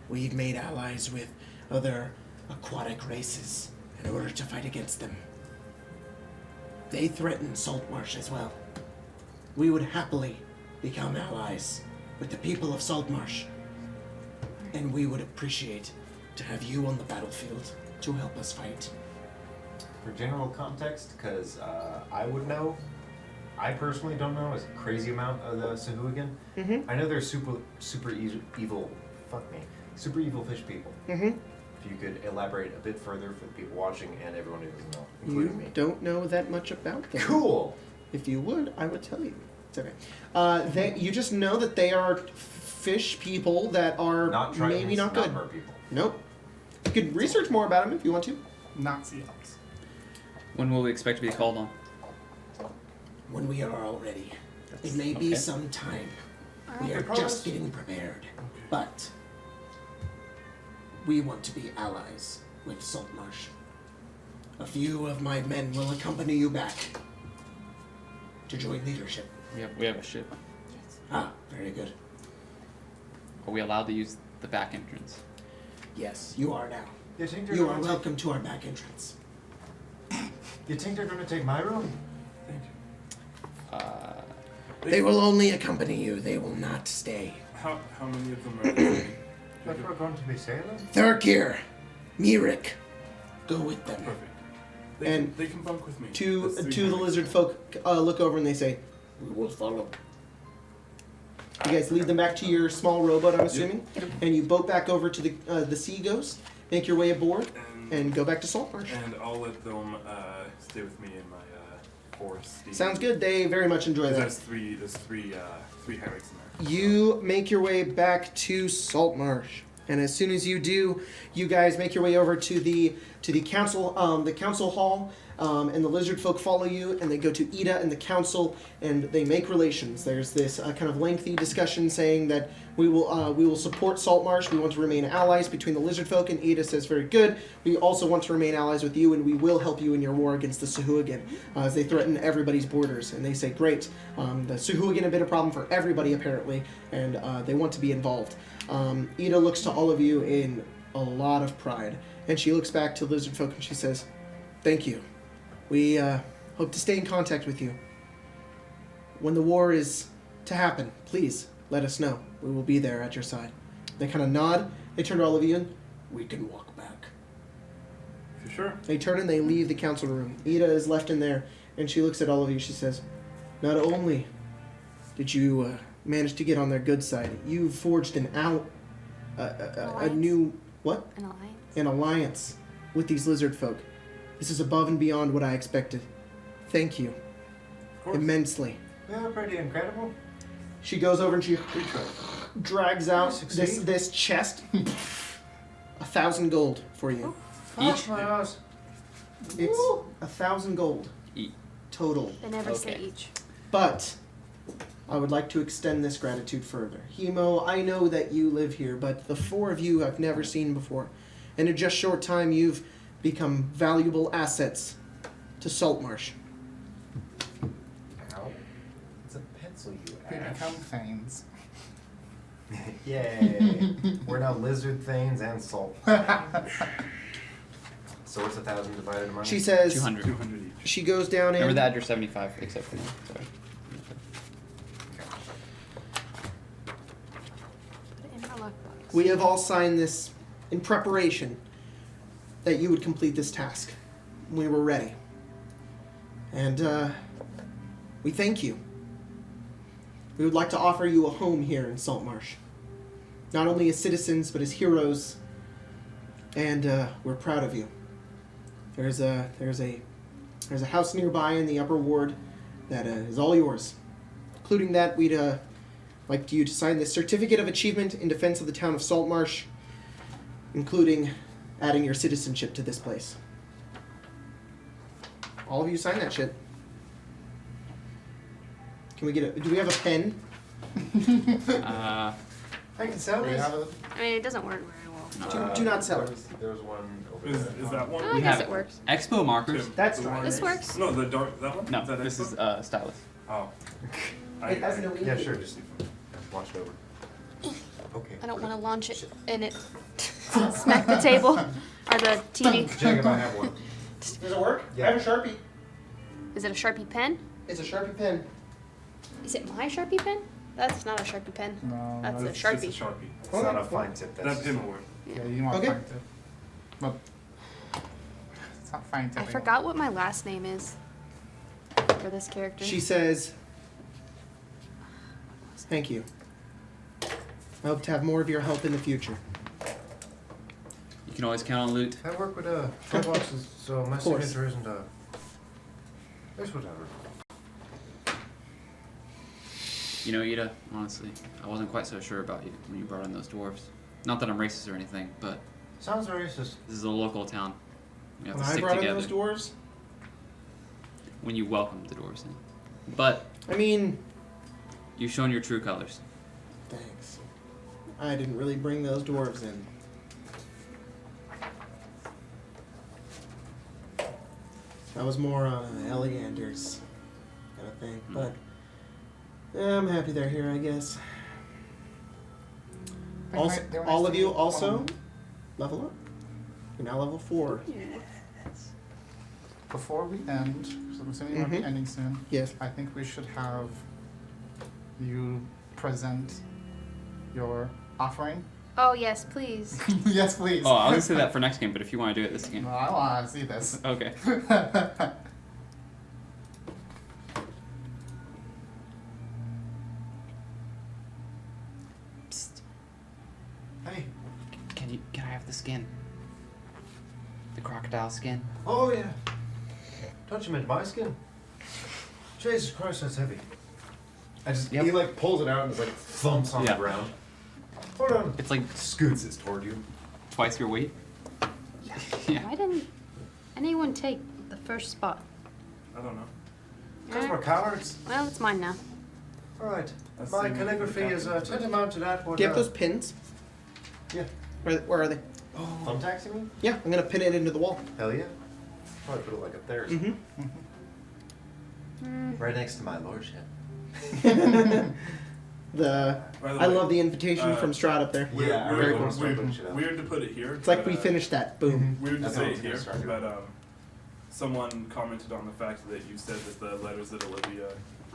G: We've made allies with other aquatic races in order to fight against them. They threaten Saltmarsh as well. We would happily become allies with the people of Saltmarsh. And we would appreciate to have you on the battlefield to help us fight.
H: For general context, because I would know, I personally don't know a crazy amount of the Sahuagin.
A: Mm-hmm.
H: I know they're super evil. Fuck me, super evil fish people.
A: Mm-hmm.
H: If you could elaborate a bit further for the people watching and everyone who doesn't know, including
A: You
H: me.
A: don't know that much about them.
H: Cool.
A: If you would, I would tell you. It's okay. You just know that they are fish people that are
H: Not trying
A: maybe not good.
H: hurt people.
A: Nope. You could research more about them if you want to.
F: Not Seahawks.
D: When will we expect to be called on?
G: When we are all ready. It may be
D: Okay.
G: some time. We
B: I
G: are
B: promise.
G: just getting prepared. But we want to be allies with Saltmarsh. A few of my men will accompany you back to join leadership.
D: We have a ship.
G: Ah, very good.
D: Are we allowed to use the back entrance?
G: Yes, you are now.
H: You think they're
G: You
H: gonna
G: are welcome to our back entrance.
H: You think they're gonna take my room?
C: Thank you.
G: They will only accompany you. They will not stay.
C: How many of them are there?
H: If we're going to be sailing?
G: Thurkir, Mirik, go with them.
C: Perfect.
A: And
C: they can bunk with me.
A: To
C: That's three
A: the
C: more.
A: lizard folk look over and they say,
G: We will follow.
A: you guys lead them back to your small rowboat, I'm assuming, and you boat back over to the Sea Ghost, make your way aboard, and go back to Saltmarsh.
C: And I'll let them stay with me in my horse.
A: Sounds good. They very much enjoy that.
C: There's three hammocks in there.
A: You make your way back to Saltmarsh, and as soon as you do, you guys make your way over to the council hall, And the lizard folk follow you, and they go to Ida and the council, and they make relations. There's this kind of lengthy discussion saying that we will support Saltmarsh. We want to remain allies between the lizard folk, and Ida says, very good. We also want to remain allies with you, and we will help you in your war against the Suhuagin, as they threaten everybody's borders. And they say, great. The Suhuagin have been a problem for everybody, apparently, and they want to be involved. Ida looks to all of you in a lot of pride, and she looks back to lizard folk, and she says, thank you. We hope to stay in contact with you. When the war is to happen, please let us know. We will be there at your side. They kind of nod. They turn to all of you and we can walk back.
C: For sure.
A: They turn and they leave the council room. Ida is left in there and she looks at all of you. She says, not only did you manage to get on their good side, you forged a new, what?
E: An alliance.
A: An alliance with these lizard folk. This is above and beyond what I expected. Thank you.
B: Of course.
A: Immensely.
B: Yeah, pretty incredible.
A: She goes over and she drags out
B: Succeed.
A: this chest. 1,000 gold for you.
D: Each?
B: My ass.
A: It's 1,000 gold
D: Each.
A: total.
E: They never say
D: Okay.
E: each.
A: But I would like to extend this gratitude further. Hemo, I know that you live here, but the four of you I've never seen before. And in just short time, you've become valuable assets to Saltmarsh.
H: Ow. It's a pencil, you
F: We
H: ass.
F: become Thanes.
H: Yay. We're now lizard thanes and salt. So what's 1,000 divided among?
A: She says,
D: 200.
C: 200 each.
A: she goes down in.
D: Remember that you're 75, except for me. Sorry.
E: Put it in my lockbox.
A: We have all signed this in preparation that you would complete this task. We were ready. And we thank you. We would like to offer you a home here in Saltmarsh. Not only as citizens, but as heroes. And we're proud of you. There's a house nearby in the upper ward that is all yours. Including that, we'd like you to sign this certificate of achievement in defense of the town of Saltmarsh, including adding your citizenship to this place. All of you sign that shit. Can we get a? Do we have a pen?
B: I can sell
F: We
B: this.
F: have a,
E: I mean, it doesn't work very well.
A: Do not sell it.
H: There's one over
C: Is
H: there.
C: that one?
E: Oh, I
D: We
E: guess
D: have
E: it works.
D: Expo markers.
C: Tim,
A: That's
C: the
A: fine.
C: one-
E: This works.
C: No, the dark, that one?
D: No,
C: Is that
D: this is
C: Expo?
D: stylus.
C: Oh.
A: It has no
H: Yeah, sure, just watch it over. Okay.
E: I don't want to launch it and it smack the table or the TV.
H: Check if I have one.
A: Does it work?
H: Yeah.
A: I have a Sharpie.
E: Is it a Sharpie pen?
A: It's a Sharpie pen.
E: Is it my Sharpie pen? That's not a Sharpie pen.
F: no,
E: That's a
C: It's
E: Sharpie.
C: just a Sharpie.
H: It's not a fine tip.
C: That
H: That's
C: pin will work.
F: yeah, you want
A: Okay.
F: fine tip. But it's not fine
E: I
F: tipping.
E: forgot what my last name is for this character.
A: She says, thank you. I hope to have more of your help in the future.
D: You can always count on loot.
B: I work with toolboxes, so my
A: course.
B: signature isn't it's whatever.
D: You know, Ida, honestly, I wasn't quite so sure about you when you brought in those dwarves. Not that I'm racist or anything, but
B: Sounds racist.
D: this is a local town. We have
A: When
D: to
A: I
D: stick
A: brought in
D: together
A: those dwarves,
D: when you welcome the dwarves in. But
A: I mean,
D: you've shown your true colors.
A: thanks. I didn't really bring those dwarves in. That was more on Eleander's kind of thing, but I'm happy they're here, I guess.
F: They
A: Also,
F: might- they might
A: all of
F: still
A: you
F: be
A: also
F: fun.
A: level up. You're now level 4.
F: Before we end, so I'm assuming we'll be
A: Mhm.
F: ending soon.
A: Yes.
F: I think we should have you present your offering.
E: Oh yes, please.
F: Yes, please.
D: Oh, I was gonna say that for next game, but if you want to do it this game.
F: No, I want to see this.
D: Okay. Psst.
B: Hey.
D: Can I have the skin? The crocodile skin?
B: Oh yeah. Touch him into my skin. Jesus Christ, that's heavy.
D: Yep.
H: He like pulls it out and just like thumps on
D: Yeah.
H: the ground.
B: Hold on.
D: It's like
H: Scoots it toward you.
D: twice your weight. Yeah.
E: Why didn't anyone take the first spot?
C: I don't know.
B: Because we're cowards.
E: Well, it's mine now.
B: Alright.
C: That's
B: My
C: the-
B: calligraphy is tantamount to that.
A: Do you have those pins?
B: Yeah.
A: Where are they?
H: Thumbtacks, you mean?
A: Yeah, I'm gonna pin it into the wall.
H: Hell yeah. Probably put it like up there. Right next to my lordship.
C: By the
A: I
C: way,
A: love the invitation from Strahd up there.
H: Yeah,
A: very
H: weird,
A: cool.
C: Weird to put it here.
A: It's like
C: but,
A: we finished that. Boom.
C: Weird to
H: That's
C: say
H: what I
C: it
H: was gonna
C: here,
H: start doing.
C: but someone commented on the fact that you said that the letters that Olivia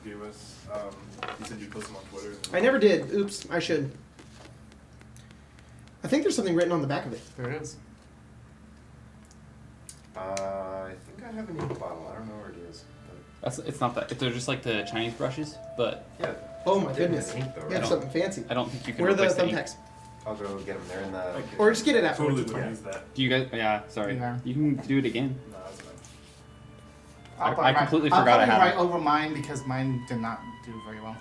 C: gave us, you said you post them on Twitter.
A: I never did. Oops, I should. I think there's something written on the back of it.
F: There it is.
H: I think I have an ink bottle. I don't know where it is. But
D: It's not that. They're just like the Chinese brushes, but
H: yeah.
A: Oh my
H: I did
A: goodness.
H: have ink though,
A: You have
H: right?
A: something fancy.
D: I don't think you can
A: Where are the
D: replace the ink.
A: thumbtacks?
H: I'll go get them. They're in the.
A: Or just get it
C: Totally
A: afterwards.
C: would use that.
D: Do you guys? Yeah, sorry.
F: Yeah.
D: You can do it again.
C: No, that's fine.
F: I'll
D: I
F: probably
D: completely
F: I'll
D: forgot I
F: probably
D: had
F: write over mine because mine did not do very well.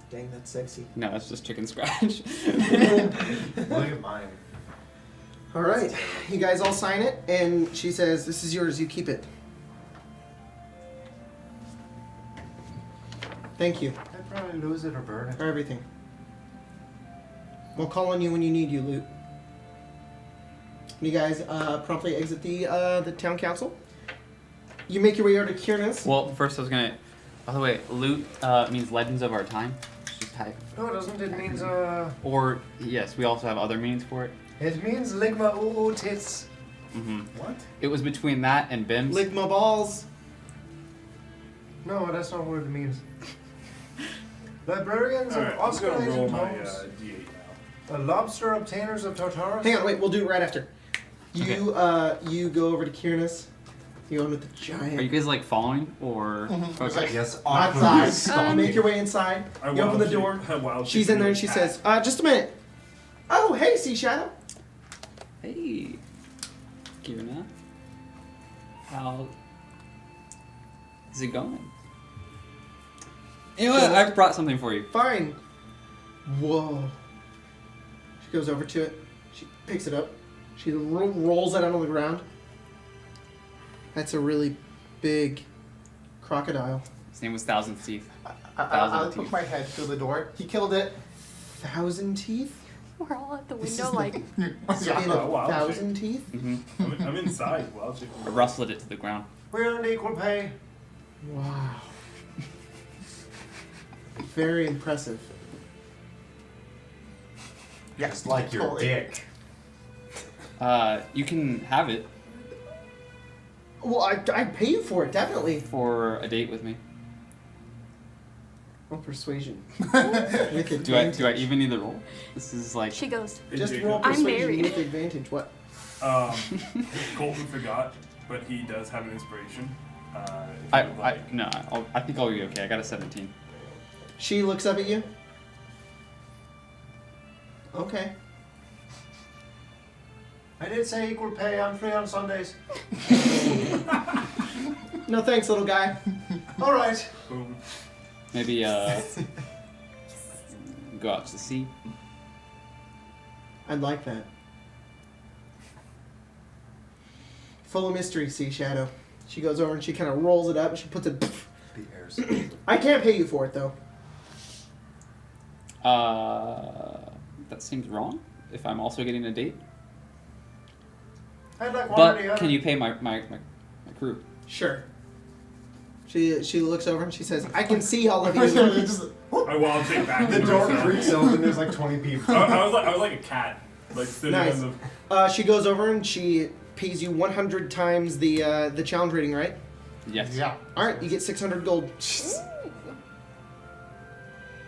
A: Dang, that's sexy.
D: No, that's just chicken scratch.
H: Look at mine.
A: All right, you guys all sign it, and she says, "This is yours. You keep it." Thank you
B: I'd probably lose it or burn it.
A: for everything. We'll call on you when you need you, Loot. You guys promptly exit the town council. You make your way over to Kierna's.
D: Well, first I was gonna. By the way, loot means legends of our time. Just type.
B: No, it doesn't. It means
D: Or yes, we also have other meanings for it.
B: It means ligma oo tits.
D: Mm-hmm.
A: What?
D: It was between that and Bims.
A: Ligma balls.
B: No, that's not what it means. Librarians
C: Alright,
B: of
C: I'm just gonna roll
B: oscillating
C: my
B: tones.
C: D8 now.
B: The lobster obtainers of Tartarus.
A: Hang on, wait. We'll do it right after. You you go over to Kierna's. You go in with the giant.
D: Are you guys like following or?
F: Mhm.
D: Okay.
H: Yes,
A: Outside. You make your way inside.
C: I
A: You open the door. She's in there and she says, "Just a minute." Oh, hey, Sea Shadow.
D: Hey, Kierna. How is it going? You know what? I've brought something for you.
A: Fine. Whoa. She goes over to it. She picks it up. She rolls it out on the ground. That's a really big crocodile.
D: His name was Thousand Teeth.
F: I'll poke my head through the door. He killed it.
A: 1,000 teeth?
E: We're all at the
A: This
E: window
A: is
E: like,
A: Skin of
C: wow.
A: 1,000 teeth?
D: Mm-hmm.
C: I'm inside. Wow, chicken.
D: I rustled it to the ground.
B: We're on equal pay.
A: Wow. Very impressive.
H: Just like your
F: Totally.
H: dick.
D: You can have it
A: Well, I'd pay you for it, definitely.
D: for a date with me.
A: Roll persuasion. With
D: Do I
A: advantage.
D: even need the roll? This is like
E: she goes,
A: Just
C: Jacob.
A: roll
E: I'm
A: persuasion
E: married.
A: with advantage. What?
C: Colton forgot, but he does have an inspiration. If you would like.
D: I think I'll be okay. I got a 17.
A: She looks up at you. Okay.
B: I did say equal pay. I'm free on Sundays.
A: No thanks, little guy.
B: All right.
C: Boom.
D: Maybe go out to the sea.
A: I'd like that. Full of mystery, Sea Shadow. She goes over and she kind of rolls it up and she puts it.
H: The air's
A: I can't pay you for it though.
D: That seems wrong. If I'm also getting a date,
B: I'd like one or the
D: but
B: other.
D: can you pay my crew?
A: Sure. She looks over and she says, "I can see all of you."
C: I wild take back.
H: The
C: to
H: door
C: myself.
H: creaks open. There's like 20 people.
C: I was like a cat, like sitting
A: Nice.
C: on the.
A: She goes over and she pays you 100 times the challenge rating, right?
D: Yes.
F: Yeah.
A: All right, you get 600 gold.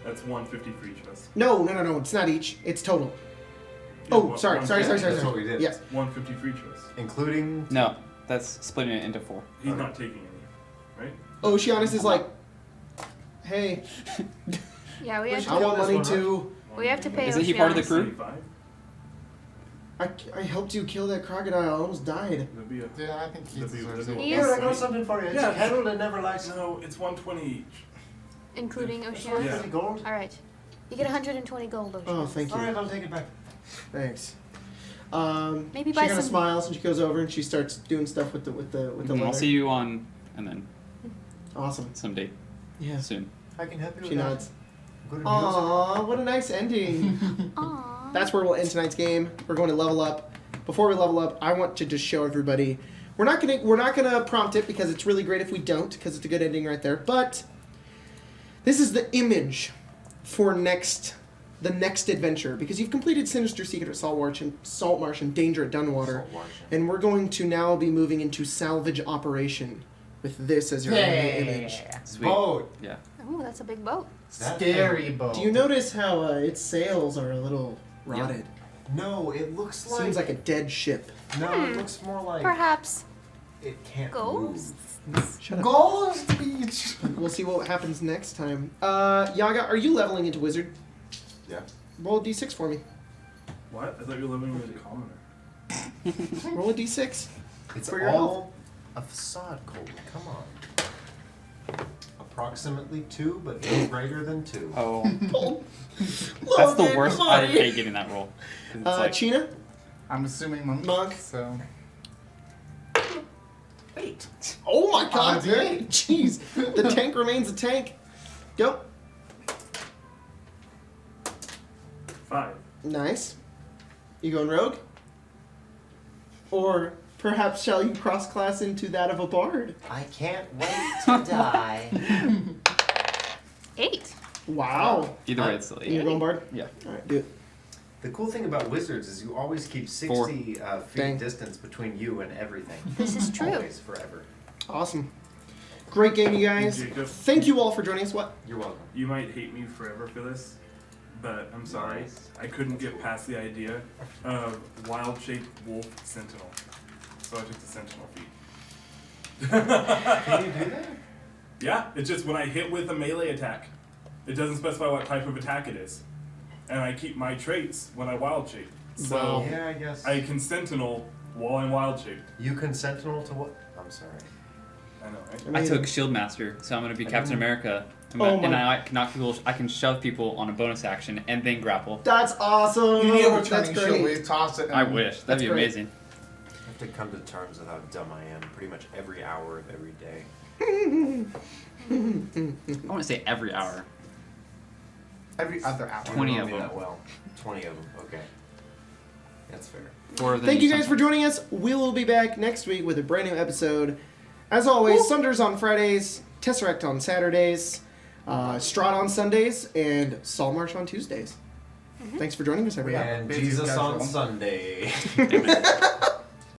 C: That's 150 for each of us.
A: No, it's not each. It's total.
C: Yeah,
A: Oh,
C: one-
A: sorry.
C: one-
H: That's what we did.
A: Yes.
C: 150 for each of us.
H: Including.
D: No, that's splitting it into 4.
C: He's not taking any, right?
A: Oceanus is like, "Hey,
E: yeah, we have
A: I
E: to,
A: want money
B: this one,
A: too.
E: we have to pay
D: Isn't he part of the
E: Oceanus.
D: crew?
C: 75?
A: I helped you kill that crocodile. I almost died."
C: That'd be a.
F: Yeah, I think he
C: That'd be-
F: deserves
C: that'd
F: it.
C: be-
E: He
B: Here,
E: is-
B: I got something for you. It's
C: Yeah.
B: a candle that never lights.
C: No, it's 120 each.
E: Including
B: It's
E: Oceanus?
C: Yeah.
B: 150 gold.
E: Alright. You get 120 gold, Oceanus.
A: Oh, thank
B: All
A: you.
B: right, I'll take it back.
A: Thanks.
E: Maybe
A: she
E: buy
A: kind of
E: some-
A: smiles and she goes over and she starts doing stuff with the
D: I'll
A: leather.
D: see you on, and then
A: Awesome.
D: someday
A: Yeah.
D: soon.
B: I can help you
A: She
B: with that.
A: nods.
B: Good music.
A: Aww, what a nice ending.
E: Aww.
A: That's where we'll end tonight's game. We're going to level up. Before we level up, I want to just show everybody. We're not gonna prompt it because it's really great if we don't, because it's a good ending right there. But this is the image for the next adventure, because you've completed Sinister Secret at Saltmarsh and Danger at Dunwater, and we're going to now be moving into Salvage Operation with this as your only image.
D: Sweet.
F: Boat.
D: Yeah.
E: Ooh, that's a big boat.
F: Scary boat.
A: Do you notice how its sails are a little rotted?
H: No, it looks like.
A: Seems like a dead ship.
H: No, it looks more like.
E: Perhaps
H: It can't
E: ghosts.
H: move.
A: Shut up.
F: Ghost Beach.
A: We'll see what happens next time. Yaga, are you leveling into Wizard?
H: Yeah.
A: Roll a d6 for me.
C: What? I thought you were living with a commoner.
A: Roll a d6.
H: It's
A: For your
H: all a facade, Colton. Come on. Approximately 2, but no greater than 2.
D: Oh,
A: Oh.
D: that's the worst. I hate getting that roll. 'Cause it's like,
A: China?
F: I'm assuming monk.
A: Monk.
F: So
A: 8. Oh my god,
F: dude.
A: dude. Jeez. The tank remains a tank. Go.
C: 5.
A: Nice. You going rogue? Or perhaps shall you cross-class into that of a bard?
I: I can't wait to die.
E: 8.
A: Wow.
D: either way, it's still
A: You're
D: 8.
A: going bard?
D: Yeah.
A: Alright, do it.
H: The cool thing about wizards is you always keep 60
D: 4.
H: feet
A: Dang.
H: distance between you and everything.
E: This is true.
H: Always, forever.
A: Awesome. Great game, you guys.
C: Jacob.
A: Thank you all for joining us. What?
H: You're welcome.
C: You might hate me forever for this, but I'm sorry.
H: Nice.
C: I couldn't get past the idea of wild-shaped wolf sentinel. So I took the sentinel feat.
H: Can you do that?
C: Yeah, it's just when I hit with a melee attack. It doesn't specify what type of attack it is. And I keep my traits when I wild shape. So
A: Wow.
H: Yeah, I guess.
C: I can sentinel while I'm wild shaped.
H: You can sentinel to what? I'm sorry.
C: I know, right?
D: I
A: Amazing.
D: took Shield Master, so I'm gonna be Captain America, and,
A: Oh
D: and
A: my-
D: I can knock people. I can shove people on a bonus action and then grapple.
A: That's awesome.
F: you need a
A: That's
F: returning shield where
A: great.
F: you toss it.
D: I
F: and-
D: wish
A: That's
D: that'd be
A: great.
D: amazing.
H: I have to come to terms with how dumb I am pretty much every hour of every day.
D: I want to say every hour.
F: Every other hour.
D: 20
H: You know
D: of
H: me
D: them.
H: that well. 20 of them. Okay. That's fair.
D: Or then
A: Thank you guys for
D: something.
A: joining us. We will be back next week with a brand new episode. As always, Sunders on Fridays, Tesseract on Saturdays, Strahd on Sundays, and Saltmarsh on Tuesdays. Thanks for joining us, everybody.
H: And
F: Busy
H: Jesus on
F: schedule.
H: Sunday.
D: Amen.